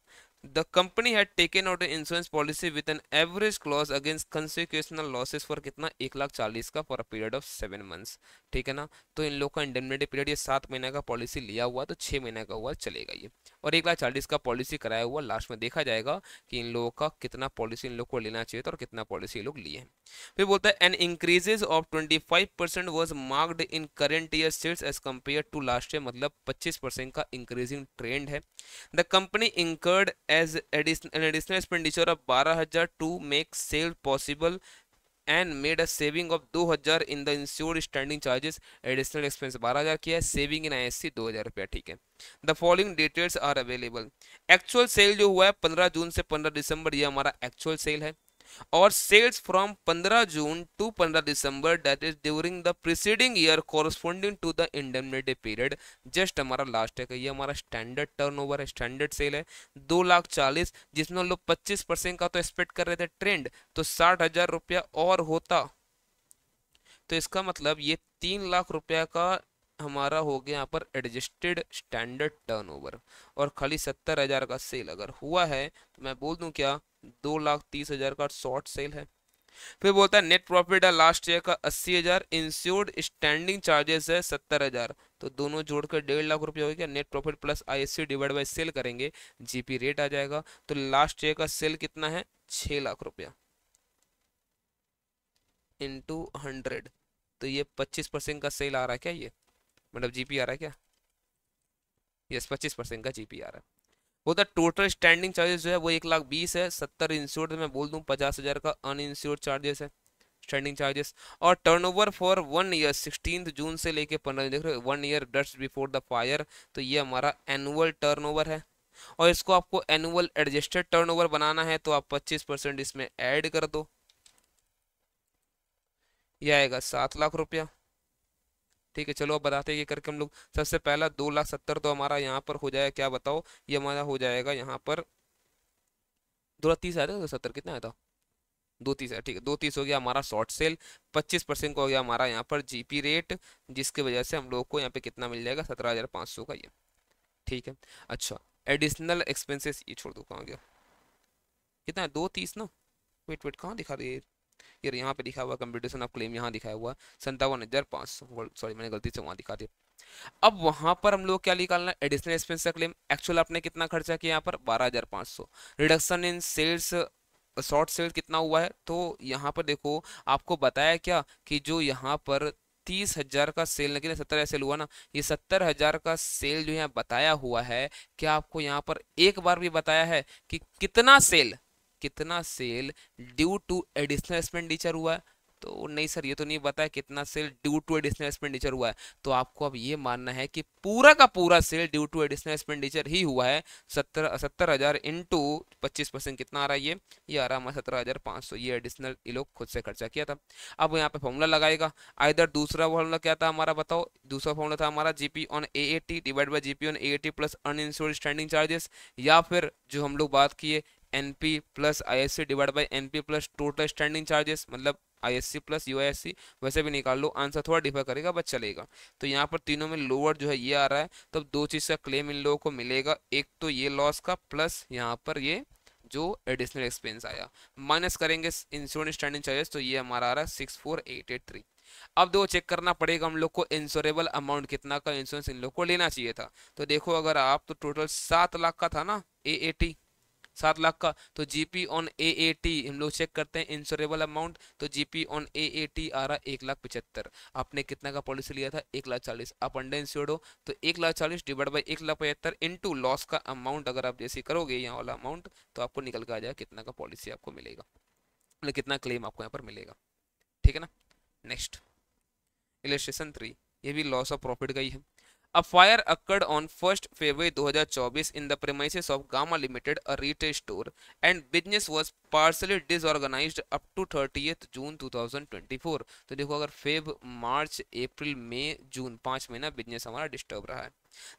The company had taken out an insurance policy with an average clause against consequential losses for कितना 1,40,000 का for a period of 7 months। ठीक है ना, तो इन लोग का indemnity period ये 7 महीने का पॉलिसी लिया हुआ तो 6 महीने का हुआ चलेगा ये, और 1,40,000 का पॉलिसी कराया हुआ। लास्ट में देखा जाएगा कि इन लोगों का कितना पॉलिसी इन लोग को लेना चाहिए था और कितना पॉलिसी लोग लिए हैं। फिर बोलता है an increases of 25% was marked in current year sales as compare to last year, मतलब 25% का इंक्रीजिंग ट्रेंड है। The company incurred as additional expenditure of 12,000 to make sale possible and made a saving of 2,000 in the insured standing charges. Additional expense 12,000 किया है, saving in ISC 2,000 रुपया। ठीक है, the following details are available. Actual sale जो हुआ है 15 जून से 15 दिसंबर, ये हमारा एक्चुअल सेल है, और sales from 15 June to 15 December that is during the preceding year corresponding to the indemnity period, just हमारा लास्ट है। ये हमारा स्टैंडर्ड टर्नओवर है, स्टैंडर्ड सेल है 2,40,000, जिसमें हम लोग 25% का तो एक्सपेक्ट कर रहे थे ट्रेंड, तो 60,000 रुपया और होता तो इसका मतलब ये 3,00,000 रुपया का हमारा हो गया यहाँ पर एडजस्टेड स्टैंडर्ड टर्नओवर, और खाली 70,000 का सेल अगर हुआ है तो मैं बोल दूं क्या 2,30,000 का शॉर्ट सेल है। फिर बोलता है नेट प्रॉफिट है लास्ट ईयर का 80,000, इंश्योर्ड स्टैंडिंग चार्जेस है 70,000, तो दोनों जोड़कर 1,50,000 रुपया हो गया। Net profit plus ISC divide by sale करेंगे, जीपी रेट आ जाएगा। तो लास्ट ईयर का सेल कितना है 6,00,000 रुपया इंटू 100, तो ये 25% का सेल आ रहा है क्या, ये मतलब जीपी आ रहा है क्या? यस, 25% का जीपी आ रहा है। वो द टोटल स्टैंडिंग चार्जेस जो है वो 1,20,000 है, 70 इंश्योर्ड मैं बोल दूं 50,000 का अनइंश्योर्ड चार्जेस है, स्टैंडिंग चार्जेस। और टर्नओवर फॉर 1 ईयर 16 जून से लेके 15 देख रहे हो, 1 year just before the fire, तो ये हमारा एनुअल टर्नओवर है, और इसको आपको एनुअल एडजस्टेड टर्नओवर बनाना है तो आप 25% इसमें ऐड कर दो, ये आएगा 7,00,000 रुपया। ठीक है, चलो अब बताते हैं ये करके हम लोग। सबसे पहला 2,70,000 तो हमारा यहाँ पर हो जाएगा, क्या बताओ, ये हमारा हो जाएगा यहाँ पर 2,30,000 आया था, 70 कितना आया था 2,30,000 है। ठीक है, 2,30,000 हो गया हमारा शॉर्ट सेल, 25% का हो गया हमारा यहाँ पर जीपी रेट, जिसकी वजह से हम लोग को यहाँ पे कितना मिल जाएगा 17,500 का ये। ठीक है, अच्छा एडिशनल एक्सपेंसेस ये छोड़ दो, कहाँ गया, कितना है 2,30 ना, वेट वेट कहाँ दिखा रही है यार, यहाँ पे दिखा हुआ कंप्यूटेशन ऑफ क्लेम, यहाँ दिखाया हुआ 57,500, सॉरी मैंने गलती से वहाँ दिखा दिया। अब वहां पर हम लोग क्या निकालना है, एडिशनल एक्सपेंस का क्लेम। एक्चुअल आपने कितना खर्चा किया यहाँ पर 12,500, reduction in sales short sale कितना हुआ है, तो यहाँ पर देखो आपको बताया क्या कि जो यहाँ पर 30,000 का सेल लेकिन 70,000 सेल हुआ ना, ये 70,000 का सेल जो यहाँ बताया हुआ है, क्या आपको यहाँ पर एक बार भी बताया है कि कितना sale due to additional expenditure हुआ है? तो नहीं सर, ये तो नहीं बताया कितना sale due to additional expenditure हुआ है। तो आपको अब ये मानना है कि पूरा का पूरा sale due to additional expenditure ही हुआ है। 70,000 इंटू 25% कितना आ रहा है, ये आ रहा है हमारा 17,500, ये एडिशनल ये लोग खुद से खर्चा किया था। अब यहाँ पे फॉर्मूला लगाएगा, आइदर दूसरा फॉर्मूला क्या था हमारा, बताओ, दूसरा फॉर्मूला था हमारा GP on AAT divide by GP on AAT plus uninsured standing charges, या फिर जो हम लोग बात किए NP plus ISC divide bye NP plus total standing charges, मतलब आईएससी प्लस यूआईएससी, वैसे भी निकाल लो, आंसर थोड़ा डिफर करेगा बस चलेगा। तो यहाँ पर तीनों में लोअर जो है ये आ रहा है, तब दो चीज का क्लेम इन लोगों को मिलेगा, एक तो ये लॉस का प्लस यहाँ पर ये जो एडिशनल एक्सपेंस आया, माइनस करेंगे इंश्योरेंस स्टैंडिंग चार्जेस, तो ये हमारा आ रहा है 64,883। अब दो चेक करना पड़ेगा हम लोग को इंश्योरेबल अमाउंट कितना का इंश्योरेंस इन लोग को लेना चाहिए था। तो देखो अगर आप तो टोटल 7,00,000 का था ना एएटी, 7 लाख का। तो जीपी ऑन एएटी हम लोग चेक करते हैं इंश्योरेबल अमाउंट, तो जीपी ऑन एएटी आ रहा 1,75,000। आपने कितना का पॉलिसी लिया था? 1,40,000। आप अंडर इंश्योर्ड हो तो 1,40,000 डिवाइड बाई 1,75,000 इंटू लॉस का अमाउंट अगर आप जैसे करोगे यहाँ वाला अमाउंट, तो आपको निकल के आ जाएगा कितना का पॉलिसी आपको मिलेगा, मतलब कितना क्लेम आपको यहाँ पर मिलेगा। ठीक है ना। नेक्स्ट इलस्ट्रेशन 3, ये भी लॉस ऑफ प्रॉफिट का ही है। A fire occurred on 1st February 2024 in the premises of Gamma Limited, a retail store, and business was partially disorganized up to 30th June 2024। तो देखो अगर फेब, मार्च, अप्रैल, मई, जून 5 महीना बिजनेस हमारा disturb रहा है।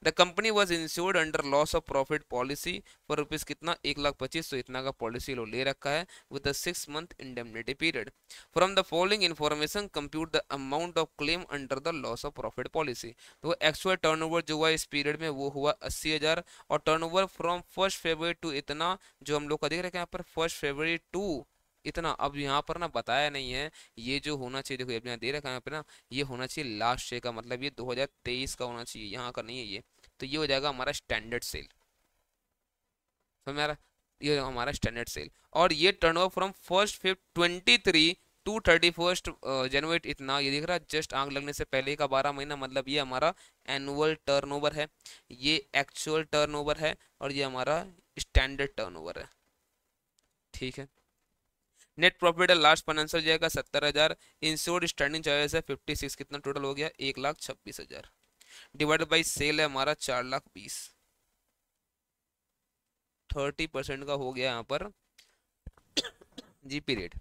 The company was insured under loss of profit policy for rupees कितना 1,25,000, तो इतना का पॉलिसी लो ले रखा है with the 6 month indemnity period. From the following information compute the amount of claim under the loss of profit policy. तो actual turnover जो हुआ इस पीरियड में वो हुआ 80,000, और टर्नओवर फ्रॉम 1 फरवरी टू इतना जो हम लोग का देख रहे हैं यहाँ पर 1 फरवरी टू इतना। अब यहाँ पर ना बताया नहीं है, ये जो होना चाहिए देखो यहाँ दे रखा है यहाँ पे ना, ये होना चाहिए लास्ट ईयर का, मतलब ये 2023 का होना चाहिए, यहाँ का नहीं है ये। तो ये हो जाएगा हमारा स्टैंडर्ड सेल, समझ में आ रहा? ये हमारा स्टैंडर्ड सेल। और ये turnover from 1 February 2023 to 31 January इतना, ये दिख रहा है जस्ट आग लगने से पहले का 12 महीना, मतलब ये हमारा एनुअल टर्नओवर है, ये एक्चुअल टर्नओवर है, और ये हमारा स्टैंडर्ड टर्नओवर है। ठीक है। नेट प्रॉफिट है लास्ट फाइनेंशियल ईयर का 70,000, इंश्योर्ड स्टैंडिंग चार्जेस है 56, कितना टोटल हो गया 1,26,000, डिवाइडेड बाई सेल है हमारा 4,20,000, 30% का हो गया यहाँ पर जीपी रेट।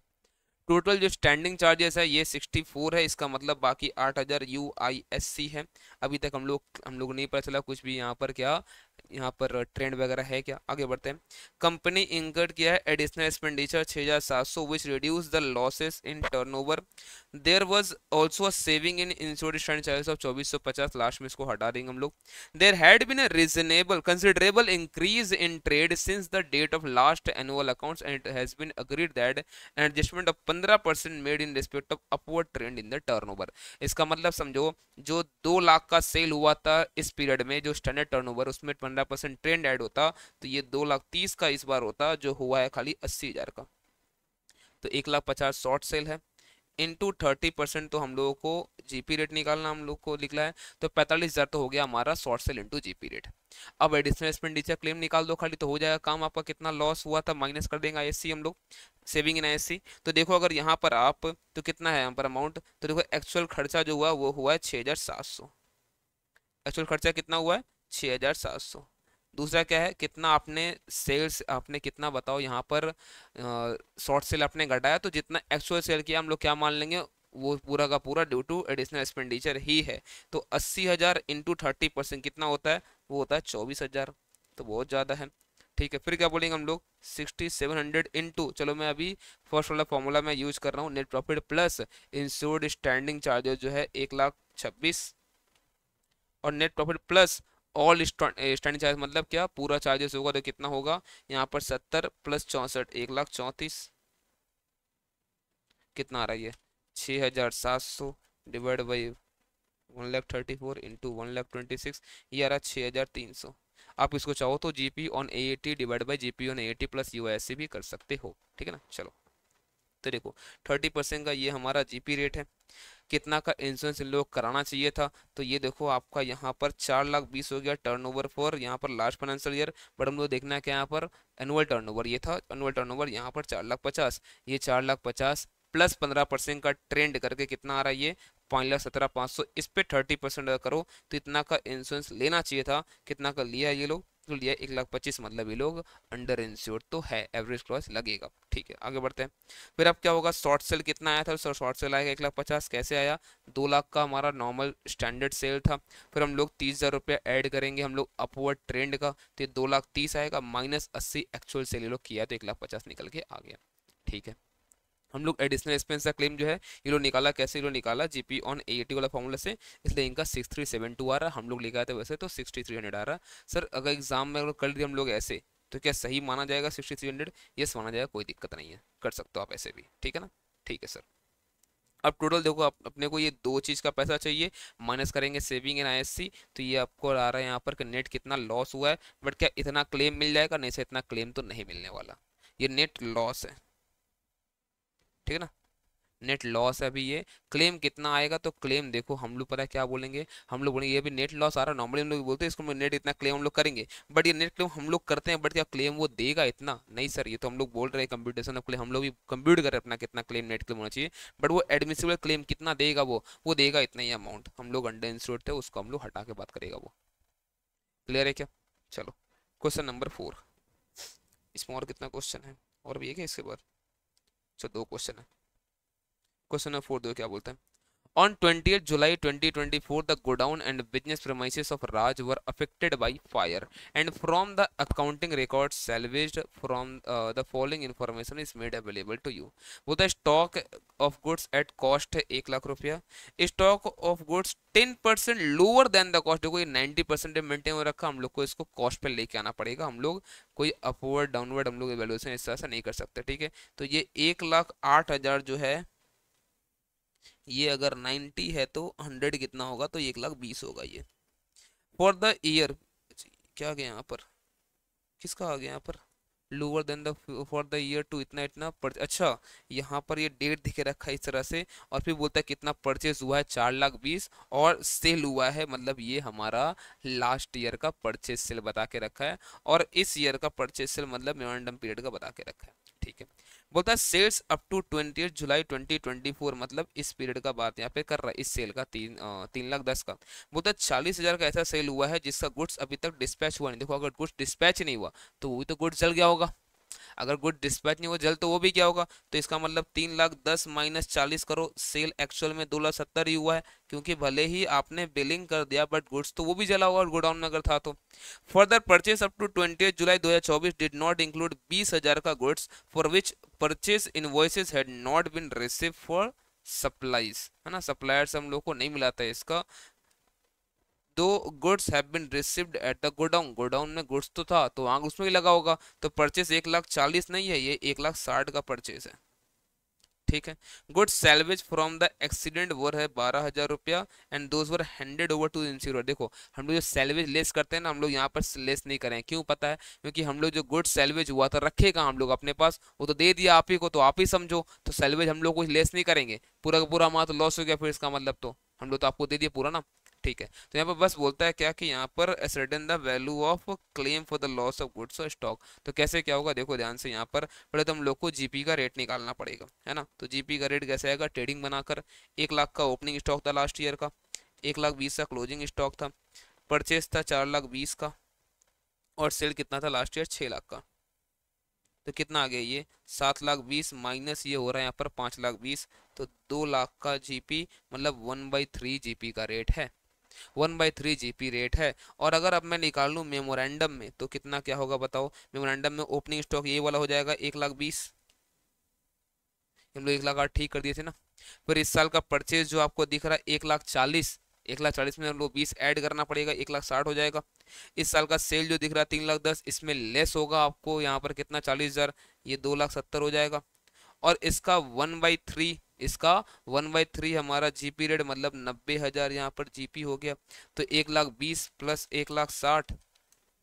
टोटल जो स्टैंडिंग चार्जेस है ये 64 है, इसका मतलब बाकी 8,000 यूआईएससी है। अभी तक हम लोग नहीं पता चला कुछ भी यहाँ पर क्या, यहाँ पर ट्रेंड वगैरह है क्या। आगे बढ़ते हैं। कंपनी इंकर्ड किया है additional expenditure 6,700 which reduce the losses in turnover. There was also a saving in insured stand charges of 2,450, last में इसको हटा देंगे हम लोग। There had been a reasonable considerable increase in trade since the date of last annual accounts and it has been agreed that an adjustment of 15% made in respect of upward trend in the turnover. इसका मतलब समझो जो 2 लाख का cell हुआ था इस period में, जो स्टैंडर्ड टर्नओवर उसमें 15% ट्रेंड ऐड होता, तो ये 2,30,000 का इस बार होता, जो हुआ है खाली 80,000 का। तो 1,50,000 शॉर्ट सेल है इंटू 30%, तो हम लोगों को जीपी रेट निकालना हम लोग को निकला है, तो 45,000 तो हो गया हमारा short cell into GP rate. अब एडिशनल एक्सपेंडिचर क्लेम निकाल दो खाली, तो हो जाएगा काम आपका। कितना लॉस हुआ था माइनस कर देंगे आईएससी हम लोग, सेविंग इन आईएससी। तो देखो अगर यहाँ पर आप, तो कितना है यहाँ पर अमाउंट, तो देखो एक्चुअल खर्चा जो हुआ वो हुआ है 6,700, एक्चुअल खर्चा कितना हुआ है 6,700। दूसरा क्या है, कितना आपने सेल्स, आपने कितना बताओ यहाँ पर शॉर्ट सेल आपने घटाया, तो जितना एक्चुअल सेल किया हम लोग क्या मान लेंगे, वो पूरा का पूरा ड्यू टू एडिशनल एक्सपेंडिचर ही है। तो 80,000 इंटू 30% कितना होता है, वो होता है 24,000, तो बहुत ज़्यादा है। ठीक है, फिर क्या बोलेंगे हम लोग 6,700 इंटू, चलो मैं अभी फर्स्ट वाला फॉर्मूला मैं यूज कर रहा हूँ, net profit plus insured standing charges जो है 1,26,000, और net profit plus all standing charge, मतलब क्या पूरा चार्जेस होगा तो कितना होगा यहाँ पर 70 प्लस 64 1,34,000, कितना आ रहा है ये 6,700 डिवाइड बाई 1,34,000 इंटू 1,26,000, ये आ रहा 6,300। आप इसको चाहो तो GP on eighty divide by GP on eighty plus USC भी कर सकते हो। ठीक है ना। चलो तो देखो 30% का ये हमारा जीपी रेट है। कितना का इंश्योरेंस इन लोग कराना चाहिए था, तो ये देखो आपका यहाँ पर 4,20,000 हो गया टर्नओवर फॉर यहाँ पर लास्ट फाइनेंशियल ईयर। बट हम लोग देखना है कि यहाँ पर एनुअल टर्नओवर, ये था एनुअल टर्नओवर यहाँ पर 4,50,000, ये 4,50,000 प्लस 15% का ट्रेंड करके कितना आ रहा है ये 5,17,500। इस पे 30% अगर करो तो इतना का इंश्योरेंस लेना चाहिए था। कितना का लिया ये लोग, तो लिया 1,25,000, मतलब ये लोग अंडर इंश्योर्ड तो है, एवरेज क्रॉस लगेगा। ठीक है आगे बढ़ते हैं। फिर अब क्या होगा, शॉर्ट सेल कितना आया था, सर शॉर्ट सेल आएगा 1,50,000, कैसे आया 2 लाख का हमारा नॉर्मल स्टैंडर्ड सेल था। फिर हम लोग 30,000 रुपये ऐड करेंगे हम लोग अपवर्ड ट्रेंड का, तो ये 2,30,000 आएगा माइनस 80 एक्चुअल सेल ये लोग किया, तो 1,50,000 निकल के आ गया। ठीक है, हम लोग एडिशनल एक्सपेंस का क्लेम जो है ये लोग निकाला, कैसे ये लोग निकाला जीपी ऑन एटी वाला फॉर्मूला से, इसलिए इनका 6,372 आ रहा है। हम लोग लिखा था वैसे तो 6,300 आ रहा है। सर अगर एग्जाम में अगर कर दिए हम लोग ऐसे, तो क्या सही माना जाएगा 6,300? यस माना जाएगा, कोई दिक्कत नहीं है, कर सकते हो आप ऐसे भी। ठीक है ना। ठीक है सर। अब टोटल देखो अपने को ये दो चीज का पैसा चाहिए, माइनस करेंगे सेविंग एंड आईएससी, तो ये आपको आ रहा है यहाँ पर कि नेट कितना लॉस हुआ है। बट क्या इतना क्लेम मिल जाएगा? नहीं से इतना क्लेम तो नहीं मिलने वाला, ये नेट लॉस है, ठीक है ना, नेट लॉस है अभी ये। क्लेम कितना आएगा? तो क्लेम देखो हम लोग पता है क्या बोलेंगे, हम लोग बोलेंगे ये भी नेट लॉस आ रहा है, नॉर्मली हम लोग बोलते हैं इसको नेट इतना क्लेम हम लोग करेंगे, बट ये नेट क्लेम हम लोग करते हैं, बट क्या क्लेम वो देगा इतना? नहीं सर, ये तो हम लोग बोल रहे हैं कंप्यूटेशन ऑफ क्लेम, हम लोग भी कंप्यूट कर रहे हैं अपना कितना क्लेम नेट क्लेम होना चाहिए, बट वो एडमिसिबल क्लेम कितना देगा? वो देगा इतना ही अमाउंट, हम लोग अंडर इंश्योर्ड थे उसको हम लोग हटा के बात करेगा वो। क्लियर है क्या? चलो क्वेश्चन नंबर 4। इसमें और कितना क्वेश्चन है? और भी है क्या इसके बाद? चलो दो क्वेश्चन है। क्वेश्चन नंबर 4 दो क्या बोलते हैं। On 20th July 2024, the godown and business premises of Raj were affected by fire, and from the accounting records salvaged from the following information is made available to you. वो the stock of goods at cost है 1 लाख रुपया, stock of goods 10% lower than the cost, देखो ये 90% maintain हो रखा, हम लोग को इसको कॉस्ट पे लेके आना पड़ेगा, हम लोग कोई अपवर्ड डाउनवर्ड हम लोग एवेल्युएशन इस तरह से नहीं कर सकते, ठीक है। तो ये 1,08,000 जो है, ये अगर 90 है तो 100 कितना होगा? तो 1,20,000 होगा ये। फॉर द ईयर, क्या आ गया यहाँ पर, किसका आ गया यहाँ पर? Lower than the for the year two इतना इतना अच्छा, यहाँ पर ये डेट दिखे रखा है इस तरह से, और फिर बोलता है कितना परचेज हुआ है, 4,20,000, और सेल हुआ है, मतलब ये हमारा लास्ट ईयर का परचेज सेल बता के रखा है, और इस ईयर का परचेज सेल मतलब मेमोरेंडम पीरियड का बता के रखा है, ठीक है। बोलता है सेल्स अप टू 20 जुलाई 2024, मतलब इस पीरियड का बात यहाँ पे कर रहा है, इस सेल का 3,10,000 का। बोलता है 40,000 का ऐसा सेल हुआ है जिसका गुड्स अभी तक डिस्पैच हुआ नहीं। देखो अगर गुड्स डिस्पैच नहीं हुआ तो वो भी तो गुड्स जल गया होगा, अगर गुड डिस्पैच नहीं हुआ जल तो वो भी क्या होगा? तो इसका मतलब 3,10,000 माइनस 40 करो, सेल एक्चुअल में 2,70,000 ही हुआ है, क्योंकि भले ही आपने बिलिंग कर दिया बट गुड्स तो वो भी जला होगा और गोडाउन में अगर था तो। Further purchase up to 20 July 2024 did not include 20,000 का goods for which purchase invoices had not been receive for supplies, है ना, सप्लायर्स हम लोग को नहीं मिला था इसका। दो goods have been received at the godown, godown में गुड्स तो था तो वहां उसमें भी लगा होगा, तो परचेस 1,40,000 नहीं है, ये 1,60,000 का परचेस है, ठीक है। Goods salvage from the accident were है 12,000 रुपया, and those were handed over to insurer. देखो हम लोग जो सैल्वेज लेस करते हैं ना, हम लोग यहाँ पर लेस नहीं करें, क्यों पता है? क्योंकि हम लोग जो गुड्स सैल्वेज हुआ था रखेगा हम लोग अपने पास, वो तो दे दिया आप ही को, तो आप ही समझो, तो सैल्वेज हम लोग कुछ लेस नहीं करेंगे, पूरा का पूरा हमारा तो लॉस हो गया, फिर इसका मतलब तो हम लोग तो आपको दे दिए पूरा ना, ठीक है। तो यहाँ पर बस बोलता है क्या कि यहाँ पर ascertain the value of claim for the loss of goods और स्टॉक। तो कैसे क्या होगा देखो ध्यान से, यहाँ पर पहले तो हम लोग को जीपी का रेट निकालना पड़ेगा, है ना। तो जीपी का रेट कैसे आएगा? ट्रेडिंग बनाकर 1 लाख का ओपनिंग स्टॉक था लास्ट ईयर का, 1,20,000 का क्लोजिंग स्टॉक था, परचेस था 4,20,000 का, और सेल कितना था लास्ट ईयर? 6 लाख का। तो कितना आ गया ये? 7,20,000 माइनस ये हो रहा है यहाँ पर 5,20,000, तो 2 लाख का जीपी, मतलब 1/3 जीपी का रेट है, 1/3 जीपी रेट है। और अगर अब मैं निकाल लूँ मेमोरेंडम में तो कितना क्या होगा बताओ? मेमोरेंडम में ओपनिंग स्टॉक ये वाला हो जाएगा 1,20,000, हम लोग 1,08,000 ठीक कर दिए थे ना। फिर इस साल का परचेज जो आपको दिख रहा है 1,40,000, 1,40,000 में हम लोग 20 ऐड करना पड़ेगा, 1,60,000 हो जाएगा। इस साल का सेल जो दिख रहा है 3,10,000, इसमें लेस होगा आपको यहाँ पर कितना? 40,000, ये 2,70,000 हो जाएगा। और इसका 1/3, इसका 1/3 हमारा जीपी रेट मतलब 90,000 यहाँ पर जीपी हो गया। तो 1,20,000 प्लस 1,60,000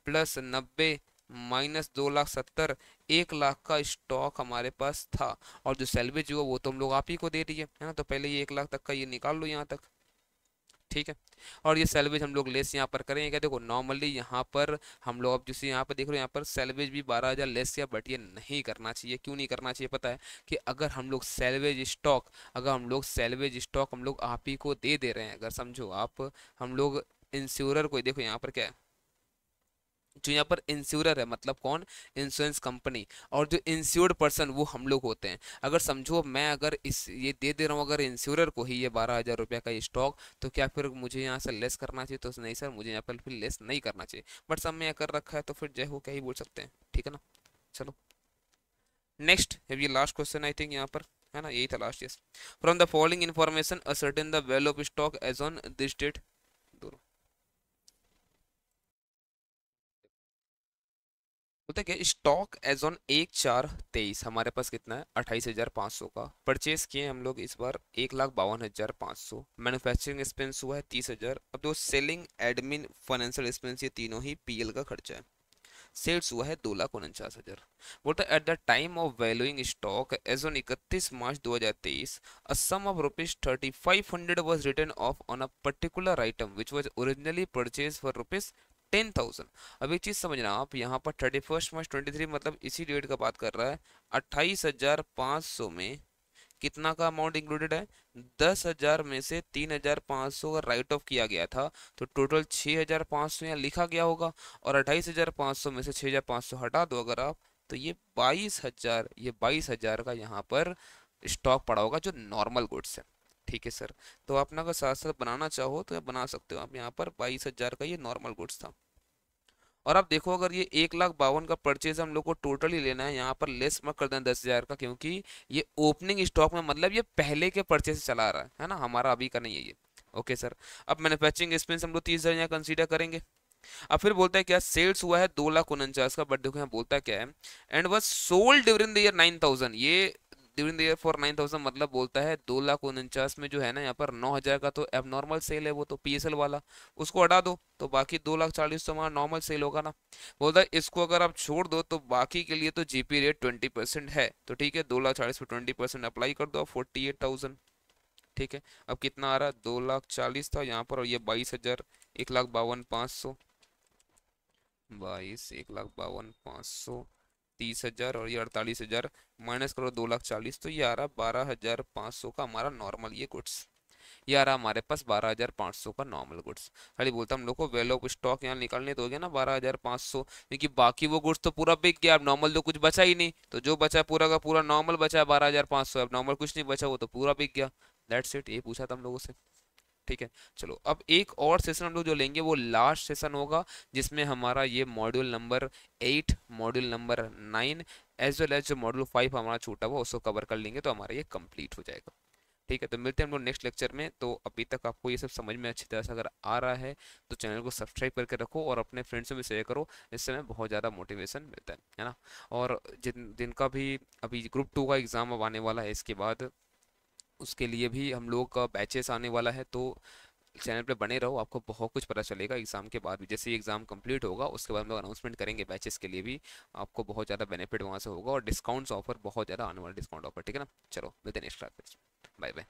प्लस 90 माइनस 2,70,000, 1 लाख का स्टॉक हमारे पास था, और जो सैलवेज हुआ वो तो हम लोग आप ही को दे रही है ना। तो पहले ये 1 लाख तक का ये निकाल लो यहाँ तक, ठीक है। और ये सैलवेज हम लोग लेस यहाँ पर करेंगे क्या? देखो नॉर्मली यहाँ पर हम लोग अब जैसे यहाँ पर देख रहे हो, यहाँ पर सैलवेज भी 12,000 लेस किया, बट ये नहीं करना चाहिए। क्यों नहीं करना चाहिए पता है? कि अगर हम लोग सैलवेज स्टॉक, अगर हम लोग सैलवेज स्टॉक हम लोग आप ही को दे रहे हैं, अगर समझो आप, हम लोग इंश्योरर को, देखो यहाँ पर क्या है, जो यहाँ पर इंश्योरर है मतलब कौन? इंश्योरेंस कंपनी, और जो इंश्योर्ड पर्सन वो हम लोग होते हैं। अगर समझो मैं अगर इस ये दे रहा हूँ अगर इंश्योरर को ही ये 12,000 रुपये का ये स्टॉक, तो क्या फिर मुझे यहाँ से लेस करना चाहिए? तो नहीं सर, मुझे यहाँ पर फिर लेस नहीं करना चाहिए, बट सब में कर रखा है तो फिर जय हो क्या ही बोल सकते हैं, ठीक है ना। चलो नेक्स्ट है ये लास्ट क्वेश्चन आई थिंक यहाँ पर, है ना, यही था last. Yes, from the following information ascertain the value of stock as on this date. दोनों पता है क्या, स्टॉक एज ऑन 1/4/23 हमारे पास कितना है 28,500 का परचेज किए हम लोग इस बार 1,52,500। मैन्युफैक्चरिंग एक्सपेंस हुआ है 30,000। अब दो सेलिंग एडमिन फाइनेंशियल एक्सपेंस ये तीनों ही पीएल का खर्चा है। सेल्स हुआ है 2,49,000। बोलता है at the time of valuing stock as on 31 March 2023 a sum of ₹3500 was return off on a particular item which was originally purchase for ₹10,000। अब एक चीज समझना आप, यहाँ पर 31 मार्च 2023 मतलब इसी डेट का बात कर रहा है। 28,500 में कितना का अमाउंट इंक्लूडेड है, 10,000 में से 3,500 का राइट ऑफ किया गया था, तो टोटल 6,500 यहाँ लिखा गया होगा। और 28,500 में से 6,500 हटा दो अगर आप, तो ये 22,000 का यहाँ पर स्टॉक पड़ा होगा जो नॉर्मल गुड्स है। ठीक है सर, तो आप ना अगर साथ साथ बनाना चाहो तो बना सकते हो आप। यहाँ पर 22,000 का ये नॉर्मल गुड्स था। और आप देखो अगर ये 1,52,000 का परचेज हम लोग को टोटल ही लेना है, यहाँ पर लेस मत कर देना 10,000 का, क्योंकि ये ओपनिंग स्टॉक में मतलब ये पहले के परचेज चला रहा है ना, हमारा अभी का नहीं है ये। ओके सर, अब मैन्युफैक्चरिंग एक्सपेंस हम लोग 30,000 यहाँ कंसीडर करेंगे। अब फिर बोलता है क्या, सेल्स हुआ है 2,49,000 का, बट देखो यहाँ बोलता है क्या है, and was sold during the year 9,000। ये ड्यूरिंग द ईयर फॉर 9,000 मतलब बोलता है 2,49,000 में जो है ना यहाँ पर 9,000 का तो अब नॉर्मल सेल है, वो तो पीएसएल वाला, उसको हटा दो तो बाकी 2,40,000 तो हमारा नॉर्मल सेल होगा ना। बोलता है इसको अगर आप छोड़ दो तो बाकी के लिए तो जीपी रेट 20% है, तो ठीक है 2,40,000 पे 20% अप्लाई कर दो, 48,000। ठीक है, अब कितना आ रहा है, 2,40,000 था यहाँ पर, और ये 22,000, 1,52,500, 1,52,500, 30,000 और ये 48,000, माइनस करो 2,40,000, तो ये आ रहा 12,500 का हमारा नॉर्मल ये गुड्स। ये आ रहा हमारे पास 12,500 का नॉर्मल गुड्स। खाली बोलता हम लोग को वैल्यू ऑफ स्टॉक यहाँ निकालने दोगे ना 12,500, क्योंकि बाकी वो गुड्स तो पूरा बिक गया, अब नॉर्मल तो कुछ बचा ही नहीं, तो जो बचा पूरा का पूरा नॉर्मल बचा है 12,500, अब नॉर्मल कुछ नहीं बचा, वो तो पूरा बिक गया। दैट्स इट, ये पूछा था हम लोगों से। ठीक है, चलो अब एक और सेशन हम लोग जो लेंगे वो लास्ट सेशन होगा, जिसमें हमारा ये module number 8, module number 9 as well as जो मॉड्यूल 5 हमारा छूटा हुआ उसको कवर कर लेंगे, तो हमारा ये कंप्लीट हो जाएगा। ठीक है, तो मिलते हैं हम लोग नेक्स्ट लेक्चर में। तो अभी तक आपको ये सब समझ में अच्छी तरह से अगर आ रहा है तो चैनल को सब्सक्राइब करके रखो और अपने फ्रेंड्स में शेयर करो, इससे हमें बहुत ज़्यादा मोटिवेशन मिलता है ना। और जिनका भी अभी ग्रुप 2 का एग्ज़ाम अब आने वाला है इसके बाद, उसके लिए भी हम लोग का बैचेस आने वाला है, तो चैनल पे बने रहो, आपको बहुत कुछ पता चलेगा एग्जाम के बाद भी। जैसे ही एग्जाम कंप्लीट होगा उसके बाद हम लोग अनाउंसमेंट करेंगे बैचेस के लिए भी, आपको बहुत ज़्यादा बेनिफिट वहाँ से होगा, और डिस्काउंट्स ऑफर बहुत ज़्यादा आने वाला डिस्काउंट ऑफर। ठीक है ना, चलो मिलते हैं नेक्स्ट क्लास में। Bye bye.